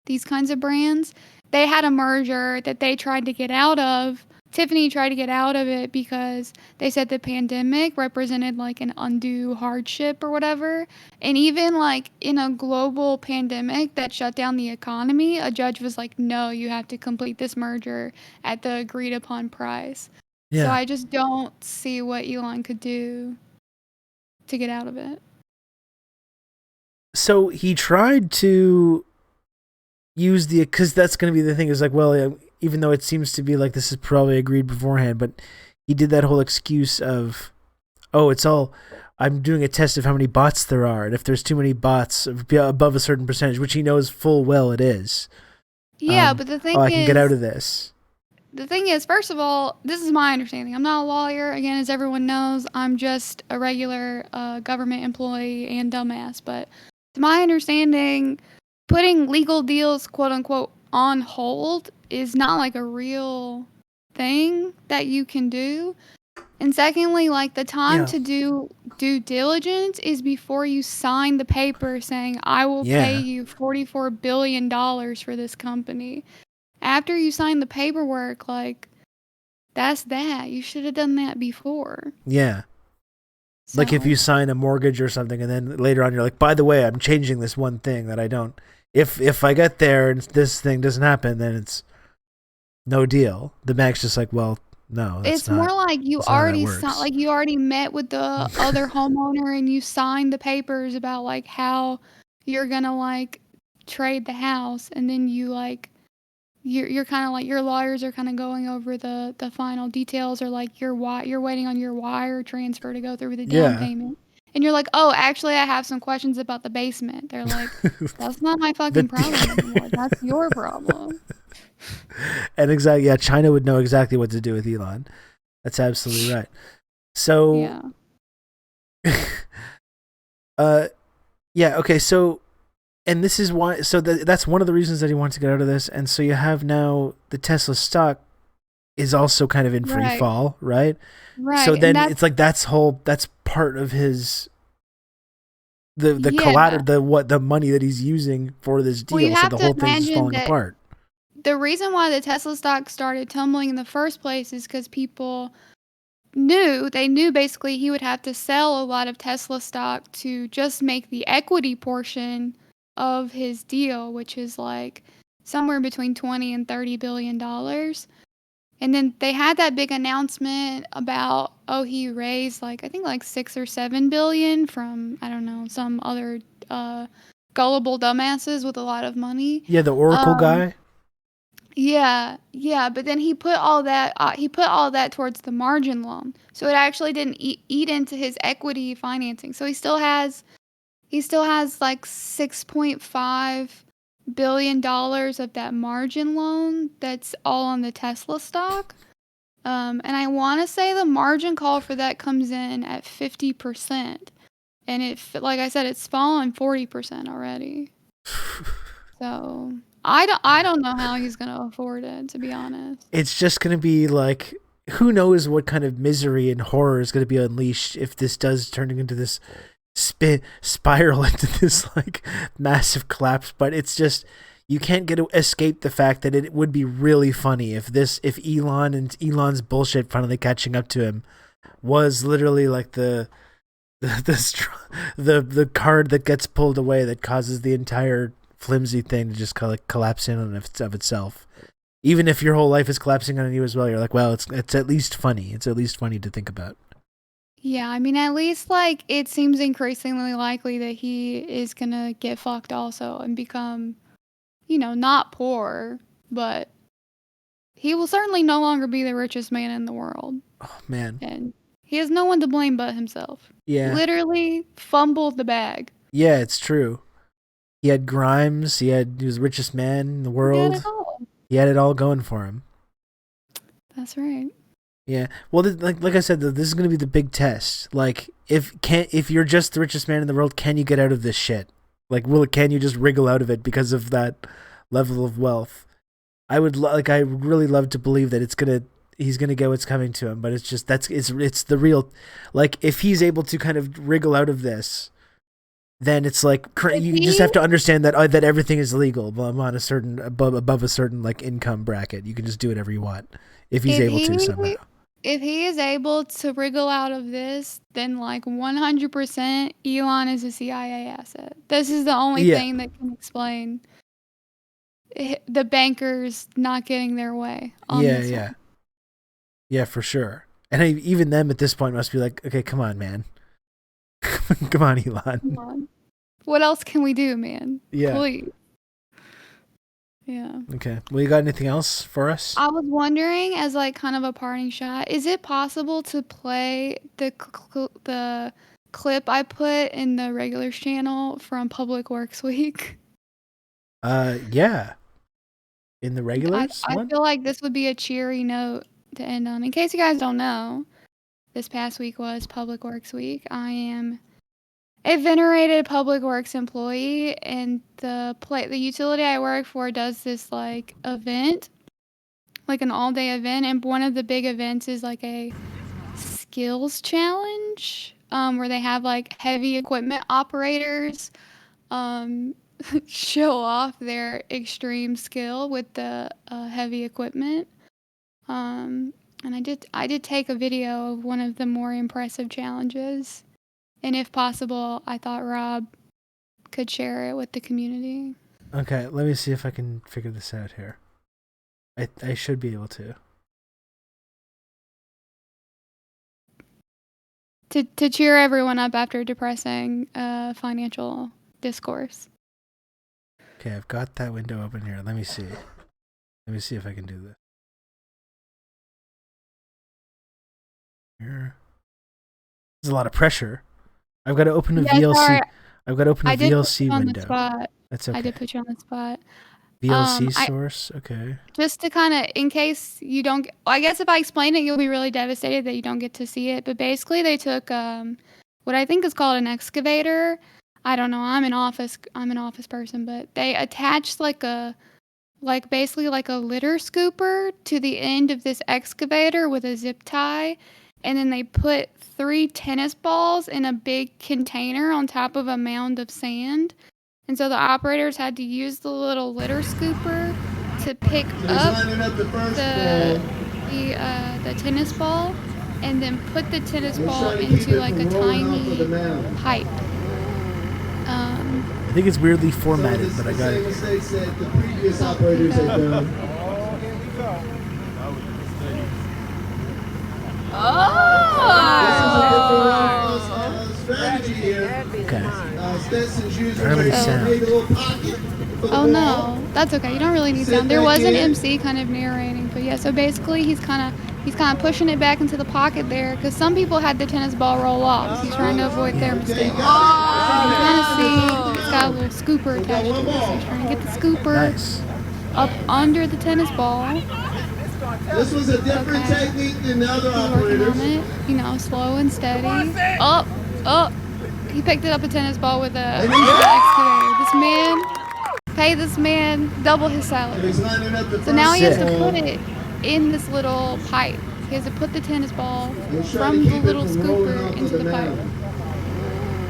these kinds of brands. They had a merger that they tried to get out of. Tiffany tried to get out of it because they said the pandemic represented like an undue hardship or whatever. And even like in a global pandemic that shut down the economy, a judge was like, no, you have to complete this merger at the agreed upon price. Yeah. So I just don't see what Elon could do to get out of it. So he tried to use because that's going to be the thing is like, well, even though it seems to be like this is probably agreed beforehand, but he did that whole excuse of, oh, I'm doing a test of how many bots there are, and if there's too many bots above a certain percentage, which he knows full well it is. Yeah, but the thing is, I can get out of this. The thing is, first of all, this is my understanding. I'm not a lawyer. Again, as everyone knows, I'm just a regular government employee and dumbass. But to my understanding, putting legal deals, quote unquote, on hold is not like a real thing that you can do. And secondly, like the time to do due diligence is before you sign the paper saying, I will pay you $44 billion for this company. After you sign the paperwork, like, that's that. You should have done that before. Yeah. So. Like if you sign a mortgage or something and then later on you're like, by the way, I'm changing this one thing that I don't. If I get there and this thing doesn't happen, then it's no deal. The bank's just like, well, no. It's more like you already met with the other homeowner and you signed the papers about like how you're gonna like trade the house, and then you like you're kind of like your lawyers are kind of going over the final details, or like you're waiting on your wire transfer to go through with the down payment. And you're like, oh, actually, I have some questions about the basement. They're like, that's not my fucking problem anymore. That's your problem. And exactly, yeah, China would know exactly what to do with Elon. That's absolutely right. So, yeah, okay, so, and this is why, so that's one of the reasons that he wants to get out of this. And so you have now the Tesla stock is also kind of in free fall, right? Right. So then it's like that's part of his the collateral, the money that he's using for this deal. So the whole thing's falling apart. The reason why the Tesla stock started tumbling in the first place is because people knew basically he would have to sell a lot of Tesla stock to just make the equity portion of his deal, which is like somewhere between $20 and $30 billion. And then they had that big announcement about, he raised I think 6 or 7 billion from, I don't know, some other gullible dumbasses with a lot of money. Yeah, the Oracle guy. Yeah, but then he put all that towards the margin loan. So it actually didn't eat into his equity financing. So he still has like $6.5 billion of that margin loan that's all on the Tesla stock. And I want to say the margin call for that comes in at 50%. and like I said, it's fallen 40% already. So I don't know how he's gonna afford it, to be honest. It's just going to be like, who knows what kind of misery and horror is going to be unleashed if this does turn into this spiral into this like massive collapse. But it's just, you can't escape the fact that it would be really funny if Elon and Elon's bullshit finally catching up to him was literally like the card that gets pulled away that causes the entire flimsy thing to just kind of collapse in on of itself. Even if your whole life is collapsing on you as well, you're like, well, it's at least funny. It's at least funny to think about. Yeah, I mean, at least like it seems increasingly likely that he is gonna get fucked also and become, not poor, but he will certainly no longer be the richest man in the world. Oh man. And he has no one to blame but himself. Yeah. Literally fumbled the bag. Yeah, it's true. He had Grimes. He was the richest man in the world. He had it all going for him. That's right. Yeah. Well, like I said, this is going to be the big test. Like, if you're just the richest man in the world, can you get out of this shit? Like, can you just wriggle out of it because of that level of wealth? I would I really love to believe that he's gonna get what's coming to him, but it's just it's the real, like, if he's able to kind of wriggle out of this, then it's like you just have to understand that everything is legal on a certain above a certain like income bracket. You can just do whatever you want if he's able to somehow. If he is able to wriggle out of this, then like 100% Elon is a CIA asset. This is the only thing that can explain the bankers not getting their way on this one. Yeah, for sure. And even them at this point must be like, okay, come on, man. Come on, Elon. Come on. What else can we do, man? Yeah. Please. Yeah. Okay. Well, you got anything else for us? I was wondering, as like kind of a parting shot, is it possible to play the clip I put in the regulars channel from Public Works Week? Yeah. In the regulars I one? feel like this would be a cheery note to end on. In case you guys don't know, this past week was Public Works Week. I am a venerated public works employee, and the utility I work for does this like event, like an all-day event, and one of the big events is like a skills challenge, where they have like heavy equipment operators show off their extreme skill with the heavy equipment. And I did take a video of one of the more impressive challenges. And if possible, I thought Rob could share it with the community. Okay, let me see if I can figure this out here. I should be able to. To cheer everyone up after depressing financial discourse. Okay, I've got that window open here. Let me see. Let me see if I can do this. Here. There's a lot of pressure. I've got to open a VLC. Sorry. I've got to open a VLC window. That's okay. I did put you on the spot. VLC source, okay. Just to kind of, in case you don't, I guess if I explain it, you'll be really devastated that you don't get to see it. But basically, they took what I think is called an excavator. I don't know. I'm an office person, but they attached basically like a litter scooper to the end of this excavator with a zip tie. And then they put 3 tennis balls in a big container on top of a mound of sand. And so the operators had to use the little litter scooper to pick up the tennis ball and then put the tennis ball into like a tiny pipe. I think it's weirdly formatted, but I got it. Okay. Oh no, that's okay. You don't really need sound. There was an MC kind of narrating, but yeah. So basically, he's kind of pushing it back into the pocket there, because some people had the tennis ball roll off. So he's trying to avoid their mistake. You kind of see he's got a little scooper attached to it. So he's trying to get the scooper up under the tennis ball. This was a different technique than the other operators. Working on it, slow and steady. Up. He picked up a tennis ball with a excavator. This man, pay this man double his salary. So now he has to put it in this little pipe. He has to put the tennis ball from the little scooper into the pipe.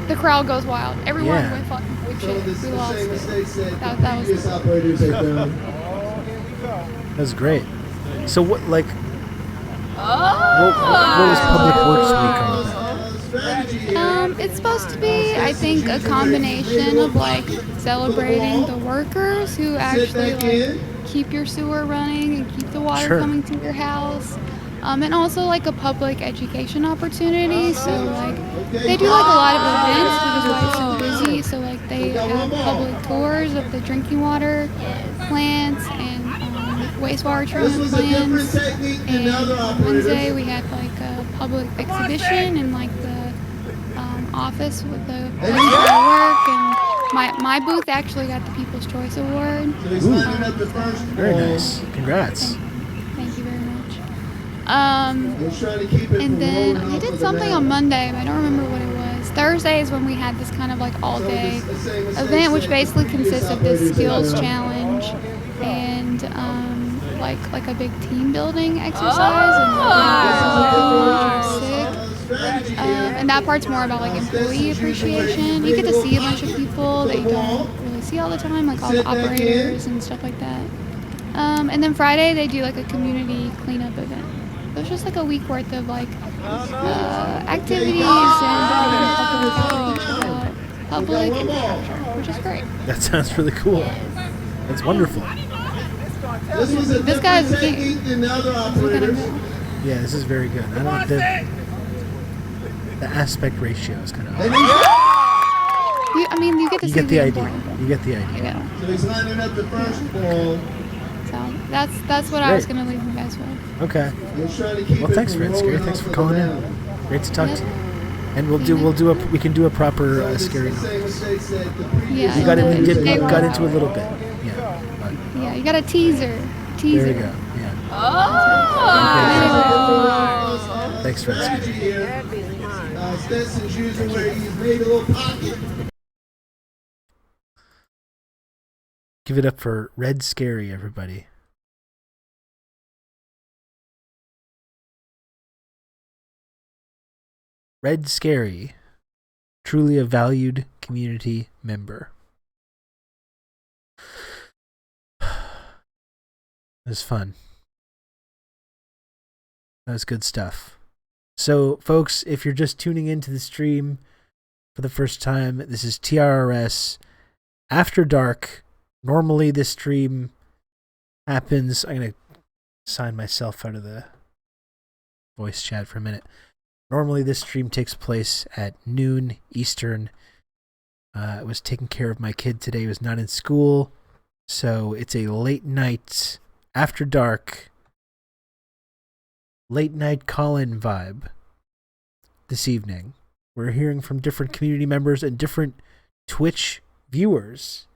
The crowd goes wild. Everyone went fucking weird shit. We lost it. That was cool. That was great. So what, like, what was Public Works Week all about? It's supposed to be, I think, a combination of like celebrating the workers who actually like keep your sewer running and keep the water coming to your house. And also like a public education opportunity. So like they do like a lot of events, which is why it's so busy. So like they have public tours of the drinking water plants and wastewater treatment plants. And on Wednesday we had like a public exhibition in like the office with the place where I work, and my booth actually got the People's Choice Award. Very nice. Congrats. Thank you very much. And then I did something on Monday, but I don't remember what it was. Thursday is when we had this kind of like all-day event, which basically consists of this skills challenge and like a big team building exercise, and which was sick. And that part's more about like employee appreciation. You get to see a bunch of people that you don't really see all the time, like all the operators and stuff like that. And then Friday they do like a community cleanup event. So it's just like a week worth of like activities and public infrastructure, which is great. That sounds really cool. That's wonderful. This guy's a king. Yeah, this is very good. I don't the aspect ratio is kind of. You get to see the idea. important. You get the idea. Yeah. So he's lining up the first ball. So that's what I was gonna leave you guys with. Okay. Well, thanks, Red Scary. Thanks for calling in. Great to talk to you. And we can do a proper scary note. Yeah. We got into a little bit. Yeah. But Yeah, you got a teaser. there you go. Yeah. Oh. Thanks, Red Scary. Stetson's using where he's made a little pocket. Give it up for Red Scary, everybody. Red Scary, truly a valued community member. It was fun. That was good stuff. So, folks, if you're just tuning into the stream for the first time, this is TRRS After Dark. Normally, this stream happens. I'm going to sign myself out of the voice chat for a minute. Normally, this stream takes place at noon Eastern. I was taking care of my kid today. He was not in school. So it's a late night, after dark, late night call-in vibe this evening. We're hearing from different community members and different Twitch viewers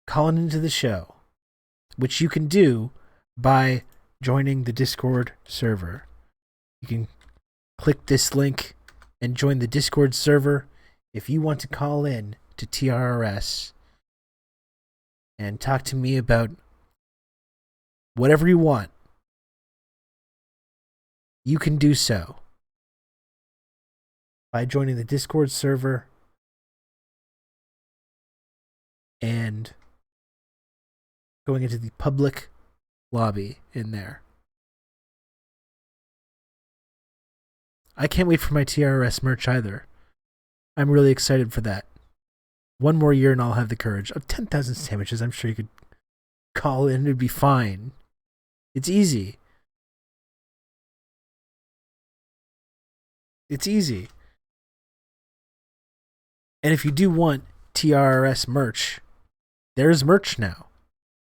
calling into the show, which you can do by joining the Discord server. You can click this link and join the Discord server if you want to call in to TRRS and talk to me about whatever you want. You can do so by joining the Discord server and going into the public lobby in there. I can't wait for my TRRS merch either. I'm really excited for that. One more year and I'll have the courage of 10,000 sandwiches. I'm sure you could call in. It'd be fine. It's easy. It's easy. And if you do want TRRS merch, there's merch now.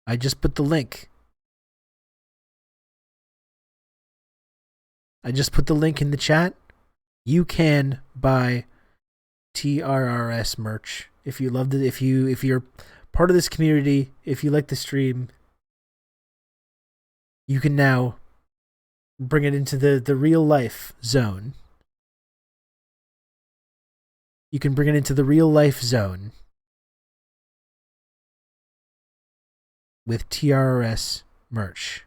I just put the link. I just put the link in the chat. You can buy TRRS merch if you loved it. If you're part of this community, if you like the stream, you can now bring it into the real life zone You can bring it into the real life zone with TRRS merch.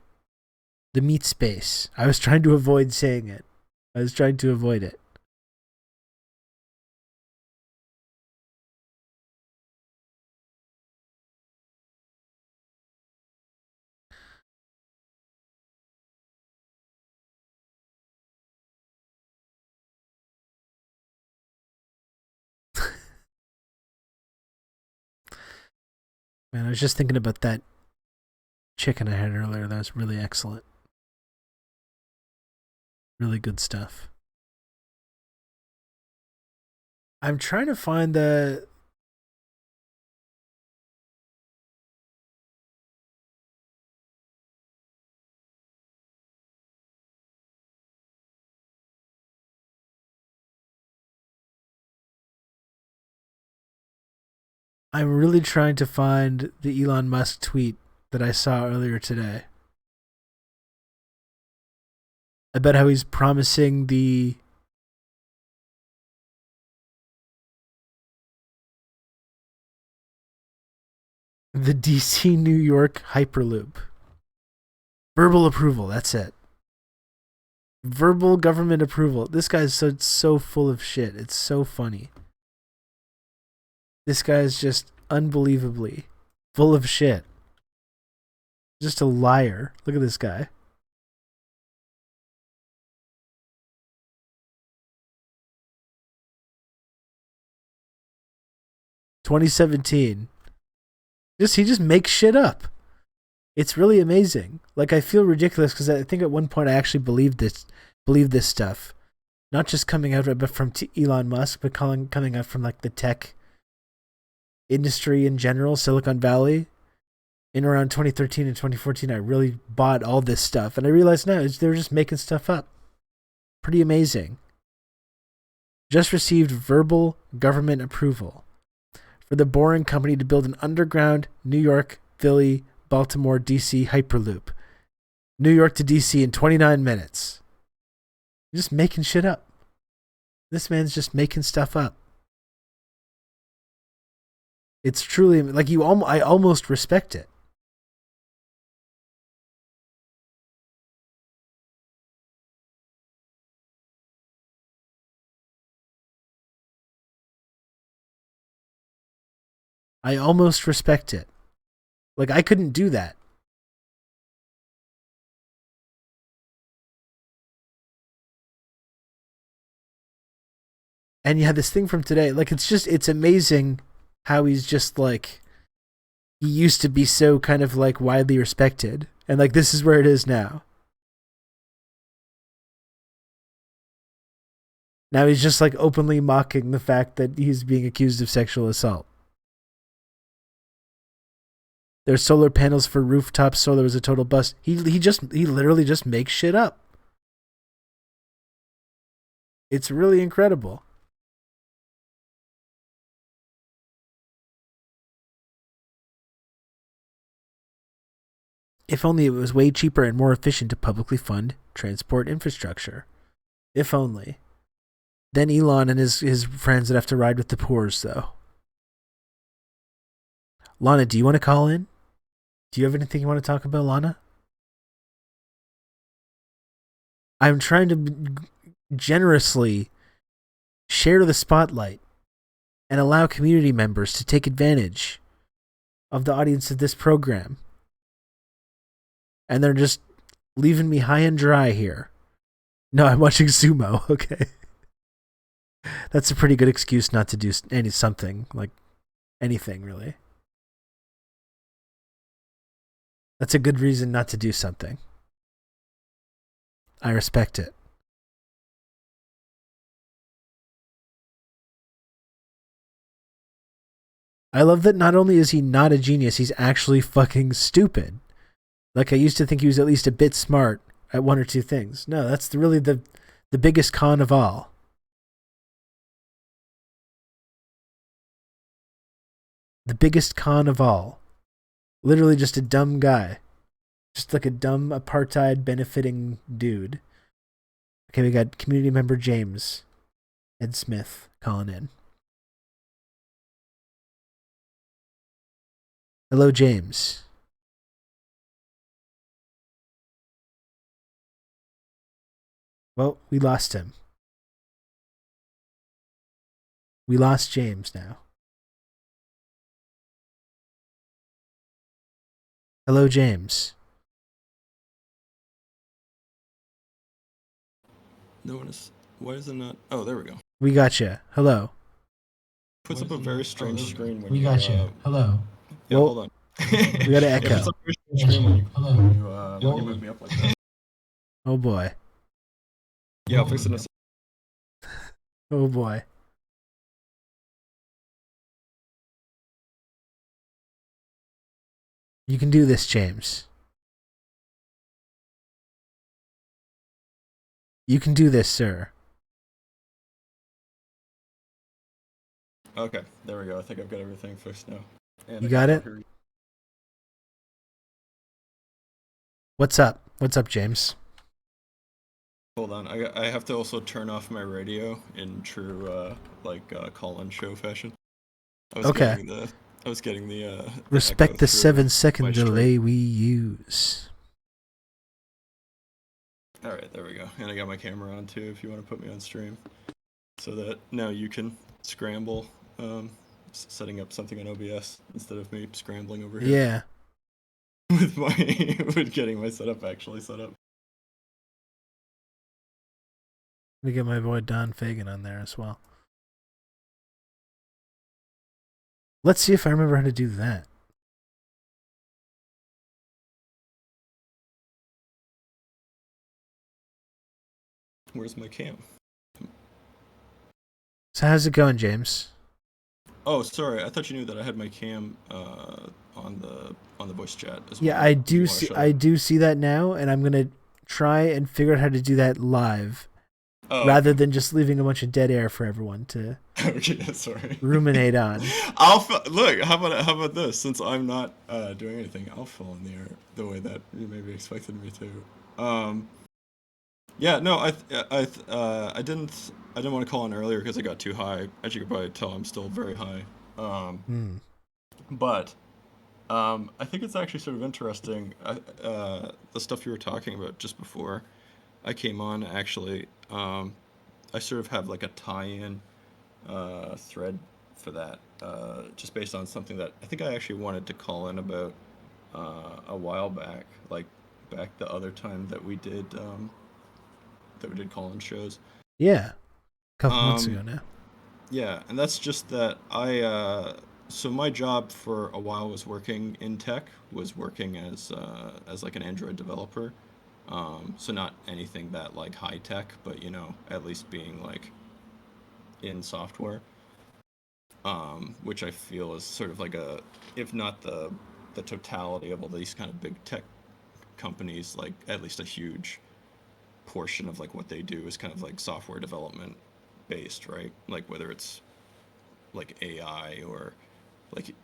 The meat space. I was trying to avoid saying it. I was trying to avoid it. Man, I was just thinking about that chicken I had earlier. That was really excellent. Really good stuff. I'm trying to find the... I'm really trying to find the Elon Musk tweet that I saw earlier today about how he's promising the DC New York Hyperloop. Verbal approval, that's it. Verbal government approval. This guy's so full of shit. It's so funny. This guy is just unbelievably full of shit. Just a liar. Look at this guy. "2017. He just makes shit up. It's really amazing. Like, I feel ridiculous because I think at one point I actually believed this stuff, not just coming out but from Elon Musk, but coming out from like the tech industry in general, Silicon Valley. In around 2013 and 2014, I really bought all this stuff, and I realized now they're just making stuff up. Pretty amazing. Just received verbal government approval for the Boring Company to build an underground New York, Philly, Baltimore, DC Hyperloop. New York to DC in 29 minutes. Just making shit up. This man's just making stuff up. It's truly like I almost respect it. I almost respect it. Like, I couldn't do that. And you have this thing from today. Like, it's amazing how he's just like, he used to be so kind of like widely respected. And like, this is where it is now. Now he's just like openly mocking the fact that he's being accused of sexual assault. There's solar panels for rooftop solar is a total bust. He literally just makes shit up. It's really incredible. If only it was way cheaper and more efficient to publicly fund transport infrastructure. If only. Then Elon and his friends would have to ride with the poors, though. Lana, do you want to call in? Do you have anything you want to talk about, Lana? I'm trying to generously share the spotlight and allow community members to take advantage of the audience of this program. And they're just leaving me high and dry here. No, I'm watching sumo. Okay. That's a pretty good excuse not to do something, like anything, really. That's a good reason not to do something. I respect it. I love that not only is he not a genius, he's actually fucking stupid. Like, I used to think he was at least a bit smart at one or two things. No, that's really the biggest con of all. The biggest con of all. Literally just a dumb guy. Just like a dumb apartheid benefiting dude. Okay, we got community member James Ed Smith calling in. Hello, James. Well, we lost him. We lost James now. Hello, James. No one is. Why is it not? Oh, there we go. We got you. Hello. Puts up a very strange screen when We you. got you. Hello. Yeah, Well, hold on. we got an It puts echo. up a very strange screen when you, Hello. when you move me up like that. Oh boy. Yeah, I'll fix it in a second. Oh boy. You can do this, James. You can do this, sir. Okay, there we go. I think I've got everything fixed now. And You I got can it? now hear you. What's up? What's up, James? Hold on, I have to also turn off my radio in true call-in show fashion. I was Okay. getting the the Respect echo the through 7-second my stream. delay we use. All right, there we go. And I got my camera on too. If you want to put me on stream, so that now you can scramble, setting up something on OBS instead of me scrambling over here. Yeah. with getting my setup actually set up. Let me get my boy Don Fagan on there as well. Let's see if I remember how to do that. Where's my cam? So how's it going, James? Oh, sorry. I thought you knew that I had my cam on the voice chat as well. Yeah, I You do wanna see. show I it? do see that now, and I'm gonna try and figure out how to do that live, Oh, rather than just leaving a bunch of dead air for everyone to okay, sorry. ruminate on. Look. How about this? Since I'm not doing anything, I'll fill in the air the way that you maybe expected me to. Yeah, no, I didn't want to call in earlier because I got too high. As you could probably tell, I'm still very high. But I think it's actually sort of interesting. The stuff you were talking about just before I came on. Actually, I sort of have like a tie-in thread for that, just based on something that I think I actually wanted to call in about a while back, like back the other time that we did call-in shows. Yeah, a couple months ago now. Yeah, and that's just that so my job for a while was working in tech, was working as like an Android developer. So not anything that like high tech, but at least being like in software. Which I feel is sort of like if not the totality of all these kind of big tech companies, like at least a huge portion of like what they do is kind of like software development based, right? Like whether it's like AI or like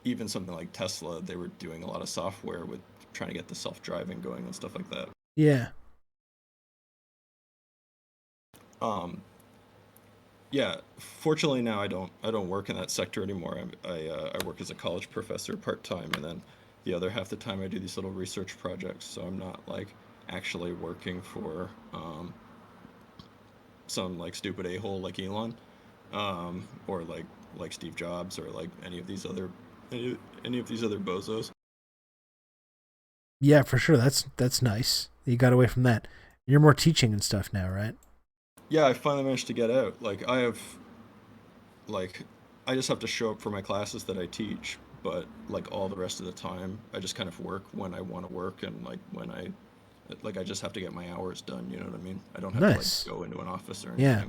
even something like Tesla, they were doing a lot of software with trying to get the self-driving going and stuff like that. Yeah. Yeah, fortunately now I don't work in that sector anymore. I work as a college professor part-time, and then the other half the time I do these little research projects, so I'm not like actually working for some like stupid a-hole like Elon, or like Steve Jobs, or like any of these other bozos. Yeah, for sure. That's nice. You got away from that. You're more teaching and stuff now, right? Yeah, I finally managed to get out. Like I just have to show up for my classes that I teach, but like all the rest of the time, I just kind of work when I want to work, and like when I just have to get my hours done. You know what I mean? I don't have Nice. to like go into an office or Yeah.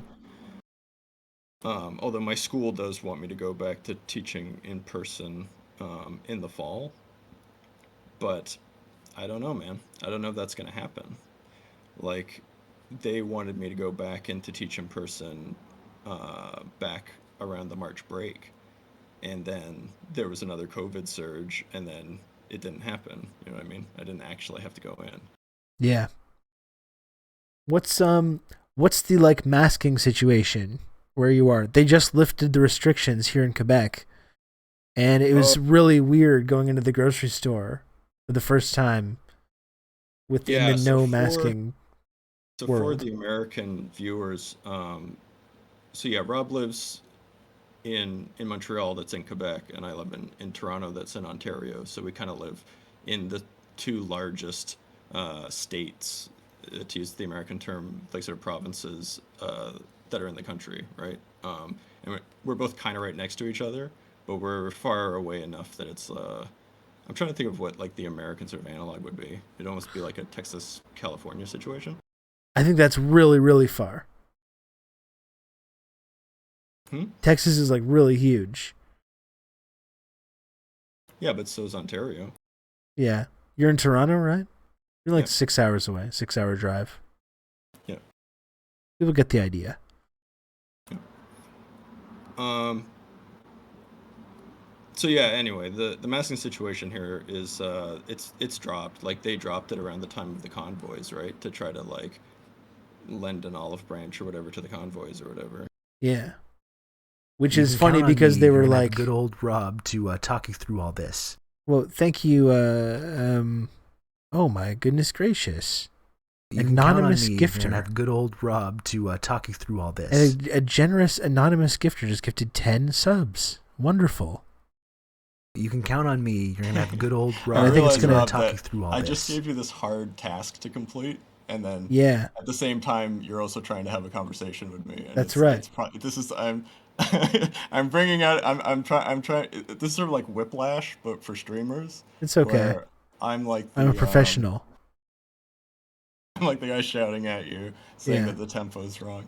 anything. Although my school does want me to go back to teaching in person in the fall, but I don't know, man. I don't know if that's gonna happen. Like, they wanted me to go back and to teach in person back around the March break, and then there was another COVID surge, and then it didn't happen. You know what I mean? I didn't actually have to go in. Yeah. What's the like masking situation where you are? They just lifted the restrictions here in Quebec. And it was really weird going into the grocery store for the first time within the no masking world. For the American viewers, Rob lives in Montreal, that's in Quebec, and I live in Toronto, that's in Ontario. So we kind of live in the two largest states, to use the American term, like sort of provinces that are in the country, right? And we're both kind of right next to each other, but we're far away enough that it's. I'm trying to think of what like the American sort of analog would be. It'd almost be like a Texas-California situation. I think that's really, really far. Texas is like really huge. Yeah, but so is Ontario. Yeah. You're in Toronto, right? You're like 6 hours away, 6-hour drive. Yeah. People get the idea. So yeah, anyway, the masking situation here is it's dropped. Like they dropped it around the time of the convoys, right? To try to like lend an olive branch or whatever to the convoys or whatever. Yeah. Which is funny because they were like good old Rob to talk you through all this. Well, thank you. Oh my goodness gracious! Anonymous gifter. Have good old Rob to talk you through all this. A generous anonymous gifter just gifted 10 subs. Wonderful. You can count on me. You're gonna have good old Rob. I think it's gonna talk you through all this. I just gave you this hard task to complete, and then at the same time, you're also trying to have a conversation with me. And That's right. I'm bringing out. I'm trying. This is sort of like Whiplash, but for streamers. It's okay. I'm a professional. I'm like the guy shouting at you, saying that the tempo is wrong.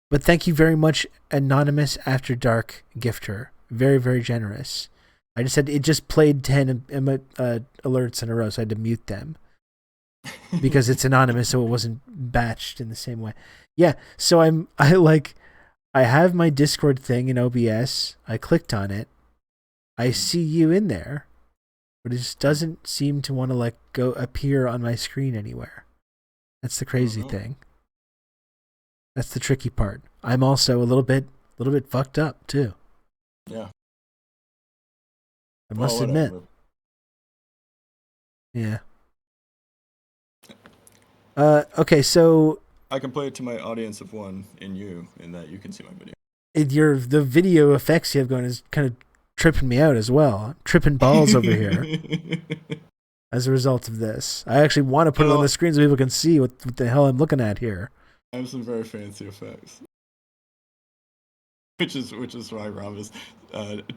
But thank you very much, Anonymous After Dark Gifter. Very, very generous. I just had it just played 10 alerts in a row, so I had to mute them because it's anonymous, so it wasn't batched in the same way. Yeah, so I have my Discord thing in OBS. I clicked on it. I see you in there, but it just doesn't seem to want to appear on my screen anywhere. That's the crazy thing. That's the tricky part. I'm also a little bit fucked up too. Yeah. I must admit. Yeah. Okay, so I can play it to my audience of one in you, in that you can see my video. The video effects you have going is kind of tripping me out as well. I'm tripping balls over here as a result of this. I actually want to put it on the screen so people can see what the hell I'm looking at here. I have some very fancy effects. Which is why Rob is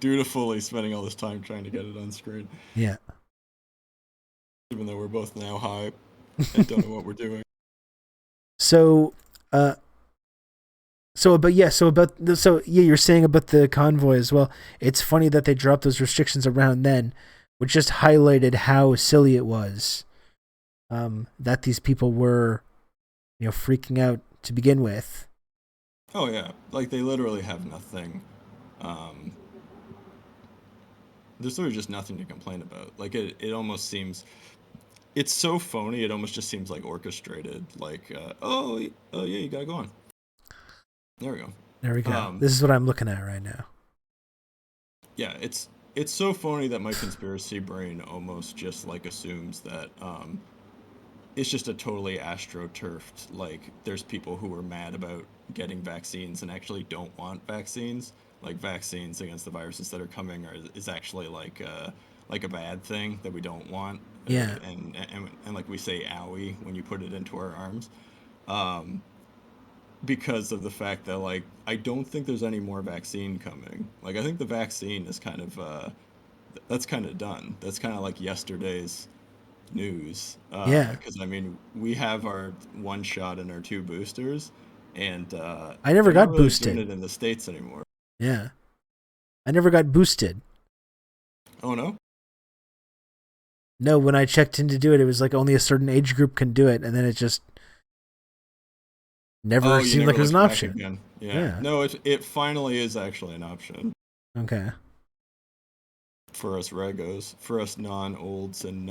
dutifully spending all this time trying to get it on screen. Yeah. Even though we're both now high and don't know what we're doing. So you're saying about the convoy as well. It's funny that they dropped those restrictions around then, which just highlighted how silly it was that these people were, freaking out to begin with. Oh yeah, like they literally have nothing. There's sort of just nothing to complain about. Like it almost seems, it's so phony. It almost just seems like orchestrated. Like oh yeah, you gotta go on. There we go. There we go. This is what I'm looking at right now. Yeah, it's so phony that my conspiracy brain almost just like assumes that it's just a totally astroturfed, like there's people who are mad about getting vaccines and actually don't want vaccines. Like vaccines against the viruses that are coming is actually like a bad thing that we don't want. Yeah. And like we say owie when you put it into our arms. Because of the fact that like I don't think there's any more vaccine coming. Like I think the vaccine is kind of that's kind of done. That's kind of like yesterday's news. Because I mean we have our 1 shot and our 2 boosters, and I never got really boosted doing it in the States anymore. Yeah, I never got boosted. Oh no. No, when I checked in to do it, it was like only a certain age group can do it, and then it just never seemed like it was an option. Again. Yeah. No, it finally is actually an option. Okay. For us regos, for us non-olds and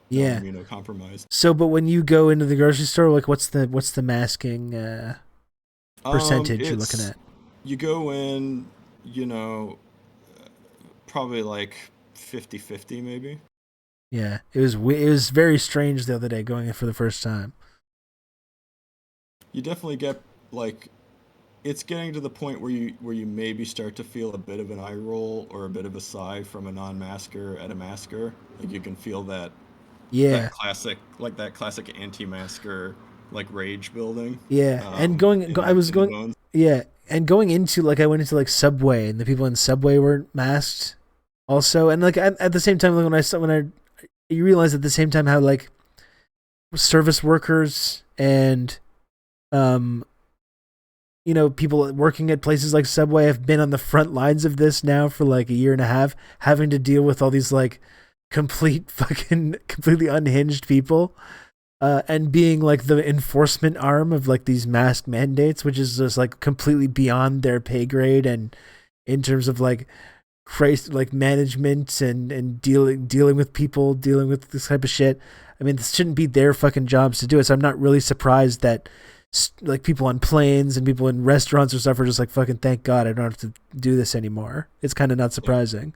yeah, immunocompromised. So, but when you go into the grocery store, like, what's the masking percentage you're looking at? You go in, probably like 50-50 maybe. Yeah, it was very strange the other day going in for the first time. You definitely get like it's getting to the point where you maybe start to feel a bit of an eye roll or a bit of a sigh from a non-masker at a masker. Like you can feel Yeah, that classic anti-masker like rage building yeah, and I was in the going, bones. yeah, and going into like I went into like Subway, and the people in Subway weren't masked, also, and like at the same time, like when I you realize at the same time how like service workers and um people working at places like Subway have been on the front lines of this now for like a year and a half, having to deal with all these like completely unhinged people, and being like the enforcement arm of like these mask mandates, which is just like completely beyond their pay grade, and in terms of like crazy like management and dealing with people, dealing with this type of shit. I mean, this shouldn't be their fucking jobs to do it. So I'm not really surprised that like people on planes and people in restaurants or stuff are just like, fucking thank God I don't have to do this anymore. It's kind of not surprising.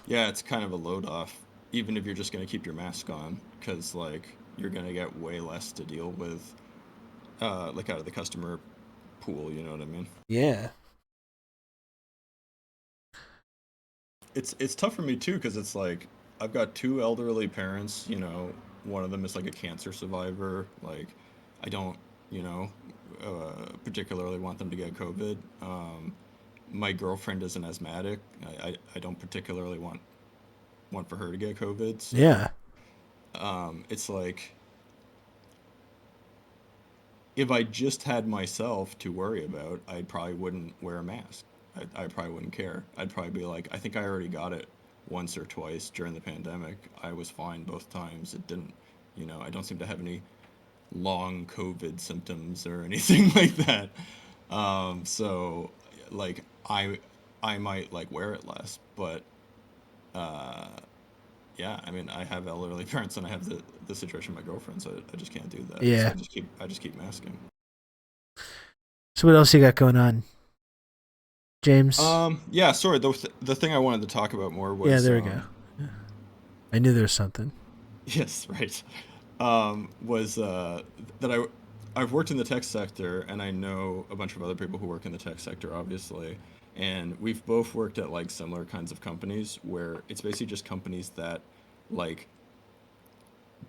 Yeah, it's kind of a load off, even if you're just gonna keep your mask on, because like you're gonna get way less to deal with, like out of the customer pool. You know what I mean? Yeah. It's tough for me too, because it's like I've got two elderly parents. You know, one of them is like a cancer survivor. Like, I don't, you know, particularly want them to get COVID. My girlfriend is an asthmatic. I don't particularly want for her to get COVID. So Yeah. it's like if I just had myself to worry about, I probably wouldn't wear a mask. I probably wouldn't care. I'd probably be like, I think I already got it once or twice during the pandemic. I was fine both times. It didn't, I don't seem to have any long COVID symptoms or anything like that. So like I might like wear it less, but uh, yeah, I mean, I have elderly parents and I have the situation with my girlfriend, so I just can't do that. So Yeah. I just keep masking. So what else you got going on, James? Yeah, sorry. The thing I wanted to talk about more Yeah, was there we go. Yeah. I knew there was something. yes, right. Was that I've worked in the tech sector and I know a bunch of other people who work in the tech sector, obviously, and we've both worked at like similar kinds of companies where it's basically just companies that like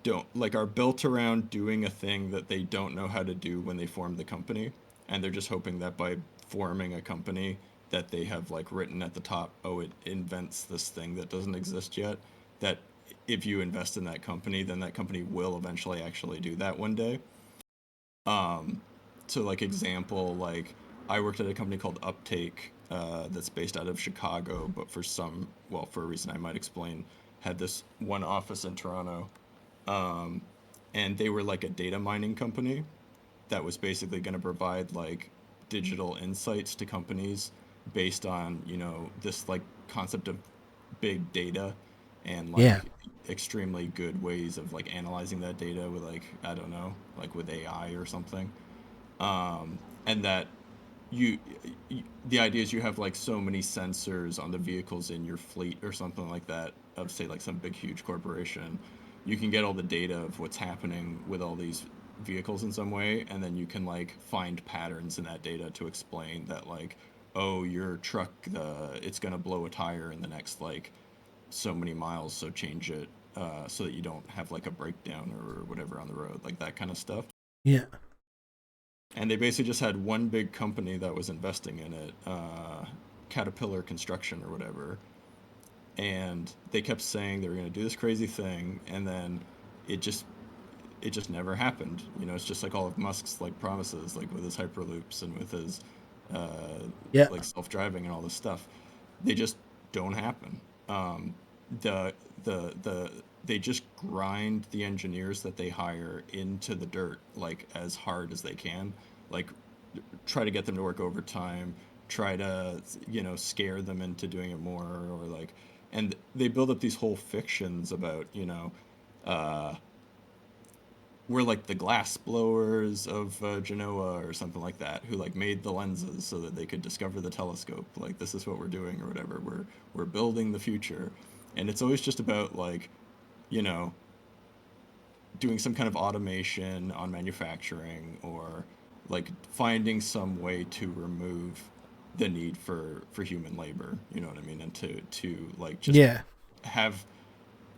don't like are built around doing a thing that they don't know how to do when they form the company, and they're just hoping that by forming a company that they have like written at the top, oh, it invents this thing that doesn't exist yet, that if you invest in that company, then that company will eventually actually do that one day. um so like example, like I worked at a company called Uptake, that's based out of Chicago, but for a reason I might explain, had this one office in Toronto. um, and they were like a data mining company that was basically going to provide like digital insights to companies based on this like concept of big data and Yeah. like extremely good ways of like analyzing that data with like I don't know, like with AI or something. And that you, the idea is you have like so many sensors on the vehicles in your fleet or something like that of say like some big huge corporation. You can get all the data of what's happening with all these vehicles in some way, and then you can like find patterns in that data to explain that like, oh, your truck, it's gonna blow a tire in the next like so many miles, so change it, so that you don't have like a breakdown or whatever on the road, like that kind of stuff. Yeah. And they basically just had one big company that was investing in it, Caterpillar Construction or whatever. And they kept saying they were going to do this crazy thing, and then it just it just never happened. It's just like all of Musk's like promises, like with his hyperloops and with his Yeah. like self-driving and all this stuff. They just don't happen. Um, the the they just grind the engineers that they hire into the dirt like as hard as they can, like try to get them to work overtime, try to scare them into doing it more, or like, and they build up these whole fictions about uh we're like the glass blowers of Genoa or something like that, who like made the lenses so that they could discover the telescope. Like this is what we're doing or whatever. We're building the future, and it's always just about like, you know, doing some kind of automation on manufacturing or like finding some way to remove the need for human labor. You know what I mean? And to like just Yeah. have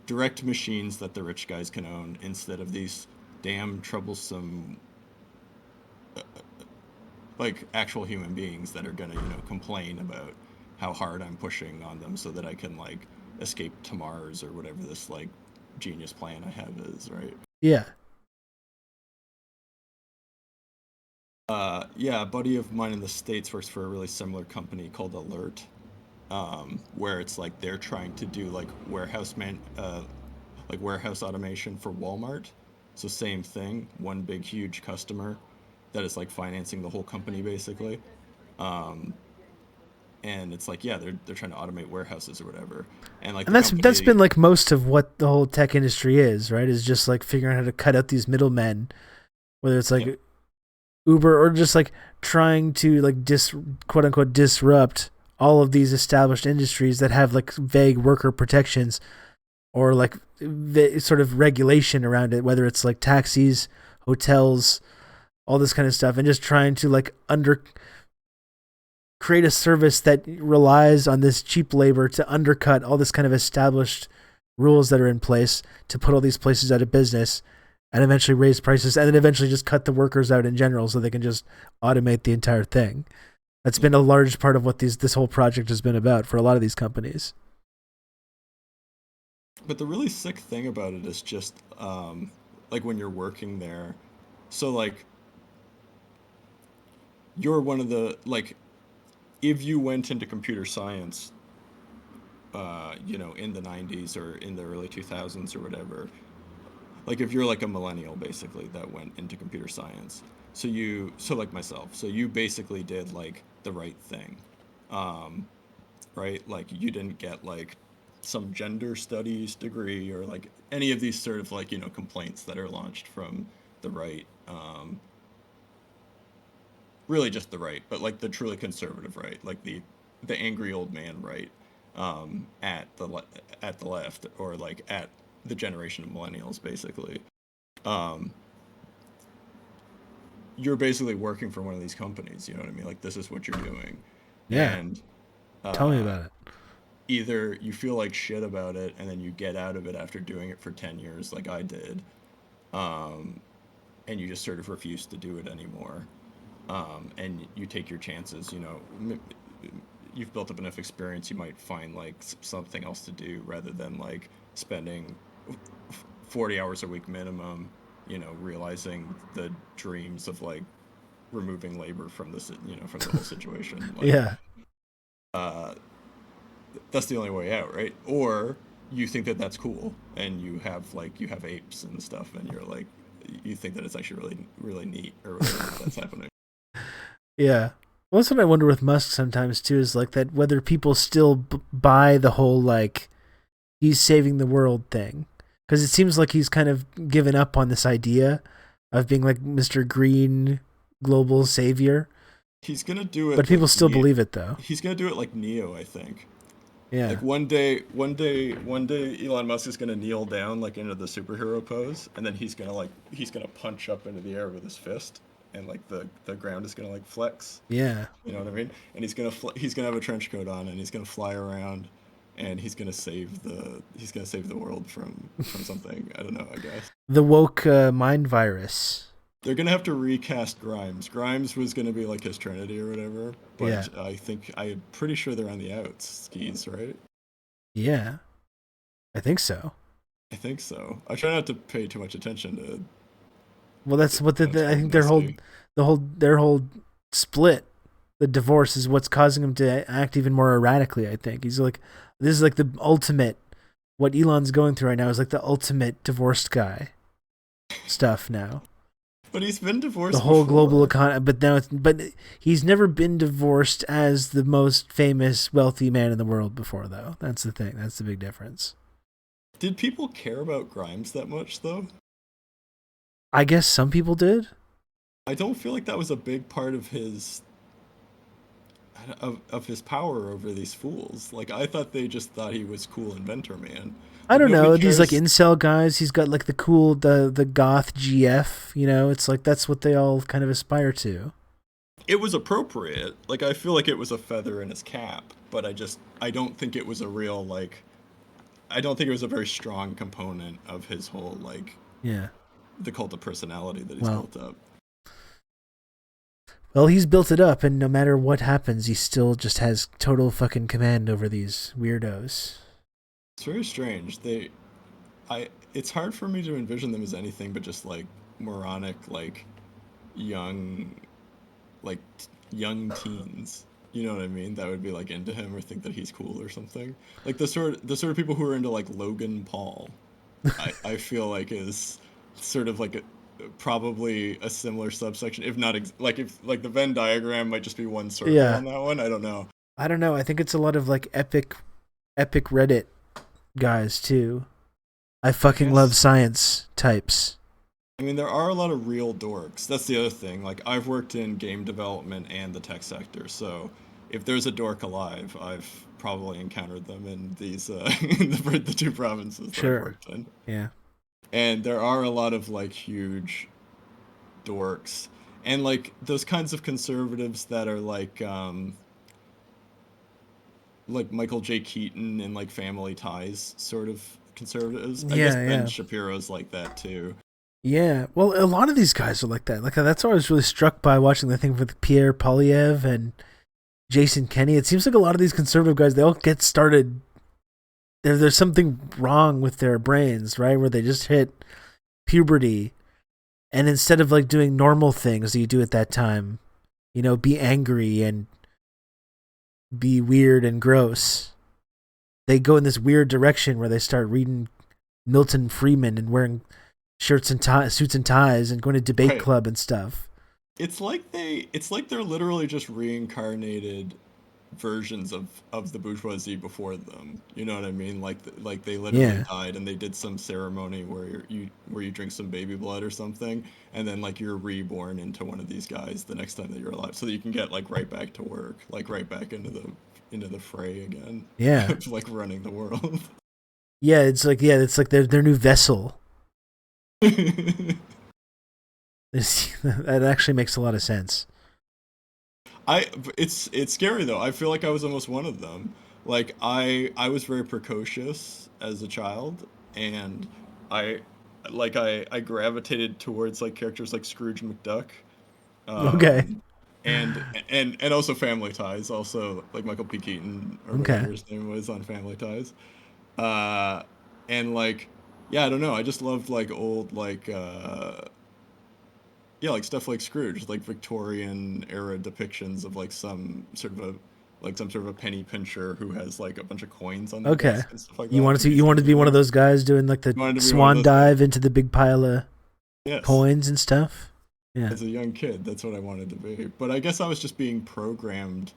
direct machines that the rich guys can own instead of these damn troublesome like actual human beings that are gonna complain about how hard I'm pushing on them so that I can like escape to Mars or whatever this like genius plan I have is, right? Yeah. Yeah, a buddy of mine in the States works for a really similar company called Alert, where it's like they're trying to do like warehouse automation for Walmart. So same thing, one big huge customer that is like financing the whole company basically. Um, and it's like, yeah, they're trying to automate warehouses or whatever. And like And the that's company, been like most of what the whole tech industry is, right? Is just like figuring out how to cut out these middlemen, whether it's like yeah, Uber or just like trying to like quote unquote disrupt all of these established industries that have like vague worker protections or like sort of regulation around it, whether it's like taxis, hotels, all this kind of stuff, and just trying to like create a service that relies on this cheap labor to undercut all this kind of established rules that are in place to put all these places out of business and eventually raise prices and then eventually just cut the workers out in general so they can just automate the entire thing. That's been a large part of what this whole project has been about for a lot of these companies. but the really sick thing about it is just like when you're working there. So like you're one of the like if you went into computer science, in the 90s or in the early 2000s or whatever, like if you're like a millennial basically that went into computer science, so like myself, so you basically did like the right thing, um, right? Like you didn't get like some gender studies degree or like any of these sort of like, complaints that are launched from the right, really just the right, but like the truly conservative right, like the angry old man right, at at the left, or like at the generation of millennials, basically. Um, you're basically working for one of these companies. You know what I mean? Like this is what you're doing, Yeah. and Tell me uh, about it. either you feel like shit about it and then you get out of it after doing it for 10 years, like I did, um, and you just sort of refuse to do it anymore, and you take your chances. You've built up enough experience, you might find like something else to do rather than like spending 40 hours a week minimum, realizing the dreams of like removing labor from from the whole situation. Like, Yeah. uh, that's the only way out, right? Or you think that that's cool and you have apes and stuff and you're like, you think that it's actually really, really neat or whatever that's happening. Yeah. Well, that's what I wonder with Musk sometimes too, is like that whether people still buy the whole like he's saving the world thing, because it seems like he's kind of given up on this idea of being like Mr. Green global savior. He's gonna do it, But people like still believe it though. he's gonna do it like Neo, I think. Yeah. Like one day, Elon Musk is gonna kneel down like into the superhero pose, and then he's gonna punch up into the air with his fist, and like the ground is gonna like flex. Yeah. You know what I mean? And he's gonna have a trench coat on, and he's gonna fly around, and he's gonna save the world from something. I don't know. I guess The woke mind virus. they're gonna have to recast Grimes. Grimes was gonna be like his Trinity or whatever, but Yeah. I'm pretty sure they're on the outs skis, right? Yeah. I think so. I think so. I try not to pay too much attention to. Well, that's what I think Mostly. their whole split, the divorce is what's causing him to act even more erratically. I think he's like, this is like the ultimate. What Elon's going through right now is like the ultimate divorced guy stuff now. But he's been divorced. The whole before. global economy, but he's never been divorced as the most famous wealthy man in the world before, though. That's the thing. That's the big difference. Did people care about Grimes that much though? I guess some people did. I don't feel like that was a big part of his of his power over these fools. Like I thought they just thought he was cool inventor man. I Like don't nobody know. These like cares. incel guys. He's got like the cool the goth GF. You know, it's like that's what they all kind of aspire to. It was appropriate. Like I feel like it was a feather in his cap, but I don't think it was a real like I don't think it was a very strong component of his whole like Yeah. the cult of personality that he's Well, built up. Well, he's built it up, and no matter what happens, he still just has total fucking command over these weirdos. It's very strange. It's hard for me to envision them as anything but just like moronic, like young, young teens. You know what I mean? That would be like into him or think that he's cool or something. Like the sort of people who are into like Logan Paul. I feel like is sort of like probably a similar subsection, if not if like the Venn diagram might just be one circle Yeah. on that one. I don't know. I don't know. I think it's a lot of like epic Reddit guys too. I fucking Yes. love science types. I mean, there are a lot of real dorks. That's the other thing. Like, I've worked in game development and the tech sector, so if there's a dork alive, I've probably encountered them in these in the two provinces that Sure. I've worked in. Yeah. And there are a lot of like huge dorks, and like those kinds of conservatives that are like Michael J. Keaton and like Family Ties sort of conservatives. I guess Yeah, Ben yeah. Shapiro's like that too. Yeah. Well, a lot of these guys are like that. Like that's what I was really struck by watching the thing with Pierre Polyev and Jason Kenney. It seems like a lot of these conservative guys, they all get started. There's something wrong with their brains, right? Where they just hit puberty, and instead of like doing normal things that you do at that time, you know, be angry and be weird and gross, they go in this weird direction where they start reading Milton Friedman and wearing suits and ties and going to debate Right. club and stuff. It's like they're literally just reincarnated versions of the bourgeoisie before them. You know what I mean? Like they literally Yeah. died and they did some ceremony where you drink some baby blood or something, and then like you're reborn into one of these guys the next time that you're alive, so that you can get like right back to work, like right back into the fray again. Yeah. Of like running the world. Yeah, it's like their new vessel. That actually makes a lot of sense. It's scary though. I feel like I was almost one of them. Like I was very precocious as a child, and I I gravitated towards like characters like Scrooge McDuck. Okay. And also Family Ties, also like Michael P. Keaton or Okay. whatever his name was on Family Ties. And like yeah, I don't know. I just loved like old yeah, like stuff like Scrooge, like Victorian era depictions of like some sort of a penny pincher who has like a bunch of coins on their Okay. desk and stuff like You that. wanted to be one of those guys doing like the Wanted to be one of swan those guys. dive into the big pile of Yes. coins and stuff. Yeah. As a young kid, that's what I wanted to be. But I guess I was just being programmed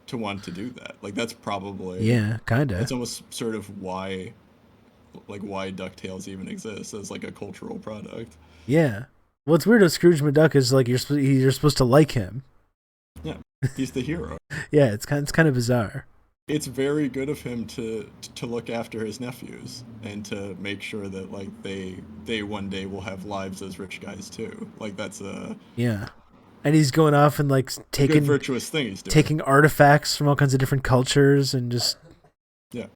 to want to do that. Like that's probably Yeah, kinda. That's almost sort of why DuckTales even exists as like a cultural product. Yeah. What's weird about Scrooge McDuck is like you're supposed to like him. Yeah, he's the hero. Yeah, it's kind of bizarre. It's very good of him to look after his nephews and to make sure that like they one day will have lives as rich guys too. Like that's a Yeah. And he's going off and like good taking virtuous thing he's doing. taking artifacts from all kinds of different cultures and just Yeah.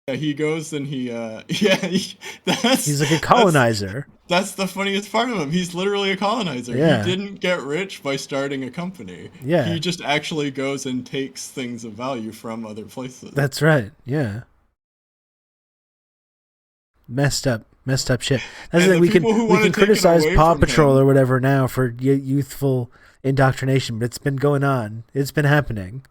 Yeah, he goes and he he's like a colonizer. That's the funniest part of him. He's literally a colonizer. Yeah. He didn't get rich by starting a company. Yeah. He just actually goes and takes things of value from other places. That's right. Yeah. Messed up shit. That's And the thing. the We people who can wanna take it criticize away Paw from Patrol him- or whatever now for youthful indoctrination, but it's been going on. It's been happening.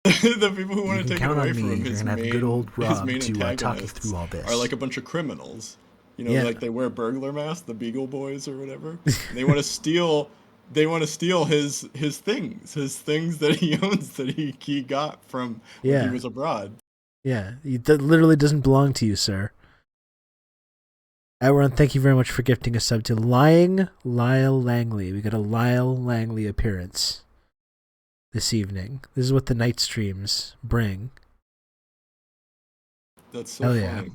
The people who want You to can take it count away on from me. him, You're his gonna have main, good old his Rob main to talk you antagonists through all this. are like a bunch of criminals. You know, Yeah. like they wear burglar masks, the Beagle Boys or whatever. They want to steal. They want to steal his things that he owns that he got from when Yeah. he was abroad. Yeah. That literally doesn't belong to you, sir. Everyone, thank you very much for gifting a sub to Lying Lyle Langley. We got a Lyle Langley appearance this evening. This is what the night streams bring. That's so Hell funny. yeah.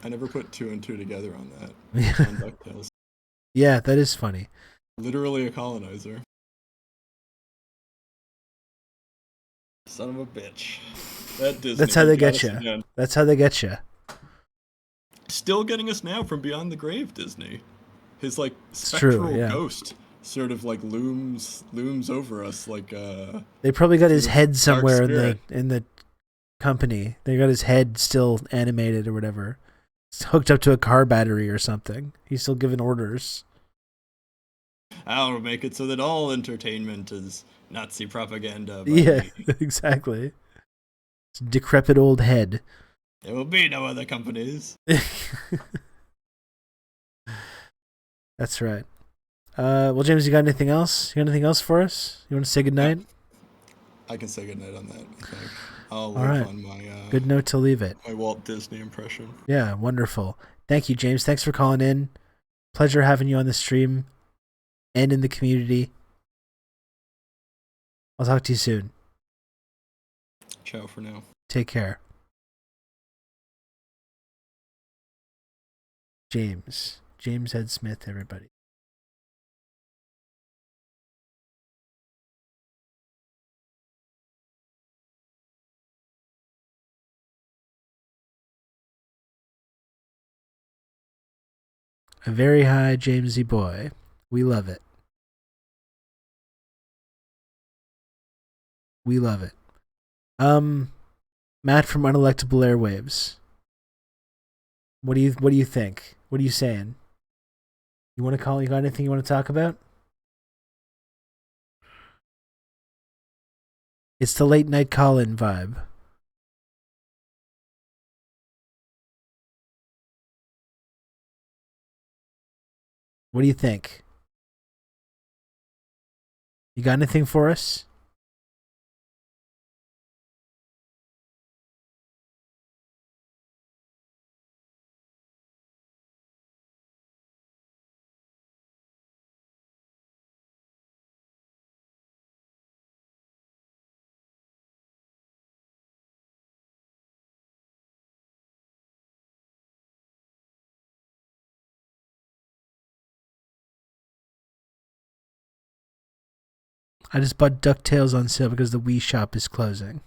I never put 2 and 2 together on that. Yeah. On DuckTales. Yeah, that is funny. Literally a colonizer. Son of a bitch. That Disney. That's how they got get us you. again. That's how they get you. Still getting us now from beyond the grave, Disney. His like It's true, spectral yeah. ghost sort of like looms over us like They probably got his Dark head somewhere spirit. in the company. They got his head still animated or whatever. It's hooked up to a car battery or something. He's still giving orders. I'll make it so that all entertainment is Nazi propaganda by Yeah, me. exactly. It's a decrepit old head. There will be no other companies. That's right. Well, James, you got anything else? You got anything else for us? You want to say goodnight? I can say goodnight on that, I think. I'll All leave right. on my Good note to leave it. my Walt Disney impression. Yeah, wonderful. Thank you, James. Thanks for calling in. Pleasure having you on the stream and in the community. I'll talk to you soon. Ciao for now. Take care. James Ed Smith, everybody. A very high Jamesy boy. We love it. We love it. Matt from Unelectable Airwaves. What do you think? What are you saying? You want to call? You got anything you want to talk about? It's the late night call-in vibe. What do you think? You got anything for us? I just bought DuckTales on sale because the Wii shop is closing.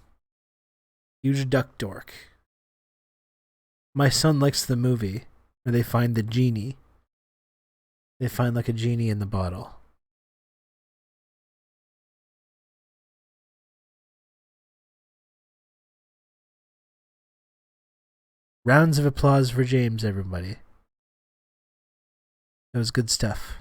Huge duck dork. My son likes the movie where they find the genie. They find like a genie in the bottle. Rounds of applause for James, everybody. That was good stuff.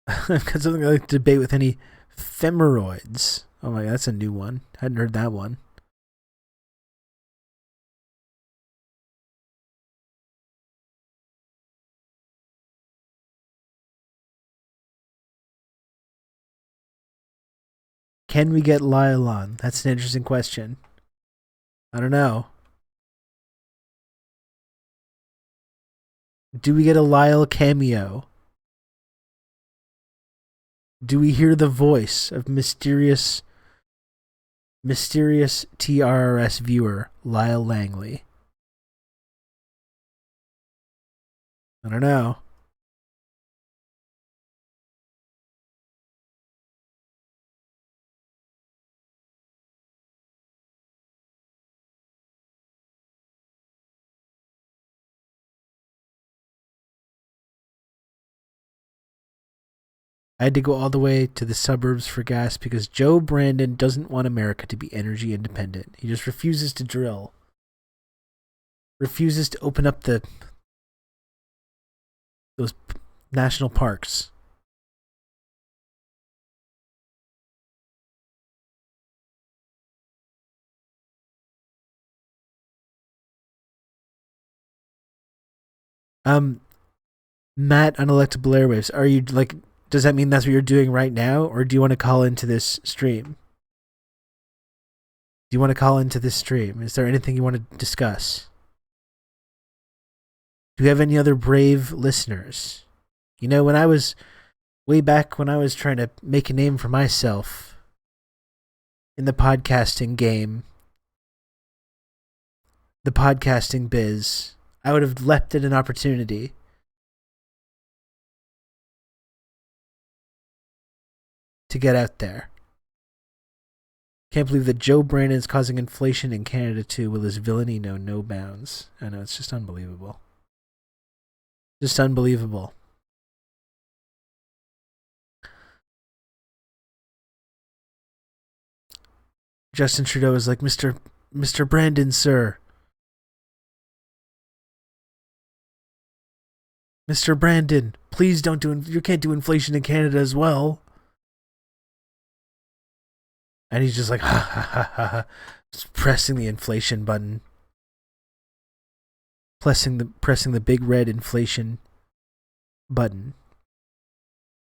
I've got something I like to debate with any femeroids. Oh my god, that's a new one. Hadn't heard that one. Can we get Lyle on? That's an interesting question. I don't know. Do we get a Lyle cameo? Do we hear the voice of mysterious TRRS viewer Lyle Langley? I don't know. I had to go all the way to the suburbs for gas because Joe Brandon doesn't want America to be energy independent. He just refuses to drill. Refuses to open up those national parks. Matt, unelectable airwaves. Are you like? Does that mean that's what you're doing right now, or do you want to call into this stream? Do you want to call into this stream? Is there anything you want to discuss? Do you have any other brave listeners? You know, when I was way back when I was trying to make a name for myself in the podcasting game, the podcasting biz, I would have leapt at an opportunity to get out there. Can't believe that Joe Brandon is causing inflation in Canada too. Will his villainy know no bounds? I know, it's just unbelievable. Just unbelievable. Justin Trudeau is like, Mr. Brandon, sir. Mr. Brandon, please don't you can't do inflation in Canada as well. And he's just like, ha ha ha ha, just pressing the inflation button. Pressing the big red inflation button.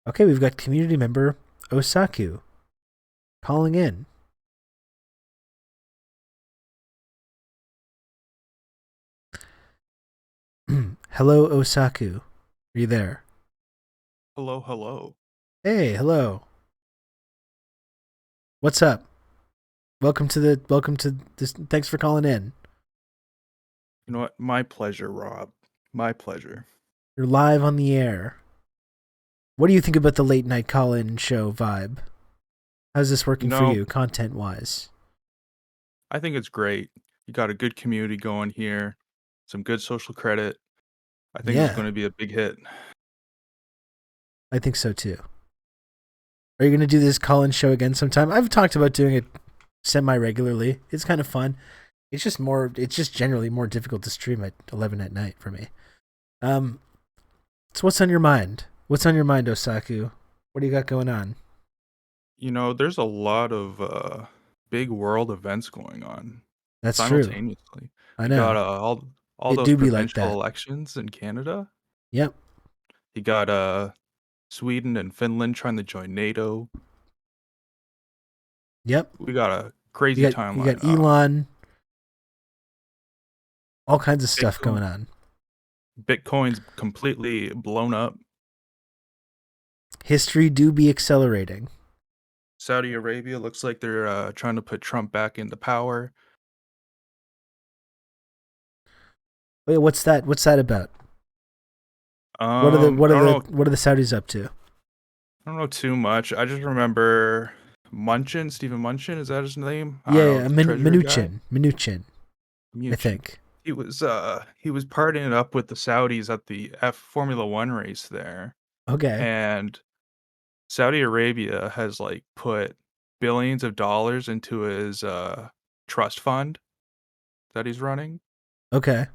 Okay, we've got community member Osaku calling in. Hello, Osaku. Are you there? Hello, hello. Hey, hello. What's up? Welcome to this. Thanks for calling in. You know what? My pleasure, Rob. My pleasure. You're live on the air. What do you think about the late night call-in show vibe? How's this working for you, content-wise? I think it's great. You got a good community going here, some good social credit. I think it's going to be a big hit. I think so too. Are you going to do this call-in show again sometime? I've talked about doing it semi-regularly. It's kind of fun. It's just generally more difficult to stream at 11 at night for me. So what's on your mind? What's on your mind, Osaku? What do you got going on? You know, there's a lot of big world events going on. That's simultaneously. True. I know. You got all those provincial elections in Canada. Yep. You got Sweden and Finland trying to join NATO. Yep. We got a crazy timeline. You got Elon. All kinds of stuff going on. Bitcoin's completely blown up. History do be accelerating. Saudi Arabia looks like they're trying to put Trump back into power. Wait, what's that? What's that about? What are the Saudis up to? I don't know too much. I just remember Stephen Mnuchin, is that his name? Yeah, Mnuchin. I think. He was partying it up with the Saudis at the Formula 1 race there. Okay. And Saudi Arabia has like put billions of dollars into his trust fund that he's running. Okay.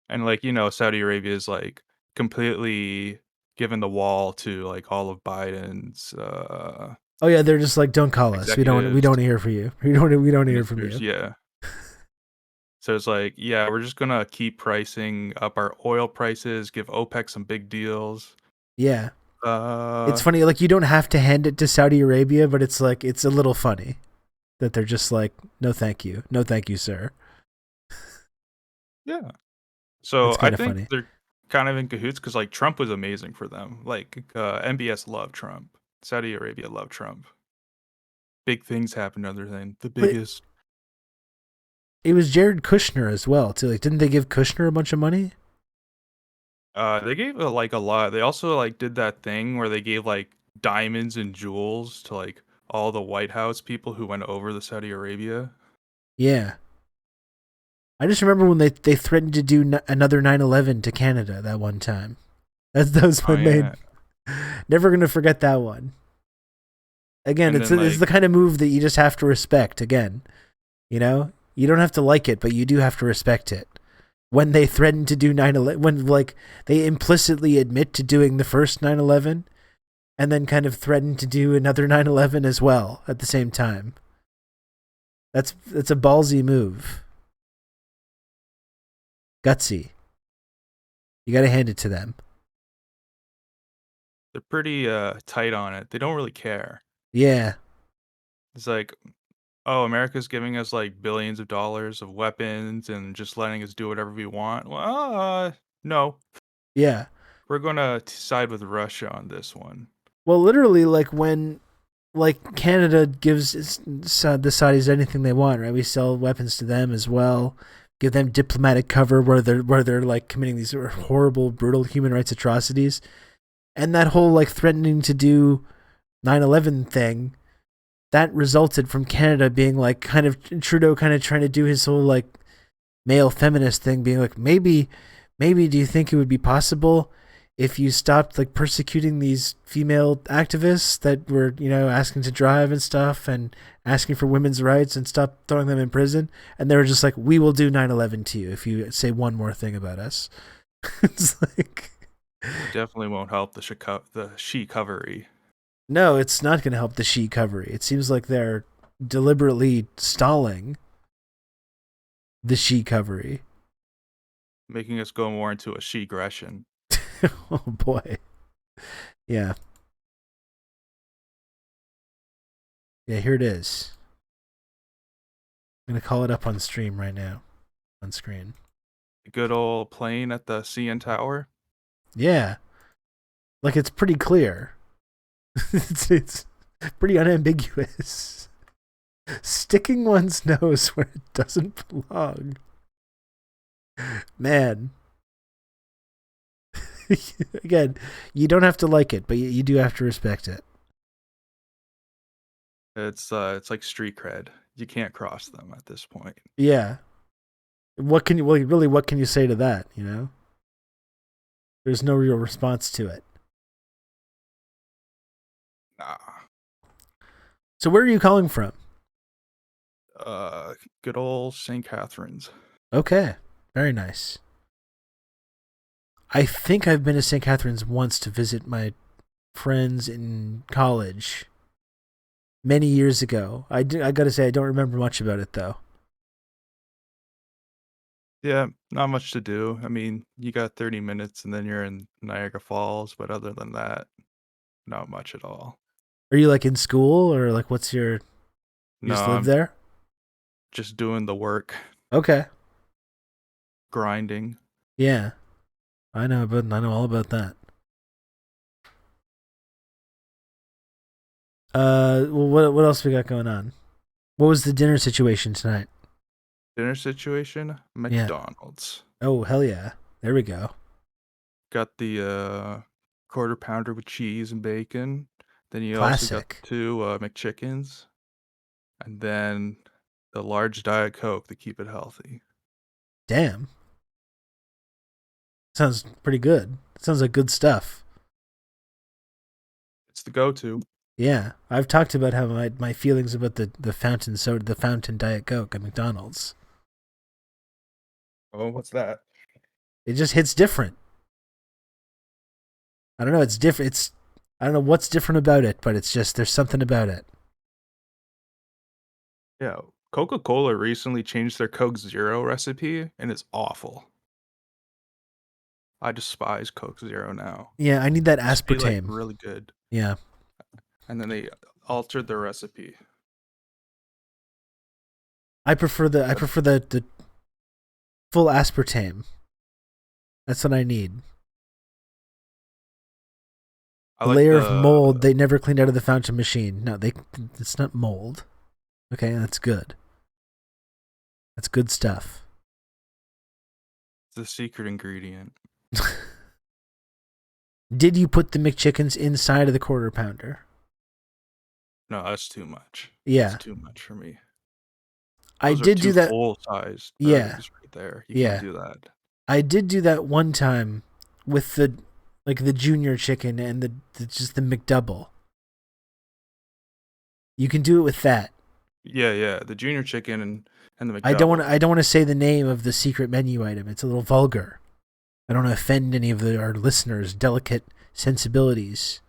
And like, you know, Saudi Arabia is like completely given the wall to like all of Biden's oh yeah, they're just like, don't call us. We don't hear from you. We don't hear from you. Yeah. So it's like, yeah, we're just gonna keep pricing up our oil prices, give OPEC some big deals. Yeah. It's funny, like you don't have to hand it to Saudi Arabia, but it's like it's a little funny that they're just like, no thank you. No thank you, sir. Yeah. So I think funny. they're kind of in cahoots because like Trump was amazing for them. Like MBS loved Trump. Saudi Arabia loved Trump. Big things happened other than the biggest. It was Jared Kushner as well, too. Like, didn't they give Kushner a bunch of money? They gave like a lot. They also like did that thing where they gave like diamonds and jewels to like all the White House people who went over to Saudi Arabia. Yeah. I just remember when they threatened to do another 9/11 to Canada that one time. That was what made. Never gonna forget that one. Again, it's the kind of move that you just have to respect. Again, you know, you don't have to like it, but you do have to respect it. When they threatened to do 9/11, when like they implicitly admit to doing the first 9/11, and then kind of threaten to do another 9/11 as well at the same time. That's a ballsy move. Gutsy. You got to hand it to them. They're pretty tight on it. They don't really care. Yeah. It's like, oh, America's giving us like billions of dollars of weapons and just letting us do whatever we want. Well, no. Yeah. We're going to side with Russia on this one. Well, literally, like when, like Canada gives the Saudis anything they want, right? We sell weapons to them as well, give them diplomatic cover where they're like committing these horrible, brutal human rights atrocities, and that whole like threatening to do 9/11 thing, that resulted from Canada being like kind of Trudeau kind of trying to do his whole like male feminist thing, being like maybe do you think it would be possible if you stopped like persecuting these female activists that were, you know, asking to drive and stuff and asking for women's rights and stop throwing them in prison? And they were just like, we will do 9/11 to you if you say one more thing about us. It's like, Definitely won't help the she-covery. no, it's not going to help the she-covery. It seems like they're deliberately stalling the she-covery. Making us go more into a she-gression. Oh boy. Yeah. Yeah, here it is. I'm going to call it up on stream right now. On screen. Good old plane at the CN Tower. Yeah. Like it's pretty clear. it's pretty unambiguous. Sticking one's nose where it doesn't belong. Man. Again, you don't have to like it, but you do have to respect it. It's like street cred. You can't cross them at this point. Yeah. What can you say to that, you know? There's no real response to it. Nah. So where are you calling from? Good old St. Catharines. Okay. Very nice. I think I've been to St. Catharines once to visit my friends in college many years ago. I gotta say, I don't remember much about it, though. Yeah, not much to do. I mean, you got 30 minutes and then you're in Niagara Falls, but other than that, not much at all. Are you, like, in school, or, like, what's your... You No, just live I'm there? just doing the work, Okay. grinding. Yeah. I know all about that. Well, what else we got going on? What was the dinner situation tonight? Dinner situation, McDonald's. Oh, hell yeah. There we go. Got the quarter pounder with cheese and bacon. Then you also got Classic. the two McChickens. And then the large Diet Coke to keep it healthy. Damn. Sounds pretty good. Sounds like good stuff. It's the go-to. Yeah. I've talked about how my feelings about the fountain soda, the fountain Diet Coke at McDonald's. Oh, what's that? It just hits different. I don't know, it's different. I don't know what's different about it, but it's just there's something about it. Yeah, Coca-Cola recently changed their Coke Zero recipe, and it's awful. I despise Coke Zero now. Yeah, I need that It used to be, like, aspartame. really good. Yeah. And then they altered the recipe. I prefer the full aspartame. That's what I need. I The like layer of mold they never cleaned out of the fountain machine. No, it's not mold. Okay, that's good. That's good stuff. It's the secret ingredient. Did you put the McChickens inside of the quarter pounder? No, that's too much. Yeah. That's too much for me. I Those are did do two that. full-sized Yeah. burgers right there. You Yeah. can't do that. I did do that one time with the junior chicken and just the McDouble. You can do it with that. Yeah, the junior chicken and the McDouble. I don't want to say the name of the secret menu item. It's a little vulgar. I don't want to offend any of our listeners' delicate sensibilities.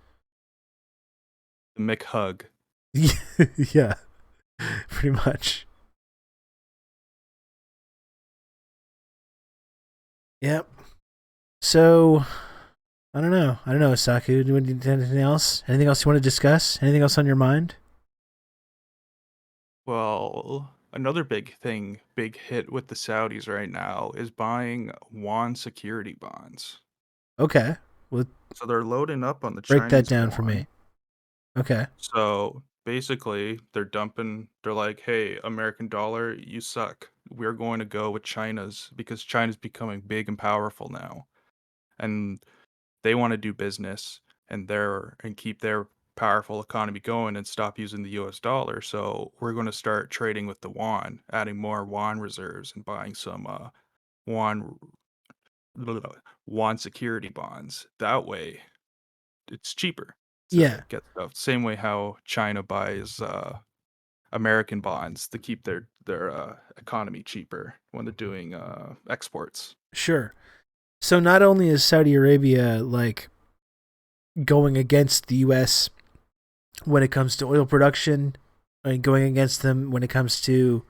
The McHug. Yeah, pretty much. Yep. So I don't know. Saku. Do you need anything else? Anything else you want to discuss? Anything else on your mind? Well, another big hit with the Saudis right now is buying yuan security bonds. Okay. Well, So they're loading up on the break that Chinese down for yuan. me. Okay. So basically, they're like, hey, American dollar, you suck. We're going to go with China's because China's becoming big and powerful now. And they want to do business and keep their powerful economy going and stop using the US dollar. So we're going to start trading with the yuan, adding more yuan reserves and buying some yuan yuan security bonds. That way, it's cheaper to Yeah. get stuff. Same way how China buys American bonds to keep their economy cheaper when they're doing exports. Sure. So not only is Saudi Arabia like going against the U.S. when it comes to oil production, and going against them when it comes to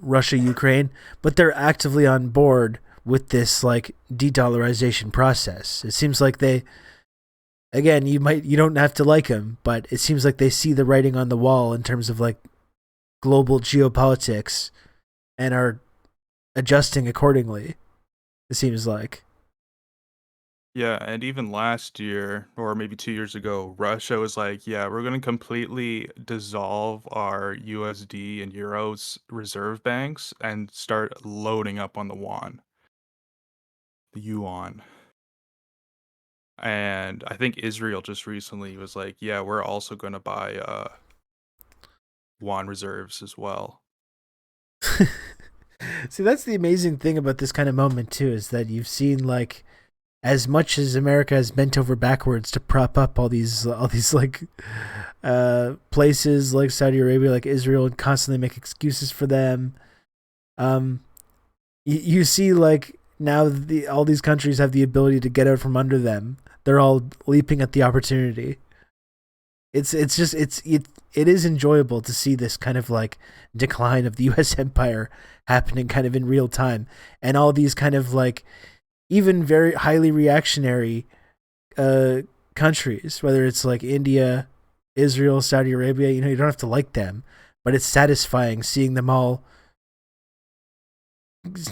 Russia, Ukraine, but they're actively on board with this like de-dollarization process. It seems like they, again, you don't have to like them, but it seems like they see the writing on the wall in terms of like global geopolitics and are adjusting accordingly. It seems like. Yeah, and even last year, or maybe 2 years ago, Russia was like, yeah, we're going to completely dissolve our USD and Euros reserve banks and start loading up on the yuan. And I think Israel just recently was like, yeah, we're also going to buy yuan reserves as well. See, that's the amazing thing about this kind of moment too, is that you've seen like as much as America has bent over backwards to prop up all these like places like Saudi Arabia, like Israel, and constantly make excuses for them. You see like now all these countries have the ability to get out from under them. They're all leaping at the opportunity. It is enjoyable to see this kind of like decline of the U.S. empire happening kind of in real time, and all these kind of like even very highly reactionary countries, whether it's like India, Israel, Saudi Arabia. You don't have to like them, but it's satisfying seeing them all,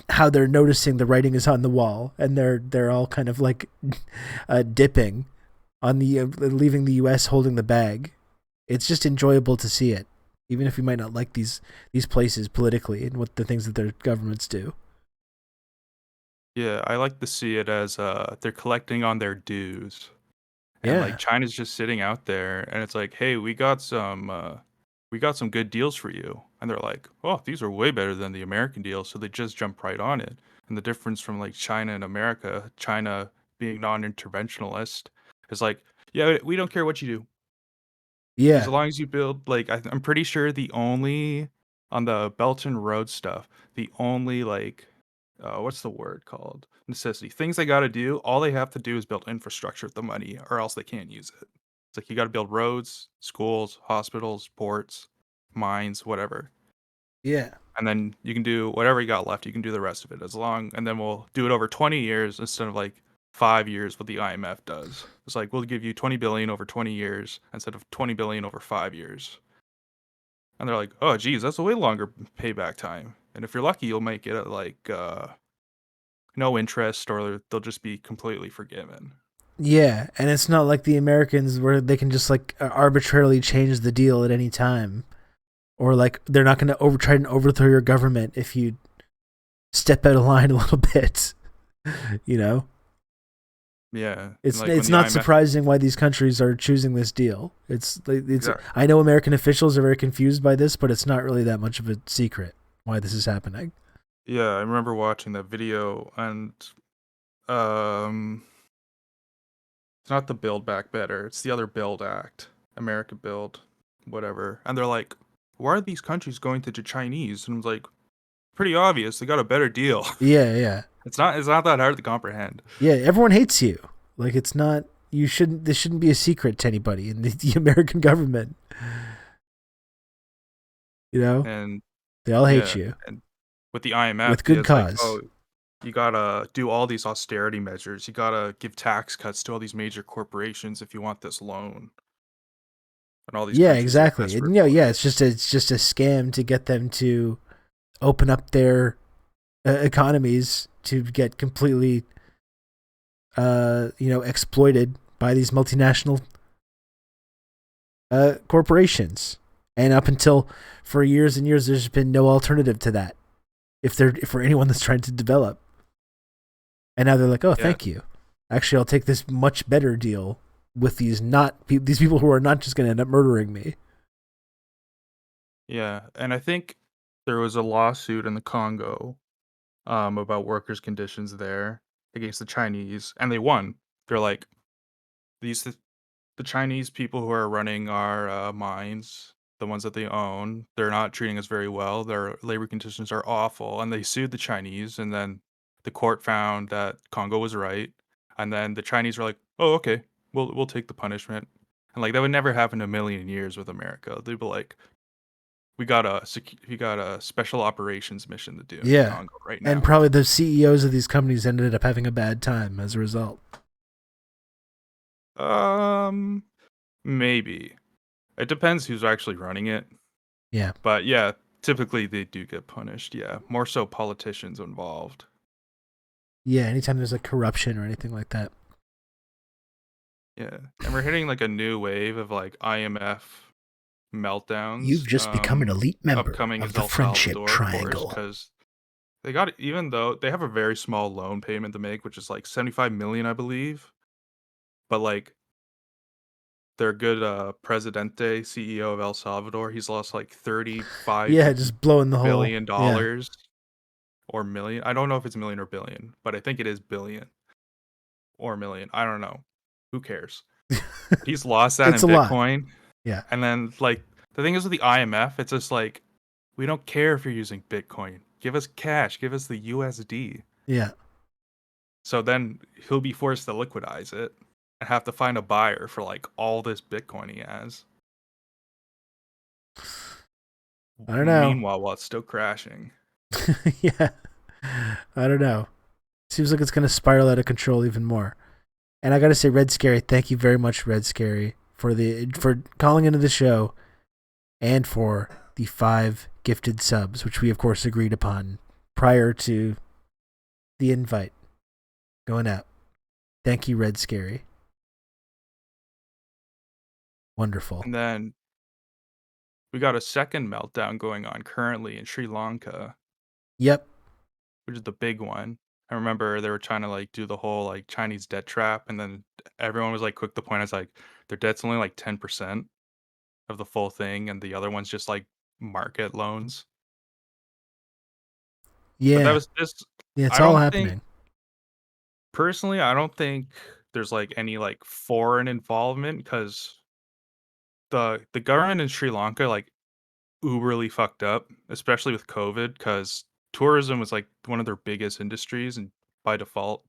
how they're noticing the writing is on the wall, and they're all kind of like dipping on the leaving the U.S. holding the bag. It's just enjoyable to see it, even if you might not like these places politically and what the things that their governments do. Yeah, I like to see it as they're collecting on their dues. And like Yeah, China's just sitting out there and it's like, "Hey, we got some good deals for you." And they're like, "Oh, these are way better than the American deals." So they just jump right on it. And the difference from like China and America, China being non-interventionalist, is like, "Yeah, we don't care what you do. As yeah, long as you build like I'm pretty sure the only on the Belt and Road stuff, the only like what's the word called? Necessity. Things they got to do, all they have to do is build infrastructure with the money or else they can't use it. It's like you got to build roads, schools, hospitals, ports, mines, whatever. yeah, And then you can do whatever you got left, you can do the rest of it and then we'll do it over 20 years instead of like 5 years what the IMF does. It's like we'll give you 20 billion over 20 years instead of 20 billion over 5 years. And they're like, "Oh, geez, that's a way longer payback time." And if you're lucky, you'll make it at like no interest or they'll just be completely forgiven. yeah. And it's not like the Americans where they can just like arbitrarily change the deal at any time, or like they're not going to try and overthrow your government if you step out of line a little bit. you know, Yeah. And it's like when it's the not IMF surprising why these countries are choosing this deal. It's Exactly. I know American officials are very confused by this, but it's not really that much of a secret why this is happening. Yeah, I remember watching that video and um it's not the Build Back Better, it's the other Build Act, America Build, whatever. And they're like, "Why are these countries going to the Chinese?" And I was like, "Pretty obvious, they got a better deal." Yeah, yeah. It's not that hard to comprehend. Yeah, everyone hates you. Like it's not you shouldn't this shouldn't be a secret to anybody in the American government. You know? And They all hate yeah, you and with the IMF, with good it's like, cause. "Oh, you gotta do all these austerity measures. You gotta give tax cuts to all these major corporations if you want this loan. And all these Yeah, countries are exactly. desperate And, you know, for yeah, it. it's just a scam to get them to open up their economies to get completely, exploited by these multinational corporations. And up until for years and years, there's been no alternative to that. If for anyone that's trying to develop, and now they're like, oh, Yeah. thank you. Actually, I'll take this much better deal with these people who are not just going to end up murdering me. Yeah, and I think there was a lawsuit in the Congo about workers' conditions there against the Chinese, and they won. They're like, these the Chinese people who are running our mines, the ones that they own, they're not treating us very well. Their labor conditions are awful, and they sued the Chinese, and then the court found that Congo was right, and then the Chinese were like, "Oh, okay, we'll take the punishment," and like that would never happen in a million years with America. They'd be like, we got a special operations mission to do in the Yeah. Congo right And now. probably the CEOs of these companies ended up having a bad time as a result. Maybe. It depends who's actually running it. Yeah. But yeah, typically they do get punished. Yeah, more so politicians involved. Yeah, anytime there's like corruption or anything like that. Yeah, and we're hitting like a new wave of like IMF meltdowns. You've just become an elite member Upcoming of is the El Friendship Salvador, of course, Triangle. because they got, even though they have a very small loan payment to make, which is like 75 million, I believe. But like their good Presidente, CEO of El Salvador, he's lost like 35 Yeah, just blowing the whole billion Yeah. dollars or million. I don't know if it's million or billion, but I think it is billion or million. I don't know. Who cares? He's lost that It's in a lot. Bitcoin. Yeah. And then like the thing is with the IMF, it's just like, we don't care if you're using Bitcoin. Give us cash. Give us the USD. Yeah. So then he'll be forced to liquidize it and have to find a buyer for like all this Bitcoin he has. I don't know. Meanwhile, while it's still crashing. Yeah. I don't know. Seems like it's going to spiral out of control even more. And I got to say, Red Scary, thank you very much, Red Scary, for calling into the show and for the 5 gifted subs, which we, of course, agreed upon prior to the invite going out. Thank you, Red Scary. Wonderful. And then we got a second meltdown going on currently in Sri Lanka. Yep. Which is the big one. I remember they were trying to like do the whole like Chinese debt trap, and then everyone was like quick to point out like their debt's only like 10% of the full thing, and the other one's just like market loans. Yeah. But that was just, yeah, it's I all don't happening. think, personally, I don't think there's like any like foreign involvement, because the government in Sri Lanka like uberly fucked up, especially with COVID, because tourism was like one of their biggest industries, and by default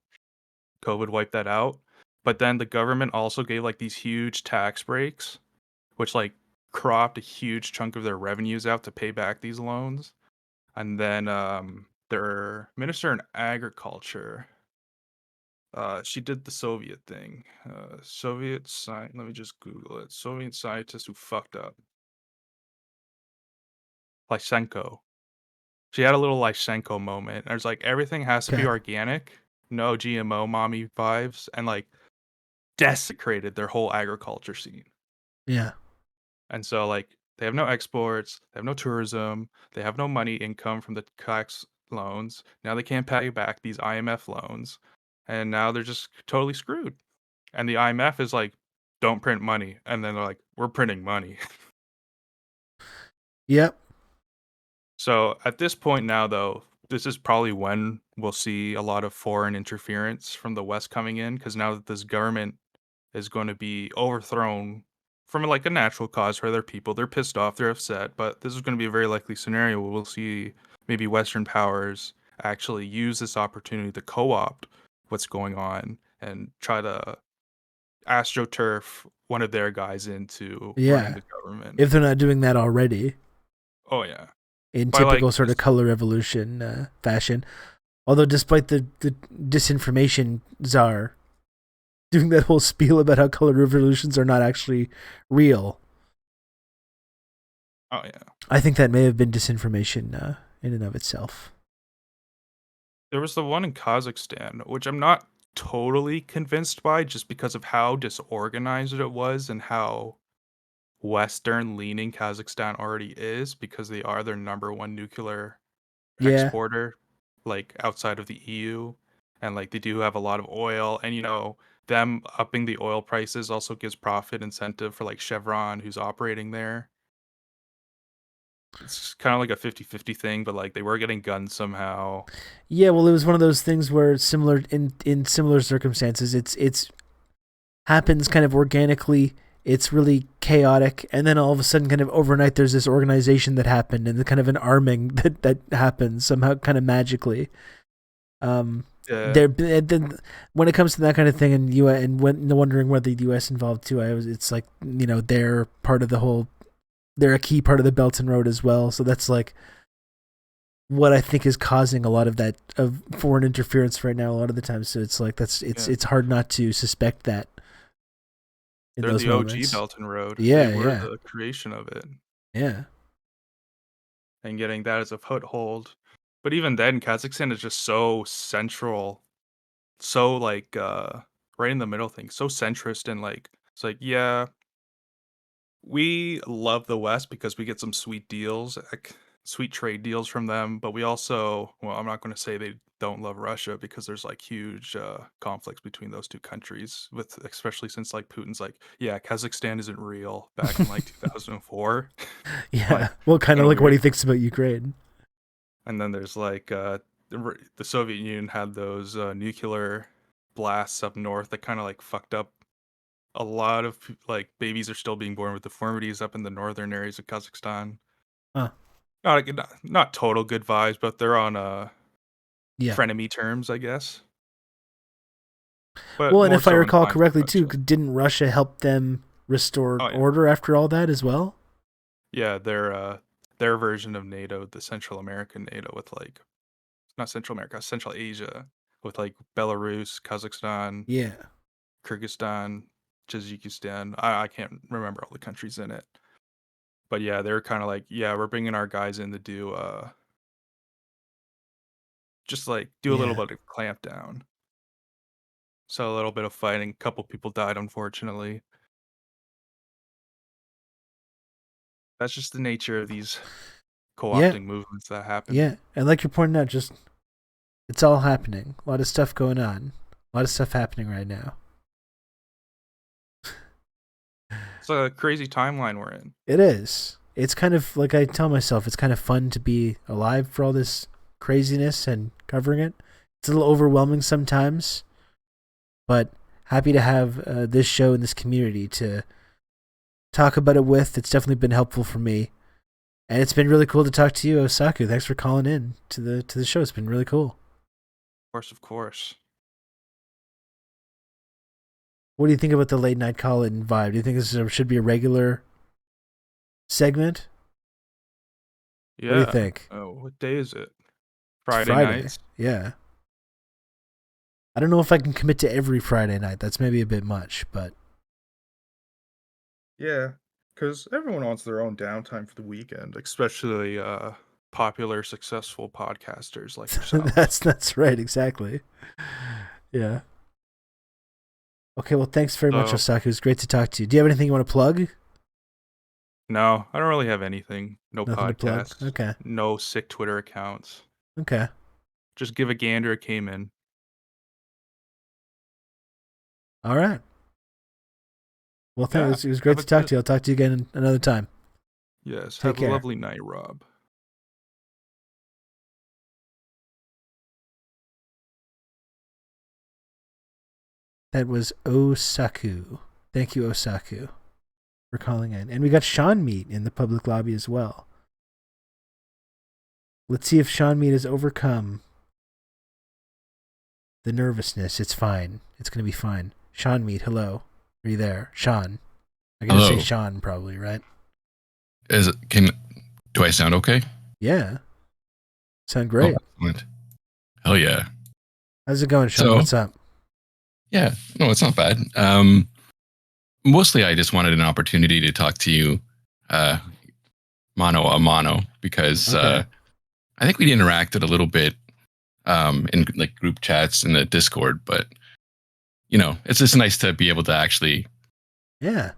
COVID wiped that out. But then the government also gave like these huge tax breaks, which like cropped a huge chunk of their revenues out to pay back these loans. And then their minister in agriculture, she did the Soviet thing. Let me just Google it. Soviet scientist who fucked up. Lysenko. She had a little Lysenko moment. There's like, everything has to be Okay. organic, no GMO mommy vibes, and like desecrated their whole agriculture scene. Yeah. And so like they have no exports, they have no tourism, they have no money income from the tax loans. Now they can't pay back these IMF loans, and now they're just totally screwed. And the IMF is like, don't print money, and then they're like, we're printing money. Yep. So at this point now, though, this is probably when we'll see a lot of foreign interference from the West coming in, because now that this government is going to be overthrown from like a natural cause for other people, they're pissed off, they're upset, but this is going to be a very likely scenario where we'll see maybe Western powers actually use this opportunity to co-opt what's going on and try to astroturf one of their guys into running Yeah. the government. If they're not doing that already Oh yeah. in By, like, typical sort of this- color revolution fashion. Although, despite the disinformation czar doing that whole spiel about how color revolutions are not actually real, Oh yeah. I think that may have been disinformation in and of itself. There was the one in Kazakhstan, which I'm not totally convinced by just because of how disorganized it was and how Western leaning Kazakhstan already is, because they are their number one nuclear Yeah. exporter, like outside of the EU. And like they do have a lot of oil, and them upping the oil prices also gives profit incentive for like Chevron, who's operating there. It's kind of like a 50-50 thing, but like they were getting guns somehow. Yeah, well, it was one of those things where similar in similar circumstances, it's happens kind of organically. It's really chaotic, and then all of a sudden, kind of overnight, there's this organization that happened, and the kind of an arming that happens somehow, kind of magically. When it comes to that kind of thing, and when wondering whether the U.S. involved too, it's like they're part of the whole. They're a key part of the Belt and Road as well, so that's like what I think is causing a lot of that of foreign interference right now. A lot of the time, so it's like it's hard not to suspect that. They're the OG Belt and Road. Yeah, they were the creation of it. Yeah. And getting that as a foothold. But even then, Kazakhstan is just so central, so like right in the middle thing, so centrist, and like it's like, yeah, we love the West because we get some sweet deals, like sweet trade deals from them, but we also, well, I'm not going to say they don't love Russia, because there's like huge conflicts between those two countries, with especially since like Putin's like, yeah, Kazakhstan isn't real back in like 2004. Yeah, Like, well, kind of like weird. what he thinks about Ukraine. And then there's like the Soviet Union had those nuclear blasts up north that kind of like fucked up a lot of like babies are still being born with deformities up in the northern areas of Kazakhstan. Huh. Not total good vibes, but they're on Yeah. frenemy terms, I guess. But Well, and more if I so recall inclined to correctly too, Russia. didn't Russia help them restore Oh, yeah. order after all that as well? Yeah, their version of NATO, the Central American NATO, with like not Central America, Central Asia, with like Belarus, Kazakhstan, Yeah. Kyrgyzstan, Tajikistan. I can't remember all the countries in it. But yeah, they're kind of like, yeah, we're bringing our guys in to do just like do a little bit of clamp down. So a little bit of fighting, a couple people died, unfortunately. That's just the nature of these co-opting movements that happen. Yeah, and like you're pointing out, just it's all happening. A lot of stuff going on. A lot of stuff happening right now. It's a crazy timeline we're in. It is. It's kind of like I tell myself, it's kind of fun to be alive for all this craziness and covering it. It's a little overwhelming sometimes, but happy to have this show and this community to talk about it with. It's definitely been helpful for me, and it's been really cool to talk to you, Osaku. Thanks for calling in to the show. It's been really cool. Of course. What do you think about the late night call-in vibe? Do you think this should be a regular segment? Yeah. What do you think? Oh, what day is it? Friday nights? Yeah. I don't know if I can commit to every Friday night. That's maybe a bit much, but yeah, because everyone wants their own downtime for the weekend, especially popular, successful podcasters like yourself. that's right, exactly. Yeah. Okay, well, thanks very much, Osaku. It was great to talk to you. Do you have anything you want to plug? No, I don't really have anything. No Nothing podcasts. To plug? Okay. No sick Twitter accounts. Okay. Just give a gander at Cayman. All right. Well, thanks. It was great to talk to you. I'll talk to you again another time. Yes. Take care. Have a lovely night, Rob. That was Osaku. Thank you, Osaku, for calling in. And we got Sean Meat in the public lobby as well. Let's see if Sean Meat has overcome the nervousness. It's fine. It's going to be fine. Sean Meat, hello. Are you there? Sean. I'm going to say Sean probably, right? Do I sound okay? Yeah. Sound great. Oh, excellent. Hell yeah. How's it going, Sean? So- What's up? Yeah, no, it's not bad. Mostly I just wanted an opportunity to talk to you mano a mano because Okay. I think we interacted a little bit in like group chats in the Discord, but you know, it's just nice to be able to actually Yeah.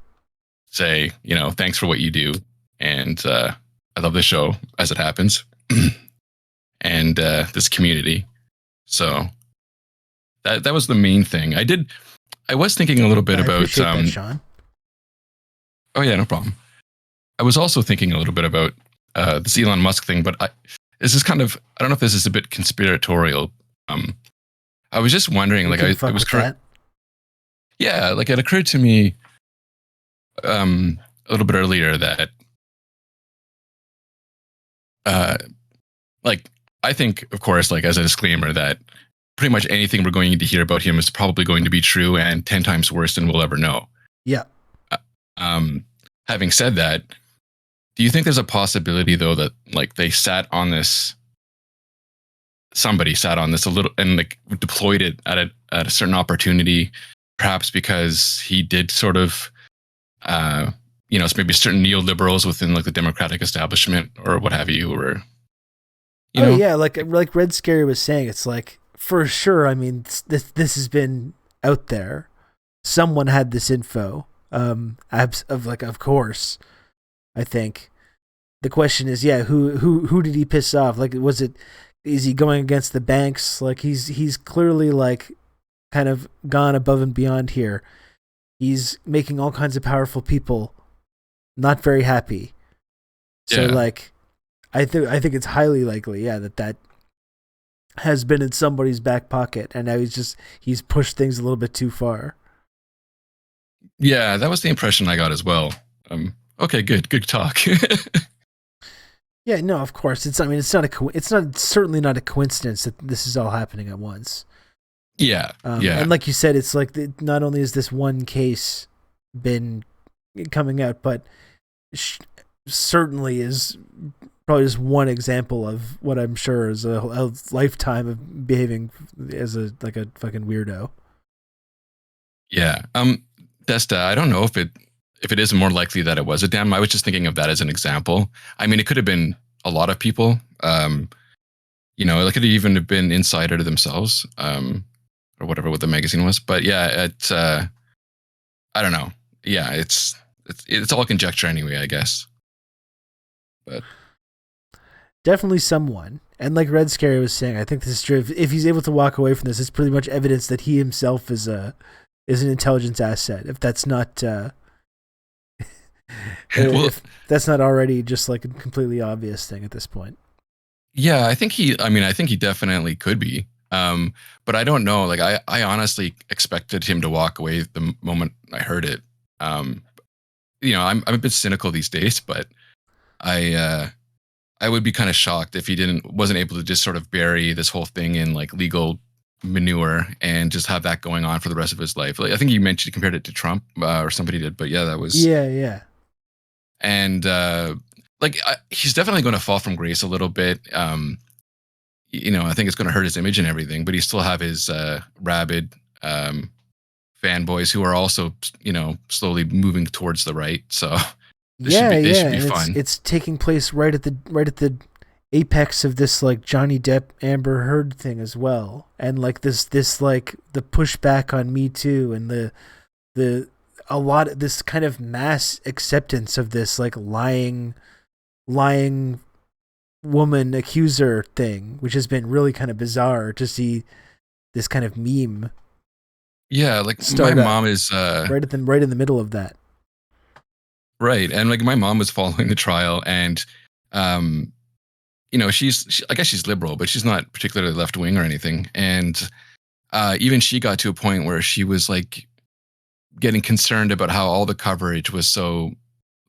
say, you know, thanks for what you do. And I love the show as it happens and this community. So that was the main thing. I was thinking a little bit I about appreciate that, Sean. Oh yeah, no problem. I was also thinking a little bit about this Elon Musk thing, but this is kind of, I don't know if this is a bit conspiratorial. I was just wondering, We like, can it fuck was with correct. that. Yeah, like it occurred to me a little bit earlier that, like, I think, of course, like as a disclaimer, that pretty much anything we're going to hear about him is probably going to be true and 10 times worse than we'll ever know. Yeah. Having said that, do you think there's a possibility though that like they sat on this, somebody sat on this a little and like deployed it at a certain opportunity, perhaps because he did sort of, you know, it's maybe certain neoliberals within like the Democratic establishment or what have you, or you know? Yeah, like Red Scary was saying, it's like for sure. I mean, this has been out there. Someone had this info. Of course. I think the question is, yeah, who did he piss off? Like, is he going against the banks? Like, he's clearly like kind of gone above and beyond here. He's making all kinds of powerful people not very happy. So, like, I think it's highly likely, yeah, that has been in somebody's back pocket, and now he's pushed things a little bit too far. Yeah, that was the impression I got as well. Okay, good talk. Yeah, no, of course. It's certainly not a coincidence that this is all happening at once. Yeah. And like you said, it's like not only has this one case been coming out, but certainly is probably just one example of what I'm sure is a lifetime of behaving as a fucking weirdo. Yeah. Desta, I don't know if it is more likely that it was a dam. I was just thinking of that as an example. I mean, it could have been a lot of people. You know, it could even have been insider to themselves, or whatever what the magazine was. But yeah, I don't know. Yeah, it's all conjecture anyway, I guess. But definitely someone. And like Red Scary was saying, I think this is true. If he's able to walk away from this, it's pretty much evidence that he himself is an intelligence asset. If that's not, if that's not already just like a completely obvious thing at this point. Yeah, I think he definitely could be. But I don't know. Like, I honestly expected him to walk away the moment I heard it. You know, I'm a bit cynical these days, but I would be kind of shocked if he wasn't able to just sort of bury this whole thing in like legal manure and just have that going on for the rest of his life. Like, I think you compared it to Trump or somebody did, but yeah, that was yeah. And he's definitely going to fall from grace a little bit. You know, I think it's going to hurt his image and everything, but he still have his rabid fanboys who are also, you know, slowly moving towards the right. So this should be fun. It's taking place right at the apex of this like Johnny Depp Amber Heard thing as well, and like this like the pushback on Me Too and a lot of this kind of mass acceptance of this like lying woman accuser thing, which has been really kind of bizarre to see this kind of meme. Yeah, like my mom is right in the middle of that. Right, and like my mom was following the trial, and you know, I guess she's liberal, but she's not particularly left wing or anything, and even she got to a point where she was like getting concerned about how all the coverage was so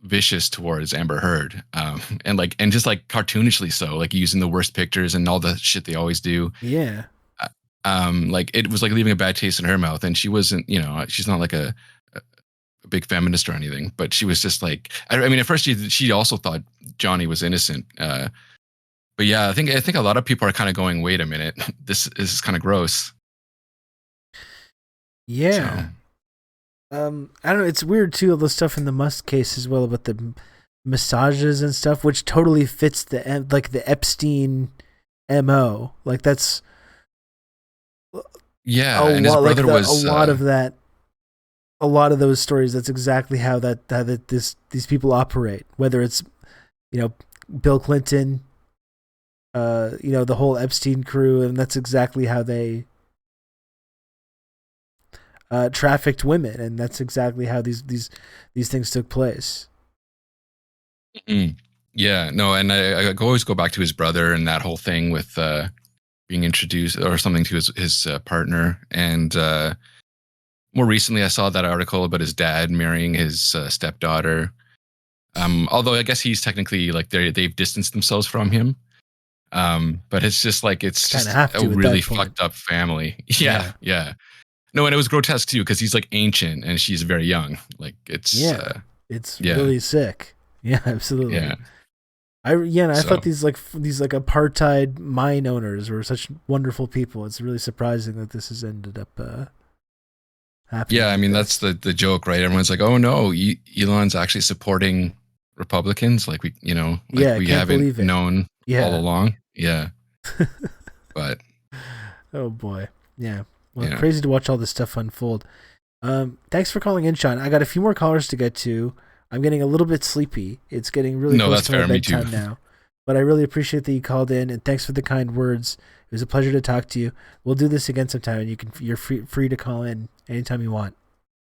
vicious towards Amber Heard, and just like cartoonishly so, like using the worst pictures and all the shit they always do. Yeah. Like it was like leaving a bad taste in her mouth, and she wasn't, you know, she's not like a big feminist or anything, but she was just like, I mean, at first she also thought Johnny was innocent, But yeah, I think a lot of people are kind of going, wait a minute, this is kind of gross. Yeah. So. I don't know. It's weird too. All the stuff in the Musk case as well about the massages and stuff, which totally fits the Epstein MO. Like that's Yeah, and his brother was a lot of that. A lot of those stories. That's exactly how these people operate. Whether it's Bill Clinton, the whole Epstein crew, and that's exactly how they trafficked women, and that's exactly how these things took place. Mm. Yeah, no, and I always go back to his brother and that whole thing with being introduced or something to his partner, and more recently I saw that article about his dad marrying his stepdaughter. Although I guess he's technically like they've distanced themselves from him. But it's just like it's just a really fucked up family. Yeah. No, and it was grotesque too because he's like ancient and she's very young. Like it's really sick. Yeah, absolutely. Yeah. I thought these apartheid mine owners were such wonderful people. It's really surprising that this has ended up happening. Yeah, I mean that's the joke, right? Everyone's like, "Oh no, Elon's actually supporting Republicans." Like we haven't known all along. Yeah, but oh boy, yeah. Well, crazy to watch all this stuff unfold. Thanks for calling in, Sean. I got a few more callers to get to. I'm getting a little bit sleepy. It's getting really close to my bedtime now. But I really appreciate that you called in, and thanks for the kind words. It was a pleasure to talk to you. We'll do this again sometime, and you're free to call in anytime you want.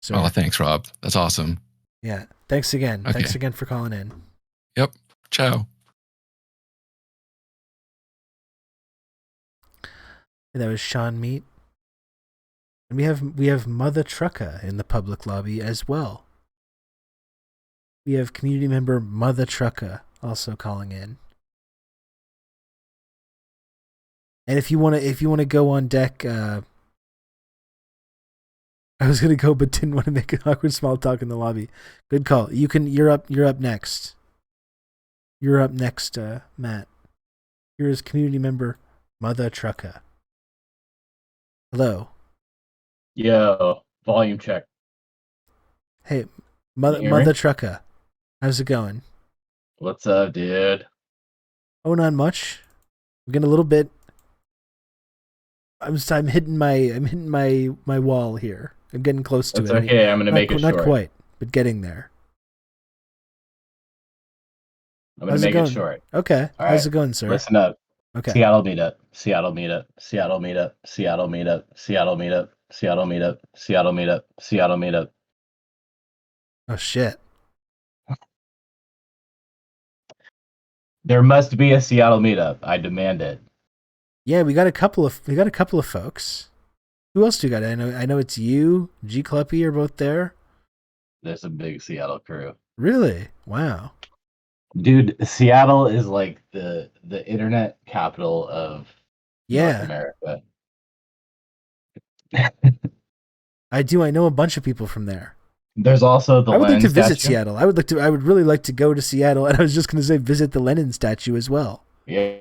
So, thanks, Rob. That's awesome. Yeah, thanks again. Okay. Thanks again for calling in. Yep. Ciao. And that was Sean Meat. And we have Mother Trucka in the public lobby as well. We have community member Mother Trucka also calling in. And if you want to go on deck, I was gonna go, but didn't want to make an awkward small talk in the lobby. Good call. You're up next. You're up next, Matt. Here's community member Mother Trucka. Hello. Yo, volume check. Hey, Mother Trucka. How's it going? What's up, dude? Oh, not much. I'm getting a little bit. I'm hitting my wall here. I'm getting close to it. That's okay. I'm gonna make it short. Not quite, but getting there. I'm gonna make it short. Okay. All How's right. it going, sir? Listen up. Okay. Seattle meetup. Seattle meetup. Seattle meetup. Seattle meetup. Seattle meetup. Seattle meetup. Seattle meetup. Seattle meetup. Oh shit. There must be a Seattle meetup. I demand it. Yeah, we got a couple of folks. Who else do you got? I know it's you, G Cluppy are both there. There's a big Seattle crew. Really? Wow. Dude, Seattle is like the internet capital of North America. I do. I know a bunch of people from there. There's also the I would Lenin like to visit statue. Seattle. I would really like to go to Seattle, and I was just going to say visit the Lenin statue as well. Yeah.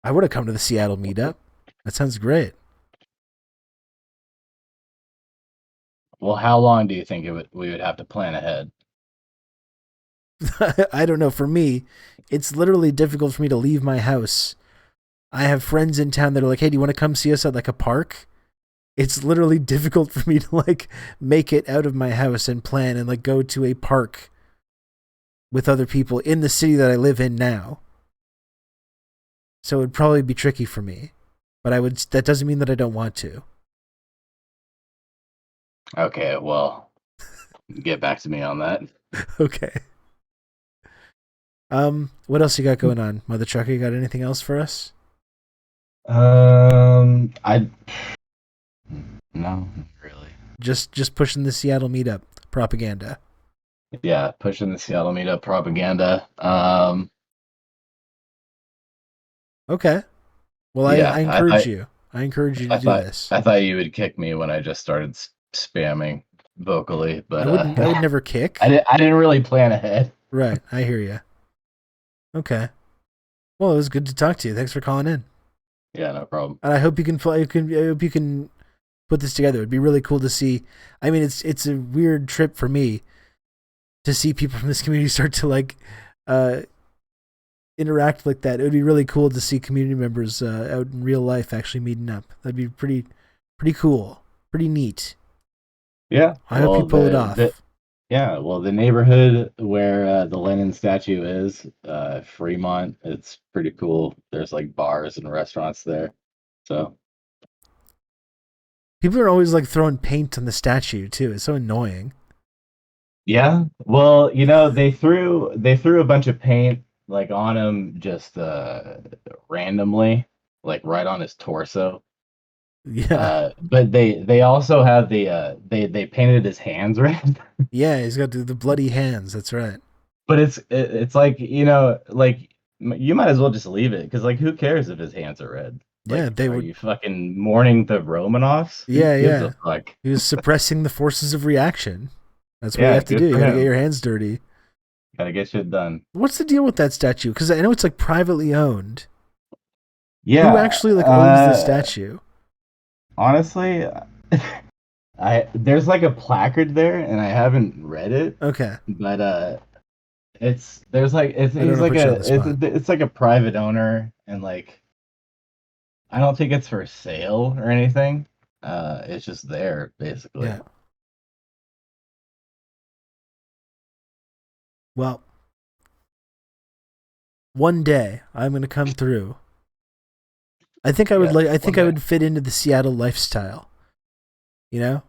I would have come to the Seattle meetup. That sounds great. Well, how long do you think we would have to plan ahead? I don't know. For me, it's literally difficult for me to leave my house. I have friends in town that are like, "Hey, do you want to come see us at like a park?" It's literally difficult for me to like make it out of my house and plan and like go to a park with other people in the city that I live in now. So it'd probably be tricky for me, but that doesn't mean that I don't want to. Okay, well, get back to me on that. Okay. What else you got going on, Mother Trucker? You got anything else for us? No, not really. Just pushing the Seattle meetup propaganda. Yeah, pushing the Seattle meetup propaganda. Okay. Well, I encourage you. I encourage you to do this. I thought you would kick me when I just started spamming vocally, but I would never kick. I didn't really plan ahead. Right. I hear you. Okay. Well, it was good to talk to you. Thanks for calling in. Yeah, no problem. And I hope you can I hope you can put this together. It'd be really cool to see. I mean, it's a weird trip for me to see people from this community start to like interact like that. It would be really cool to see community members out in real life actually meeting up. That'd be pretty cool, pretty neat. Yeah. I hope you pull it off. Yeah, well, the neighborhood where the Lenin statue is, Fremont, it's pretty cool. There's like bars and restaurants there. So, People are always like throwing paint on the statue too. It's so annoying. yeah. Well, they threw a bunch of paint like on him just randomly, like right on his torso. Yeah. But they also have they painted his hands red. Yeah, he's got the bloody hands. That's right. But it's like, like you might as well just leave it because like who cares if his hands are red? Yeah, Like, they are were. you fucking mourning the Romanovs? Who Yeah, gives yeah. a fuck? He was suppressing the forces of reaction. That's what you Yeah, have to good do. You for gotta him. get your hands dirty. Gotta get shit done. What's the deal with that statue? Because I know it's like privately owned. Yeah. Who actually like owns the statue? Honestly, there's like a placard there, and I haven't read it. Okay. But it's there's like it's I don't he's wanna like put you on a the spot. it's like a private owner, and like I don't think it's for sale or anything. It's just there basically. Yeah. Well, one day I'm gonna come through. I think I would Yeah, I think one I day. would fit into the Seattle lifestyle. You know,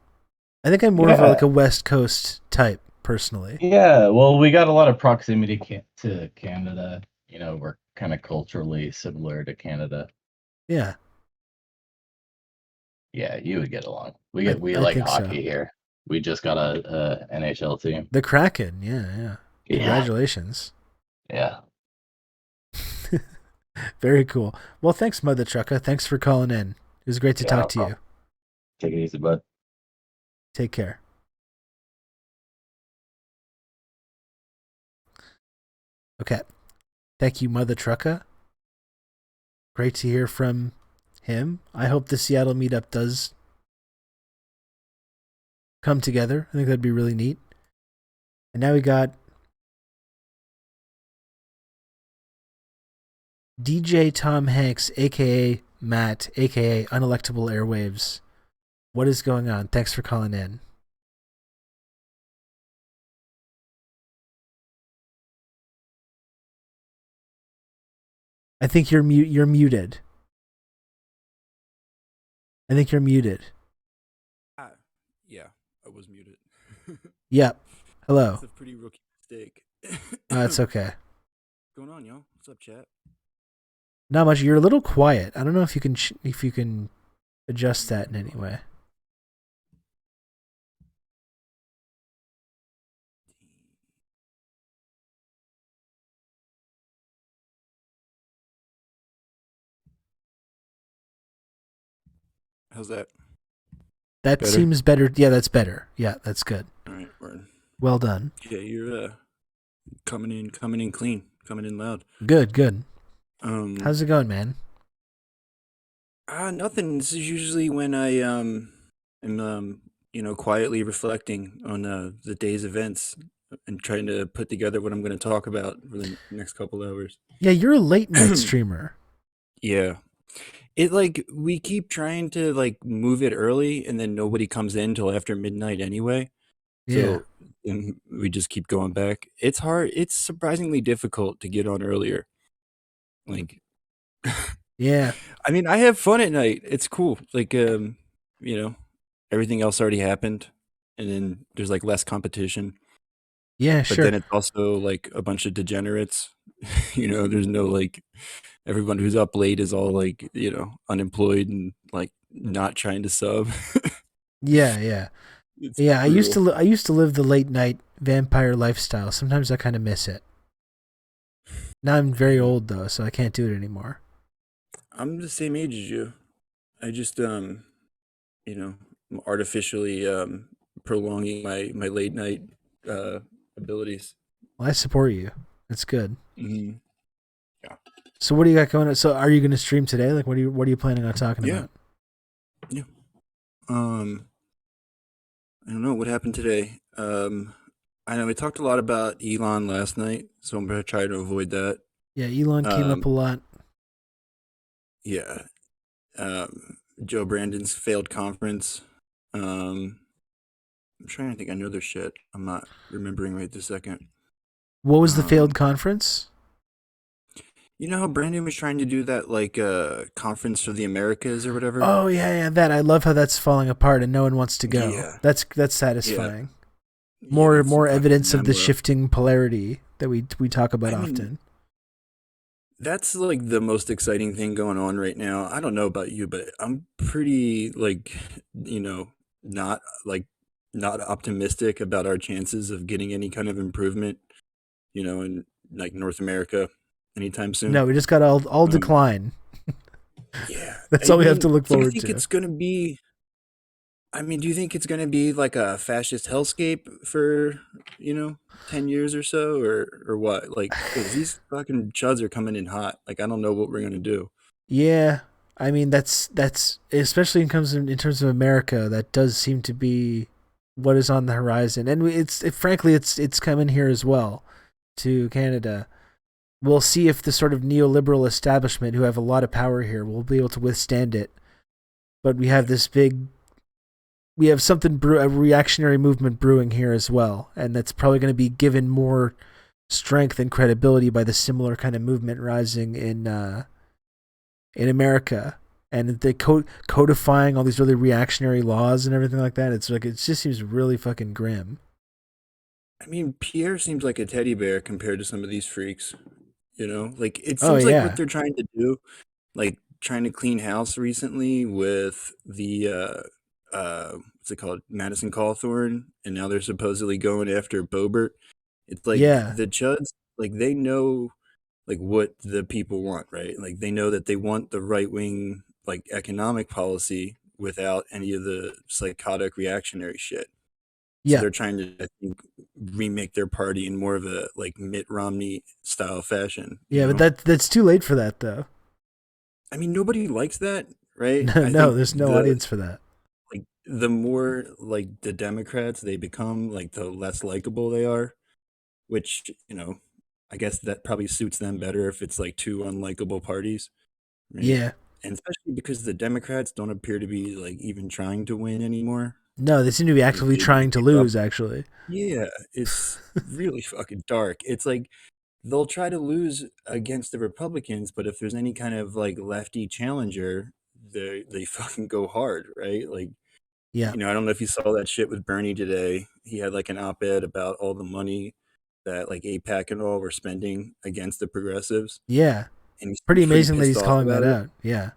I think I'm more of Yeah. like a West Coast type personally. Yeah, well, we got a lot of proximity to Canada. We're kind of culturally similar to Canada. Yeah, Yeah, you would get along. We I like think so. hockey here. We just got a NHL team. The Kraken. Yeah, yeah. Yeah. Congratulations. Yeah. Very cool. Well, thanks, Mother Trucker. Thanks for calling in. It was great to Yeah, talk no to you. problem. Take it easy, bud. Take care. Okay. Thank you, Mother Trucker. Great to hear from him. I hope the Seattle meetup does come together. I think that'd be really neat. And now we got DJ Tom Hanks, aka Matt, aka Unelectable Airwaves. What is going on? Thanks for calling in. I think you're muted. I think you're muted. Yeah, I was muted. Yep. Hello. That's a pretty rookie mistake. It's okay. What's going on, y'all? What's up, chat? Not much. You're a little quiet. I don't know if you can adjust that in any way. How's that? That Better? seems better. Yeah, that's better. Yeah, that's good. All right, word. Well done. Yeah, you're coming in clean, coming in loud. Good, good. How's it going, man? Nothing. This is usually when I am quietly reflecting on the day's events and trying to put together what I'm going to talk about for the next couple hours. Yeah, you're a late night streamer. Yeah. It we keep trying to move it early and then nobody comes in till after midnight anyway. Yeah. So and we just keep going back. It's hard. It's surprisingly difficult to get on earlier. Yeah. I mean, I have fun at night. It's cool. Everything else already happened and then there's less competition. Yeah, But sure. then it's also a bunch of degenerates. There's no everyone who's up late is all unemployed and not trying to sub. Yeah, yeah. It's Yeah, I used brutal. to live the late night vampire lifestyle. Sometimes I kind of miss it. Now I'm very old though, so I can't do it anymore. I'm the same age as you. I just I'm artificially prolonging my late night abilities. Well, I support you. That's good. Mm-hmm. So what do you got going on? So are you going to stream today? Like, what are you planning on talking Yeah. about? Yeah. I don't know what happened today. I know we talked a lot about Elon last night, so I'm gonna try to avoid that. Yeah, Elon came up a lot. Yeah. Joe Brandon's failed conference. I'm trying to think. I know their shit. I'm not remembering right this second. What was the failed conference? You know how Brandon was trying to do that like conference for the Americas or whatever? Oh yeah, that. I love how that's falling apart and no one wants to go. Yeah. That's satisfying. Yeah, More that's evidence of the memorable. shifting polarity that we talk about I mean, often. That's like the most exciting thing going on right now. I don't know about you, but I'm pretty like, not not optimistic about our chances of getting any kind of improvement, in like North America anytime soon. No, we just got all decline. Yeah. That's all we have to look do you forward think to. it's going to be do you think it's going to be like a fascist hellscape for, 10 years or so or what? Like, cuz these fucking chuds are coming in hot. Like, I don't know what we're going to do. Yeah, I mean that's especially in terms of America. That does seem to be what is on the horizon, and frankly it's coming here as well to Canada. We'll see if the sort of neoliberal establishment, who have a lot of power here, will be able to withstand it. But we have we have a reactionary movement brewing here as well, and that's probably going to be given more strength and credibility by the similar kind of movement rising in America, and they codifying all these really reactionary laws and everything like that. It's like it just seems really fucking grim. I mean, Pierre seems like a teddy bear compared to some of these freaks. Like it Oh, seems like yeah. what they're trying to do, like trying to clean house recently with the what's it called, Madison Cawthorn, and now they're supposedly going after Boebert. It's like Yeah. the Chuds, like they know like what the people want, right? Like they know that they want the right wing like economic policy without any of the psychotic reactionary shit. So Yeah. they're trying to, I think, remake their party in more of a like Mitt Romney style fashion. Yeah, but that's too late for that though. I mean, nobody likes that, right? No, there's no audience for that. Like the more like the Democrats they become, like the less likable they are, which, I guess that probably suits them better if it's like two unlikable parties. Right? Yeah. And especially because the Democrats don't appear to be like even trying to win anymore. No, they seem to be actively trying to lose, actually. Yeah, it's really fucking dark. It's like they'll try to lose against the Republicans, but if there's any kind of like lefty challenger, they fucking go hard, right? Like, yeah. I don't know if you saw that shit with Bernie today. He had like an op-ed about all the money that like AIPAC and all were spending against the progressives. Yeah. And he's pretty amazing that he's pissed off calling that about it. out. Yeah.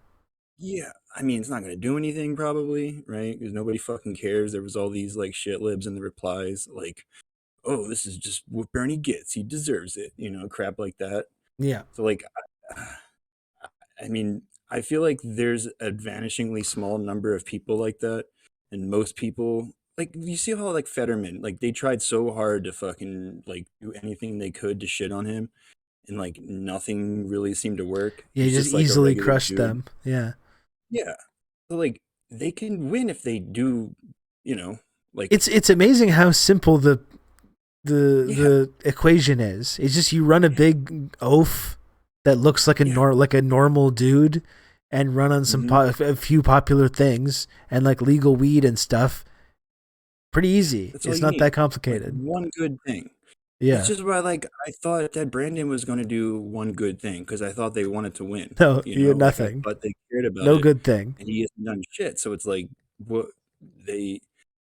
Yeah, I mean, it's not going to do anything probably, right? Because nobody fucking cares. There was all these like shit libs in the replies, like, "Oh, this is just what Bernie gets. He deserves it," crap like that. Yeah. So like, I mean, I feel like there's a vanishingly small number of people like that, and most people like you see how like Fetterman, like they tried so hard to fucking like do anything they could to shit on him, and like nothing really seemed to work. Yeah, he He's just like a easily regular crushed dude. them. Yeah. Yeah. So like they can win if they do, like It's amazing how simple the equation is. It's just you run a big oaf that looks like a normal dude and run on some a few popular things and like legal weed and stuff. Pretty easy. It's not that complicated. Like, one good thing. Yeah. It's just why I thought that Brandon was going to do one good thing because I thought they wanted to win. No, he had nothing. But they cared about no it, good thing. and he hasn't done shit. So it's like what they.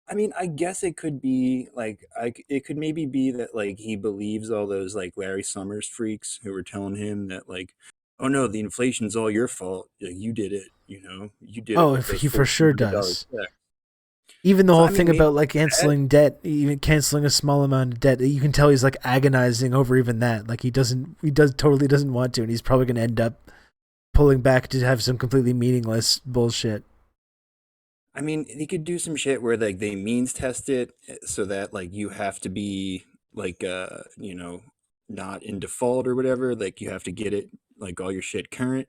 I mean, I guess it could be like it could maybe be that like he believes all those like Larry Summers freaks who were telling him that like, oh no, the inflation's all your fault. Like, you did it. You did. Oh, it. he for sure does. Check. Even the whole thing about like canceling debt, even canceling a small amount of debt, you can tell he's like agonizing over even that. Like he totally doesn't want to, and he's probably going to end up pulling back to have some completely meaningless bullshit. I mean, he could do some shit where like they means test it so that like you have to be like not in default or whatever. Like you have to get it like all your shit current,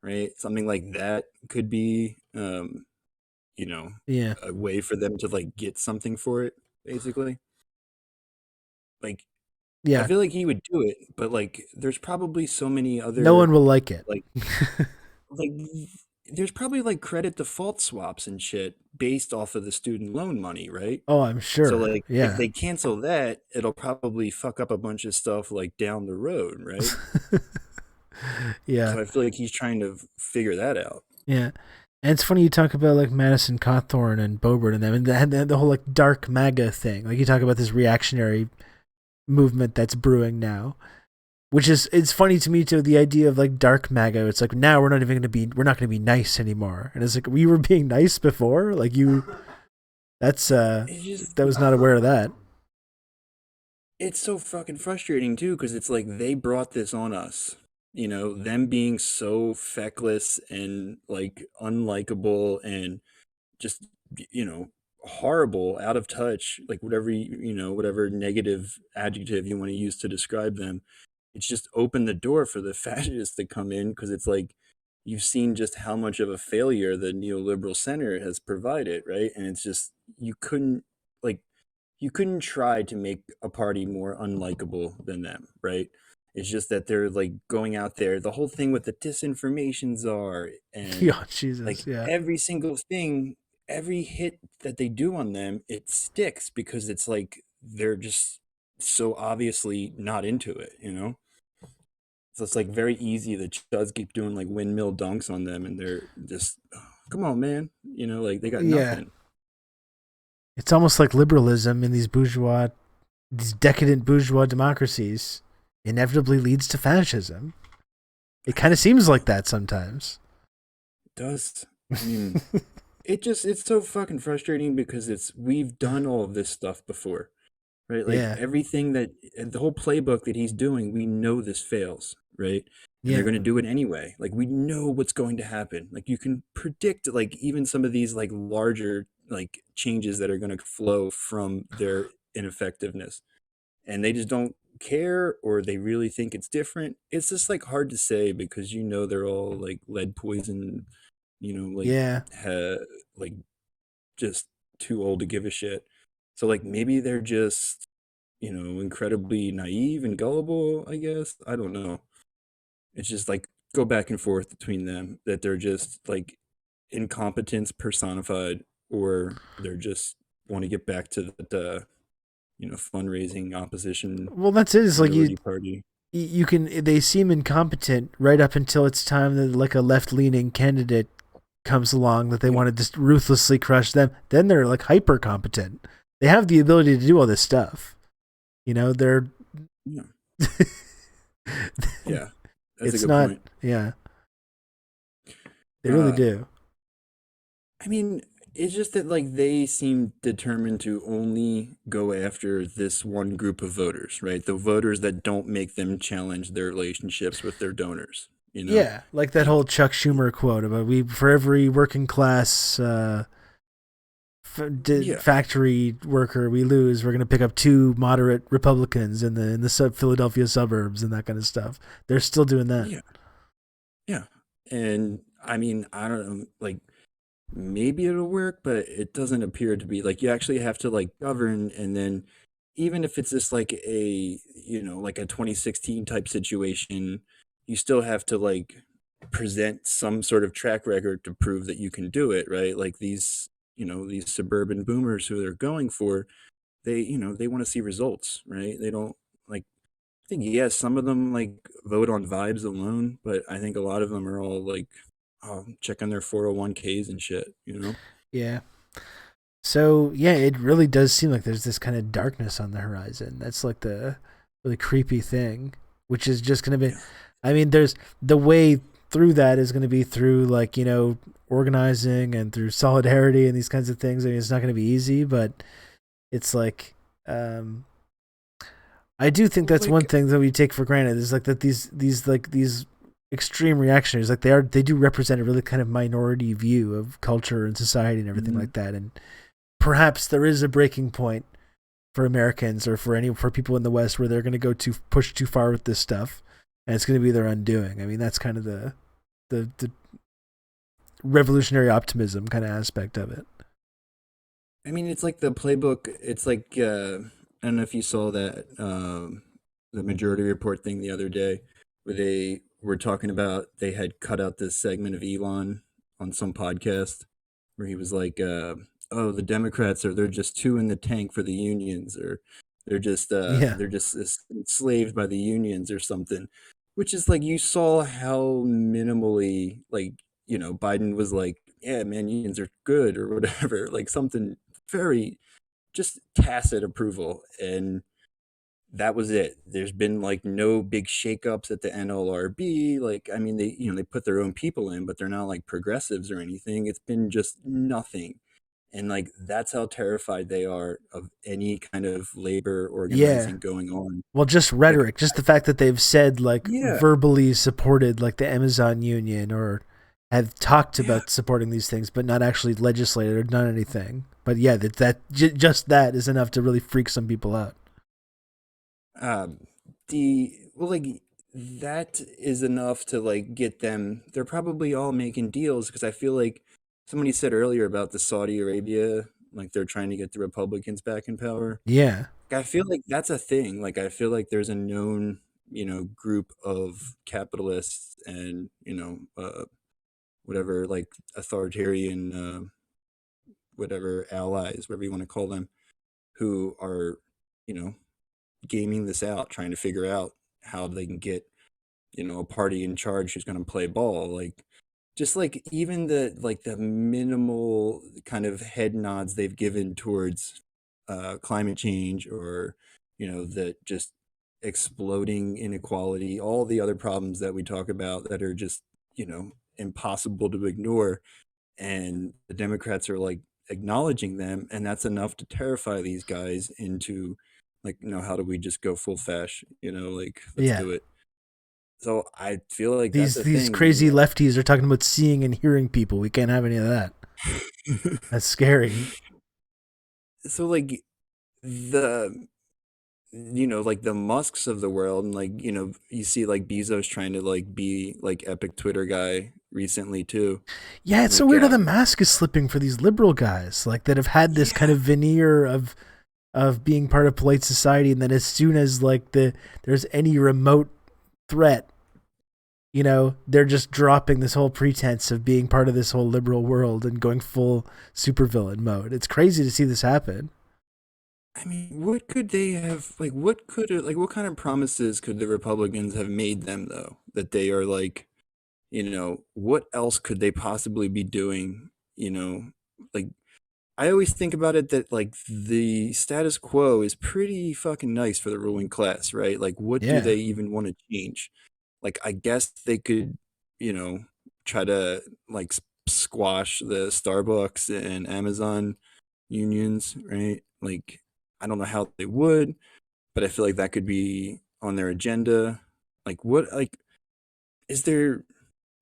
right? Something like that could be Yeah. a way for them to like get something for it, basically. Like I Yeah. feel like he would do it, but like there's probably so many No one other will like it. like like there's probably like credit default swaps and shit based off of the student loan money, right? Oh, I'm So sure. like if Yeah. they cancel that, it'll probably fuck up a bunch of stuff like down the road, right? Yeah. So I feel like he's trying to figure that out. Yeah. And it's funny you talk about like Madison Cawthorn and Boebert and them, and the whole like dark MAGA thing. Like you talk about this reactionary movement that's brewing now, which is, it's funny to me too. The idea of like dark MAGA. It's like now we're not going to be nice anymore. And it's like we were being nice before. Like you, that's that was not aware of that. It's so fucking frustrating too, because it's like they brought this on us. Them being so feckless and like unlikable and just horrible, out of touch, like whatever negative adjective you want to use to describe them. It's just opened the door for the fascists to come in, because it's like you've seen just how much of a failure the neoliberal center has provided, right? And it's just you couldn't try to make a party more unlikable than them, right? It's just that they're like going out there, the whole thing with the disinformation czar and Yeah, Jesus, like yeah. every single thing, every hit that they do on them, it sticks because it's like they're just so obviously not into it, So it's like very easy. The chuds keep doing like windmill dunks on them, and they're just, oh, come on, man, like they got Yeah. nothing. It's almost like liberalism in these decadent bourgeois democracies inevitably leads to fascism. It kind of seems like that sometimes. It does. I mean, it's so fucking frustrating because we've done all of this stuff before, right? Like Yeah. everything the whole playbook that he's doing, we know this fails, right? And Yeah. they're going to do it anyway. Like we know what's going to happen. Like you can predict like even some of these like larger like changes that are going to flow from their ineffectiveness, and they just don't care, or they really think it's different. It's just like hard to say because they're all like lead poison, like Yeah. like just too old to give a shit. So like maybe they're just incredibly naive and gullible, I guess. I don't know. It's just like go back and forth between them, that they're just like incompetence personified, or they're just want to get back to the fundraising opposition. Well, that's it. It's like party. They seem incompetent right up until it's time that like a left-leaning candidate comes along that they want to just ruthlessly crush them. Then they're like hyper competent. They have the ability to do all this stuff. They're yeah. Yeah, that's it's a good not. point. Yeah, they really do. I mean, it's just that like they seem determined to only go after this one group of voters, right? The voters that don't make them challenge their relationships with their donors. Yeah, like that whole Chuck Schumer quote about for every working class factory worker we lose, we're going to pick up 2 moderate Republicans in the Philadelphia suburbs and that kind of stuff. They're still doing that. Yeah. And I mean, I don't know, like maybe it'll work, but it doesn't appear to be. Like you actually have to like govern, and then even if it's just like a like a 2016 type situation, you still have to like present some sort of track record to prove that you can do it, right? Like these suburban boomers who they're going for, they want to see results, right? They don't like, I think, yes, some of them like vote on vibes alone, but I think a lot of them are all like checking their 401ks and shit, Yeah. So yeah, it really does seem like there's this kind of darkness on the horizon. That's like the really creepy thing, which is just going to be, I mean, there's the way through that is going to be through like, organizing and through solidarity and these kinds of things. I mean, it's not going to be easy, but it's like, I do think that's one thing that we take for granted is like that these extreme reactionaries, like they do represent a really kind of minority view of culture and society and everything like that. And perhaps there is a breaking point for Americans or for people in the West where they're going to go push too far with this stuff, and it's going to be their undoing. I mean, that's kind of the revolutionary optimism kind of aspect of it. I mean, it's like the playbook. It's like I don't know if you saw that the Majority Report thing the other day, where they were talking about they had cut out this segment of Elon on some podcast where he was like, "Oh, the Democrats they're just two in the tank for the unions, or Yeah. they're just enslaved by the unions or something," which is like you saw how minimally like Biden was like, "Yeah, man, unions are good" or whatever, like something very just tacit approval, and that was it. There's been like no big shakeups at the NLRB. Like, I mean, they put their own people in, but they're not like progressives or anything. It's been just nothing. And like that's how terrified they are of any kind of labor Yeah. organizing going on. Well, just Like, rhetoric, just the fact that they've said like yeah, verbally supported like the Amazon union or have talked yeah. about supporting these things, but not actually legislated or done anything. But yeah, just that is enough to really freak some people out. Like that is enough to like get them. They're probably all making deals because I feel like somebody said earlier about the Saudi Arabia, like they're trying to get the Republicans back in power. Yeah. I feel like that's a thing. Like I feel like there's a known, group of capitalists and whatever like authoritarian whatever allies, whatever you want to call them, who are you know gaming this out, trying to figure out how they can get a party in charge who's going to play ball. Like just like even the minimal kind of head nods they've given towards climate change, or the just exploding inequality, all the other problems that we talk about that are just impossible to ignore, and the Democrats are like acknowledging them, and that's enough to terrify these guys into like, how do we just go full fash? Like let's Yeah. do it. So I feel like that's a These thing. crazy lefties are talking about seeing and hearing people. We can't have any of that. That's scary. So like the like the Musks of the world, and like you see like Bezos trying to like be like epic Twitter guy recently too. Yeah, it's so Like weird how the mask is slipping for these liberal guys, like that have had this kind of veneer of being part of polite society, and then as soon as like there's any remote threat, they're just dropping this whole pretense of being part of this whole liberal world and going full supervillain mode. It's crazy to see this happen. I mean, what could they have like? What kind of promises could the Republicans have made them though? That they are like, what else could they possibly be doing? Like I always think about it that like the status quo is pretty fucking nice for the ruling class, right? Like, what do Yeah. they even want to change? Like, I guess they could, try to like squash the Starbucks and Amazon unions, right? Like, I don't know how they would, but I feel like that could be on their agenda. Like, like, is there,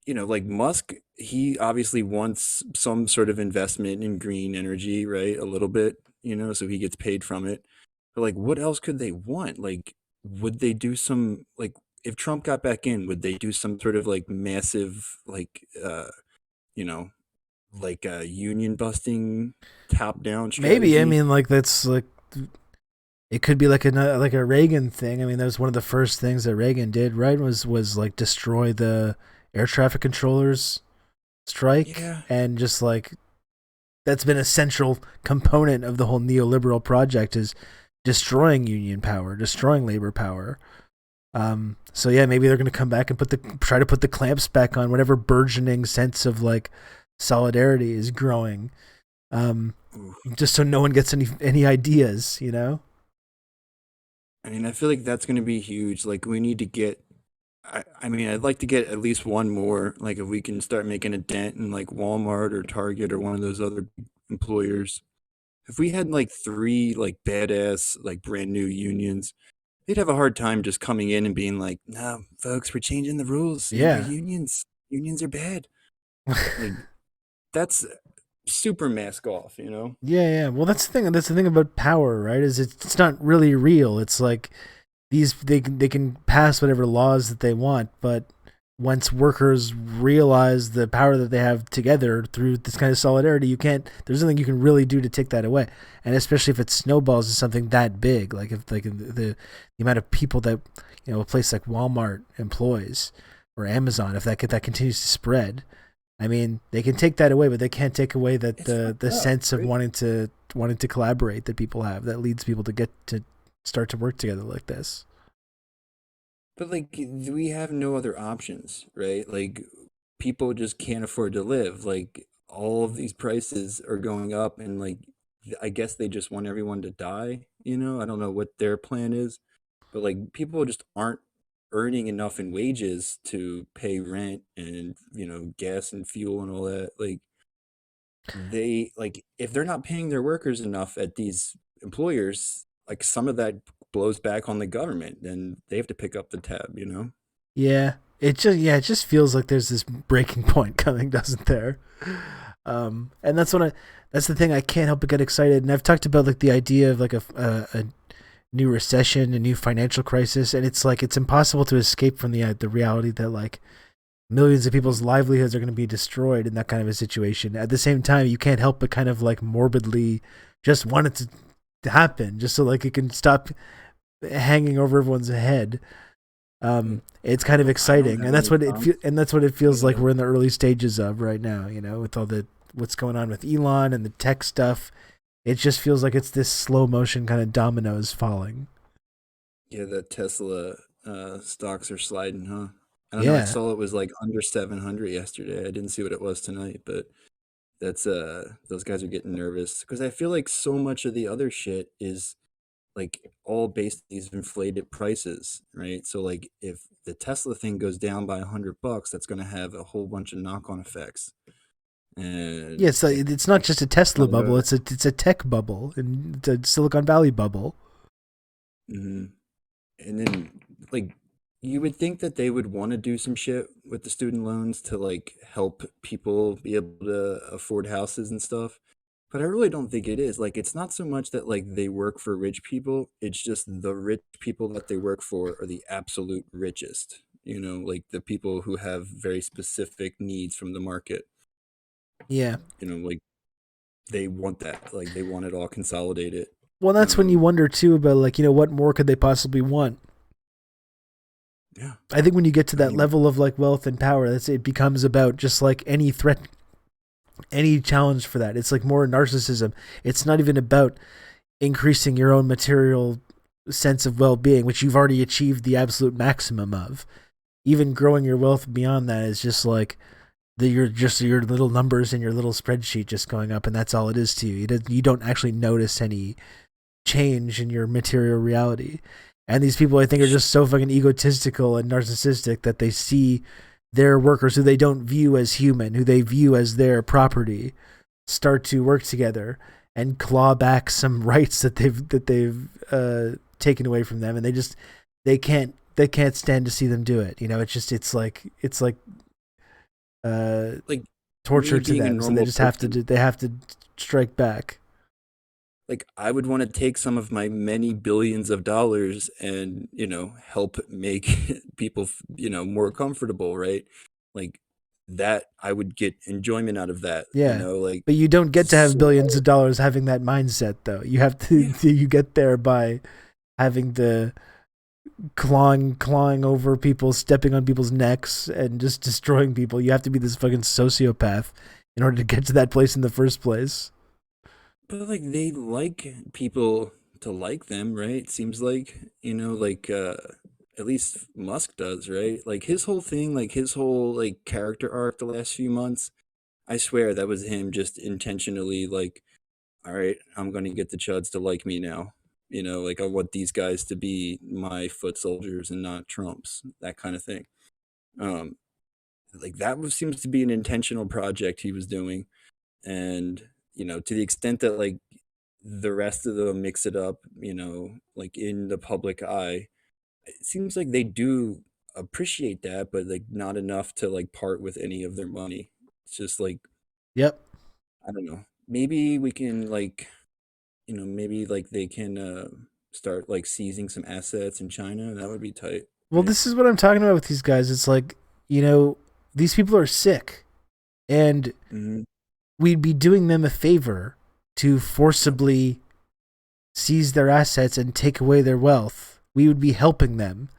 like Musk, he obviously wants some sort of investment in green energy, right? A little bit, so he gets paid from it. But like, what else could they want? Like, would they do some, like, if Trump got back in, would they do some sort of like massive, like, like a union busting top down strategy? Maybe. I mean, like that's like it could be like a Reagan thing. I mean, that was one of the first things that Reagan did, right? Was like destroy the air traffic controllers strike, and just like that's been a central component of the whole neoliberal project is destroying union power, destroying labor power. So yeah, maybe they're going to come back and try to put the clamps back on whatever burgeoning sense of like solidarity is growing. Just so no one gets any ideas, I mean, I feel like that's going to be huge. Like, we need to get. I mean, I'd like to get at least one more. Like, if we can start making a dent in like Walmart or Target or one of those other employers. If we had like 3 like badass like brand new unions, they'd have a hard time just coming in and being like, "No, folks, we're changing the rules. Yeah. Unions are bad." Like, that's super mask off, you know? Yeah. Well, that's the thing. That's the thing about power, right? Is it's not really real. It's like they can pass whatever laws that they want, but once workers realize the power that they have together through this kind of solidarity, you can't. There's nothing you can really do to take that away, and especially if it snowballs to something that big, like if like the amount of people that a place like Walmart employs or Amazon, if that continues to spread. I mean, they can take that away, but they can't take away that the sense of wanting to collaborate that people have that leads people to get to start to work together like this. But like we have no other options, right? Like people just can't afford to live. Like all of these prices are going up and like I guess they just want everyone to die, you know? I don't know what their plan is, but like people just aren't earning enough in wages to pay rent and, gas and fuel and all that. Like they like if they're not paying their workers enough at these employers, like some of that blows back on the government and they have to pick up the tab, you know? Yeah, it just feels like there's this breaking point coming, doesn't there? And that's the thing I can't help but get excited. And I've talked about like the idea of like a new recession, a new financial crisis, and it's like it's impossible to escape from the reality that like millions of people's livelihoods are going to be destroyed in that kind of a situation. At the same time, you can't help but kind of like morbidly just want it to happen, just so like it can stop hanging over everyone's head. It's kind of exciting, and that's what it feels like we're in the early stages of right now. With all what's going on with Elon and the tech stuff, it just feels like it's this slow motion kind of dominoes falling. Yeah, the Tesla stocks are sliding, huh? I don't know. I saw it was like under 700 yesterday. I didn't see what it was tonight, but that's those guys are getting nervous because I feel like so much of the other shit is like all based on these inflated prices, right? So like if the Tesla thing goes down by $100, that's going to have a whole bunch of knock-on effects. And yeah, so it's not just a Tesla bubble; it's a tech bubble and it's a Silicon Valley bubble. Mm-hmm. And then like you would think that they would want to do some shit with the student loans to like help people be able to afford houses and stuff. But I really don't think it is. Like it's not so much that like they work for rich people, it's just the rich people that they work for are the absolute richest. Like the people who have very specific needs from the market. Yeah. Like they want that. Like they want it all consolidated. Well, that's when you wonder too about like, what more could they possibly want? Yeah. I think when you get to that level of like wealth and power, it becomes about just like any threat, any challenge for that. It's like more narcissism. It's not even about increasing your own material sense of well-being, which you've already achieved the absolute maximum of. Even growing your wealth beyond that is just like your little numbers in your little spreadsheet just going up, and that's all it is to you. You don't actually notice any change in your material reality. And these people, I think, are just so fucking egotistical and narcissistic that they see their workers, who they don't view as human, who they view as their property, start to work together and claw back some rights that they've taken away from them, and they can't stand to see them do it. It's like torture to them, so they just have to strike back. Like I would want to take some of my many billions of dollars and, help make people, more comfortable, right? Like that I would get enjoyment out of that, Yeah. like but you don't get to have billions of dollars having that mindset though. You have to you get there by having the clawing over people, stepping on people's necks and just destroying people. You have to be this fucking sociopath in order to get to that place in the first place. But like they like people to like them, right? Seems like, at least Musk does, right? Like his whole thing, like his whole like character arc the last few months, I swear that was him just intentionally like, all right, I'm going to get the chuds to like me now. Like I want these guys to be my foot soldiers and not Trump's, that kind of thing. Like seems to be an intentional project he was doing. And to the extent that like the rest of them mix it up, like in the public eye, it seems like they do appreciate that, but like not enough to like part with any of their money. It's just like, yep, I don't know. Maybe we can like, maybe like they can start like seizing some assets in China. That would be tight, Well, right? this is what I'm talking about with these guys. It's like, you know, these people are sick, and Hmm. we'd be doing them a favor to forcibly seize their assets and take away their wealth. We would be helping them.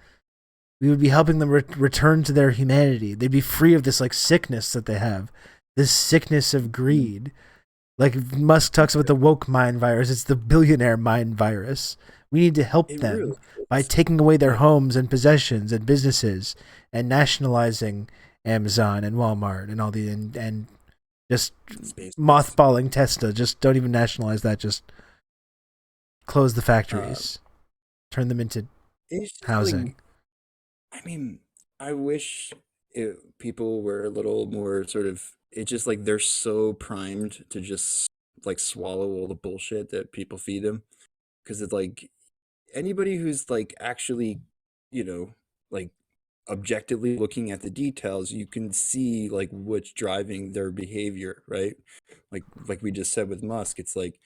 We would be helping them return to their humanity. They'd be free of this like sickness that they have, this sickness of greed. Like Musk talks about the woke mind virus, it's the billionaire mind virus. We need to help It them really by is. taking away their Yeah. homes and possessions and businesses and nationalizing Amazon and Walmart and all the and just Space. mothballing Tesla. Just don't even nationalize that. Just close the factories, turn them into It's just housing. like, I mean, I wish people were a little more sort of. It's just like they're so primed to just like swallow all the bullshit that people feed them. Because it's like anybody who's like actually, you know, like objectively looking at the details, you can see like what's driving their behavior, right? Like we just said with Musk, it's like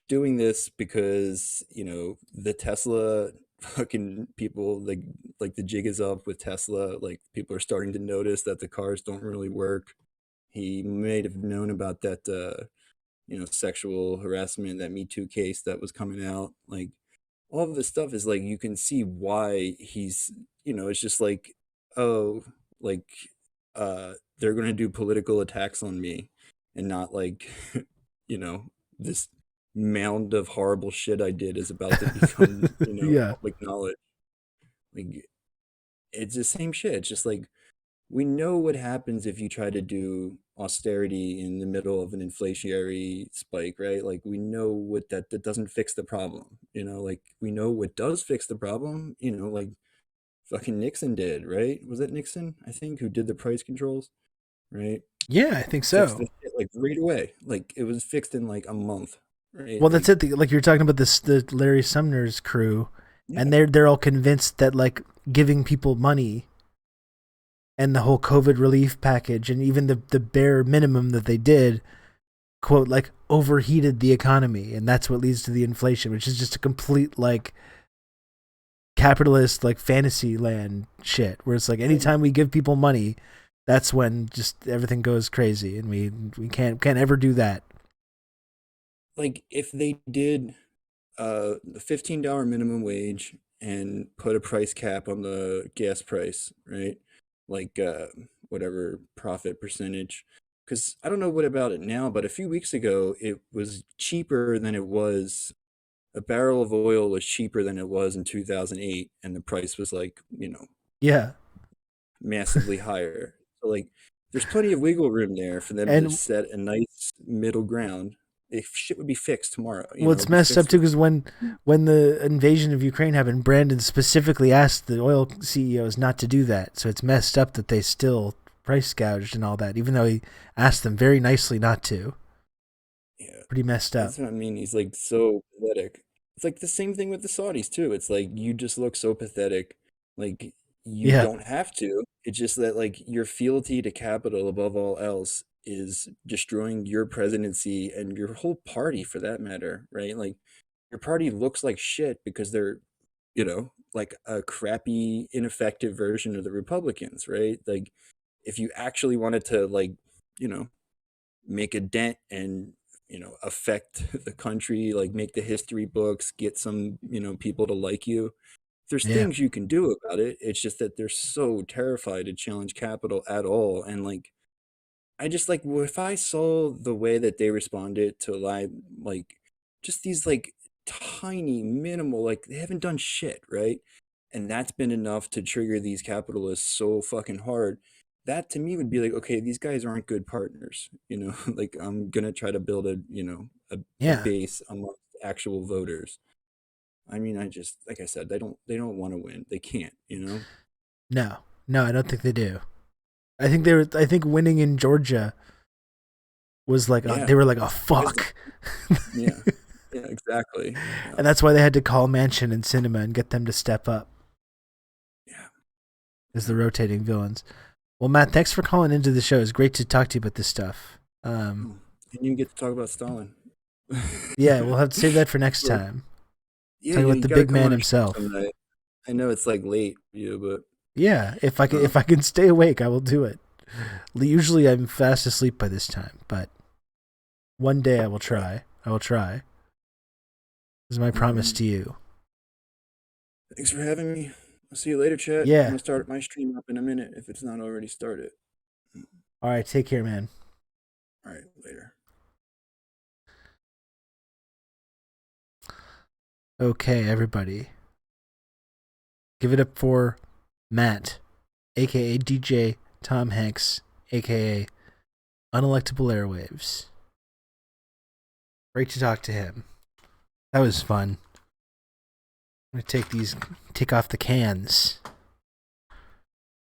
doing this because the Tesla fucking people like the jig is up with Tesla. Like people are starting to notice that the cars don't really work. He may have known about that sexual harassment, that Me Too case that was coming out. Like all of this stuff is like you can see why he's it's just like, oh, like they're gonna do political attacks on me and not like you know this mound of horrible shit I did is about to become Yeah. public knowledge. Like it's the same shit. It's just like we know what happens if you try to do austerity in the middle of an inflationary spike, right? Like we know what that doesn't fix the problem. Like we know what does fix the problem, like fucking Nixon did, right? Was that Nixon, I think, who did the price controls, right? Yeah, I think Fixed so. the shit like right away. Like it was fixed in like a month, right? Well, that's Like it. Like you're talking about the Larry Sumner's crew, and yeah. they're all convinced that like giving people money and the whole COVID relief package and even the bare minimum that they did, quote, like overheated the economy, and that's what leads to the inflation, which is just a complete like capitalist like fantasy land shit. Where it's like anytime we give people money, that's when just everything goes crazy, and we can't ever do that. Like if they did the $15 minimum wage and put a price cap on the gas price, right? Like whatever profit percentage. Because I don't know what about it now, but a few weeks ago it was cheaper than it was. A barrel of oil was cheaper than it was in 2008, and the price was like, Yeah, massively higher. So like there's plenty of wiggle room there for them to and set a nice middle ground. If shit would be fixed tomorrow, well, it's it'd be messed up fixed. too because when the invasion of Ukraine happened, Brandon specifically asked the oil CEOs not to do that. So it's messed up that they still price gouged and all that, even though he asked them very nicely not to. Yeah, Pretty messed up. that's what I mean. He's like so pathetic. It's like the same thing with the Saudis too. It's like you just look so pathetic. Like you Yeah, don't have to. It's just that like your fealty to capital above all else is destroying your presidency and your whole party for that matter, right? Like your party looks like shit because they're, like a crappy, ineffective version of the Republicans, right? Like if you actually wanted to like, you know, make a dent and affect the country, like make the history books, get some people to like you, there's yeah, things you can do about it. It's just that they're so terrified to challenge capital at all. And like I just like if I saw the way that they responded to like just these like tiny minimal, like they haven't done shit, right? And that's been enough to trigger these capitalists so fucking hard. That to me would be like, okay, these guys aren't good partners, like I'm gonna try to build a yeah. base among actual voters. I mean, I just like I said, they don't want to win. They can't. No, no, I don't think they do. I think they were. I think winning in Georgia was like Yeah. they were like, oh Because fuck, yeah. Yeah, exactly. Yeah. and that's why they had to call Manchin and Cinema and get them to step up Yeah. as the rotating villains. Well, Matt, thanks for calling into the show. It's great to talk to you about this stuff. Didn't even get to talk about Stalin. Yeah, we'll have to save that for next Yeah. time. Yeah, Talk you about the gotta big come man on a show himself. someday. I know it's like late for you, but Yeah, if I can stay awake, I will do it. Usually I'm fast asleep by this time, but one day I will try. I will try. This is my promise to you. thanks for having me. I'll see you later, chat. Yeah. I'm gonna start my stream up in a minute if it's not already started. All right, take care, man. All right, later. Okay, everybody. Give it up for Matt, aka DJ Tom Hanks, aka Unelectable Airwaves. Great to talk to him. That was fun. I'm gonna take off the cans.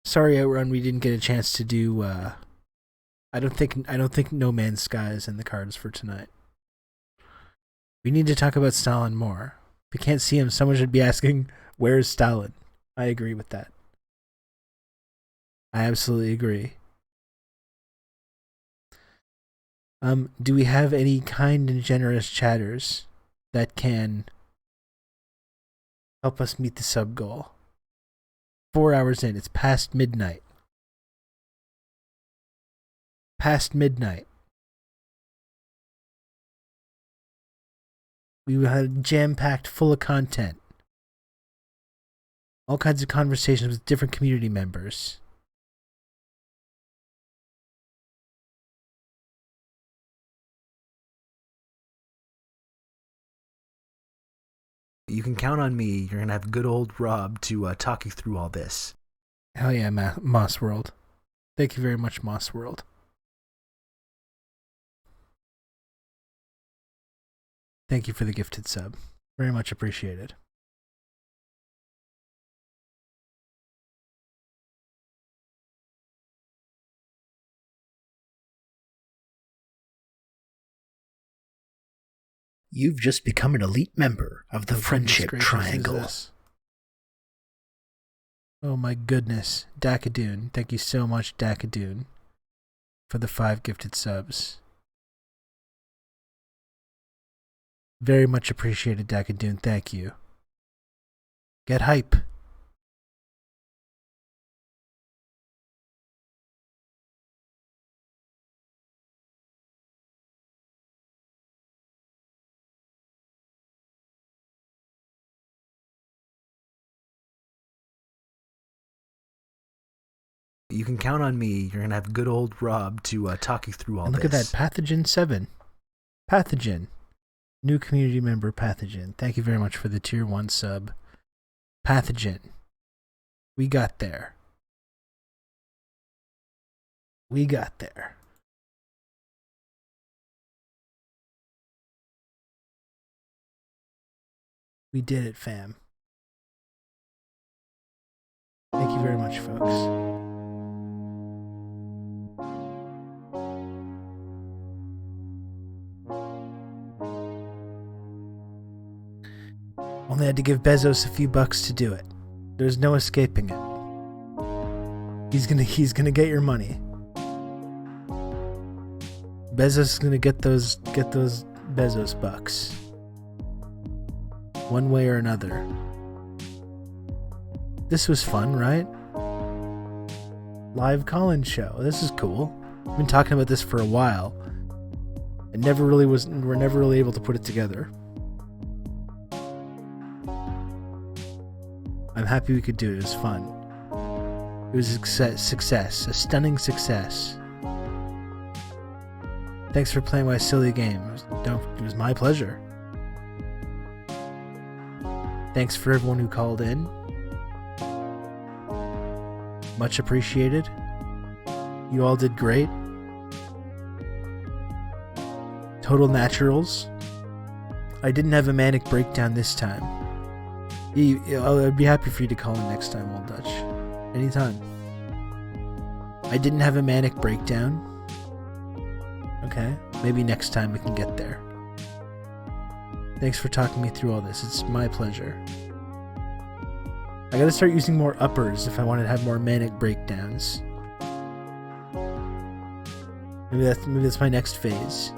Sorry, Outrun, we didn't get a chance to do. I don't think No Man's Sky is in the cards for tonight. We need to talk about Stalin more. If you can't see him, someone should be asking, "Where's Stalin?" I agree with that. I absolutely agree. Do we have any kind and generous chatters that can help us meet the sub goal? 4 hours in, it's past midnight. Past midnight. We had jam-packed full of content. All kinds of conversations with different community members. You can count on me. You're going to have good old Rob to talk you through all this. Hell yeah, Moss World. Thank you very much, Moss World. Thank you for the gifted sub. Very much appreciated. You've just become an elite member of the Friendship Triangle. Oh my goodness. Dakadoon. Thank you so much, Dakadoon, for the 5 gifted subs. Very much appreciated, Dakadoon. Thank you. Get hype. You can count on me. You're going to have good old Rob to talk you through all And this. look at that, Pathogen 7. Pathogen. New community member, Pathogen. Thank you very much for the tier 1 sub. Pathogen. We got there. We got there. We did it, fam. Thank you very much, folks. Only had to give Bezos a few bucks to do it. There's no escaping it. He's gonna get your money. Bezos is gonna get those Bezos bucks. One way or another. This was fun, right? Live call-in show. This is cool. I've been talking about this for a while. We're never really able to put it together. I'm happy we could do it. It was fun. It was a success. A stunning success. Thanks for playing my silly game. It was my pleasure. Thanks for everyone who called in. Much appreciated. You all did great. Total naturals. I didn't have a manic breakdown this time. I'd be happy for you to call in next time, Old Dutch. Anytime. I didn't have a manic breakdown. Okay, maybe next time we can get there. Thanks for talking me through all this. It's my pleasure. I gotta start using more uppers if I want to have more manic breakdowns. Maybe that's my next phase.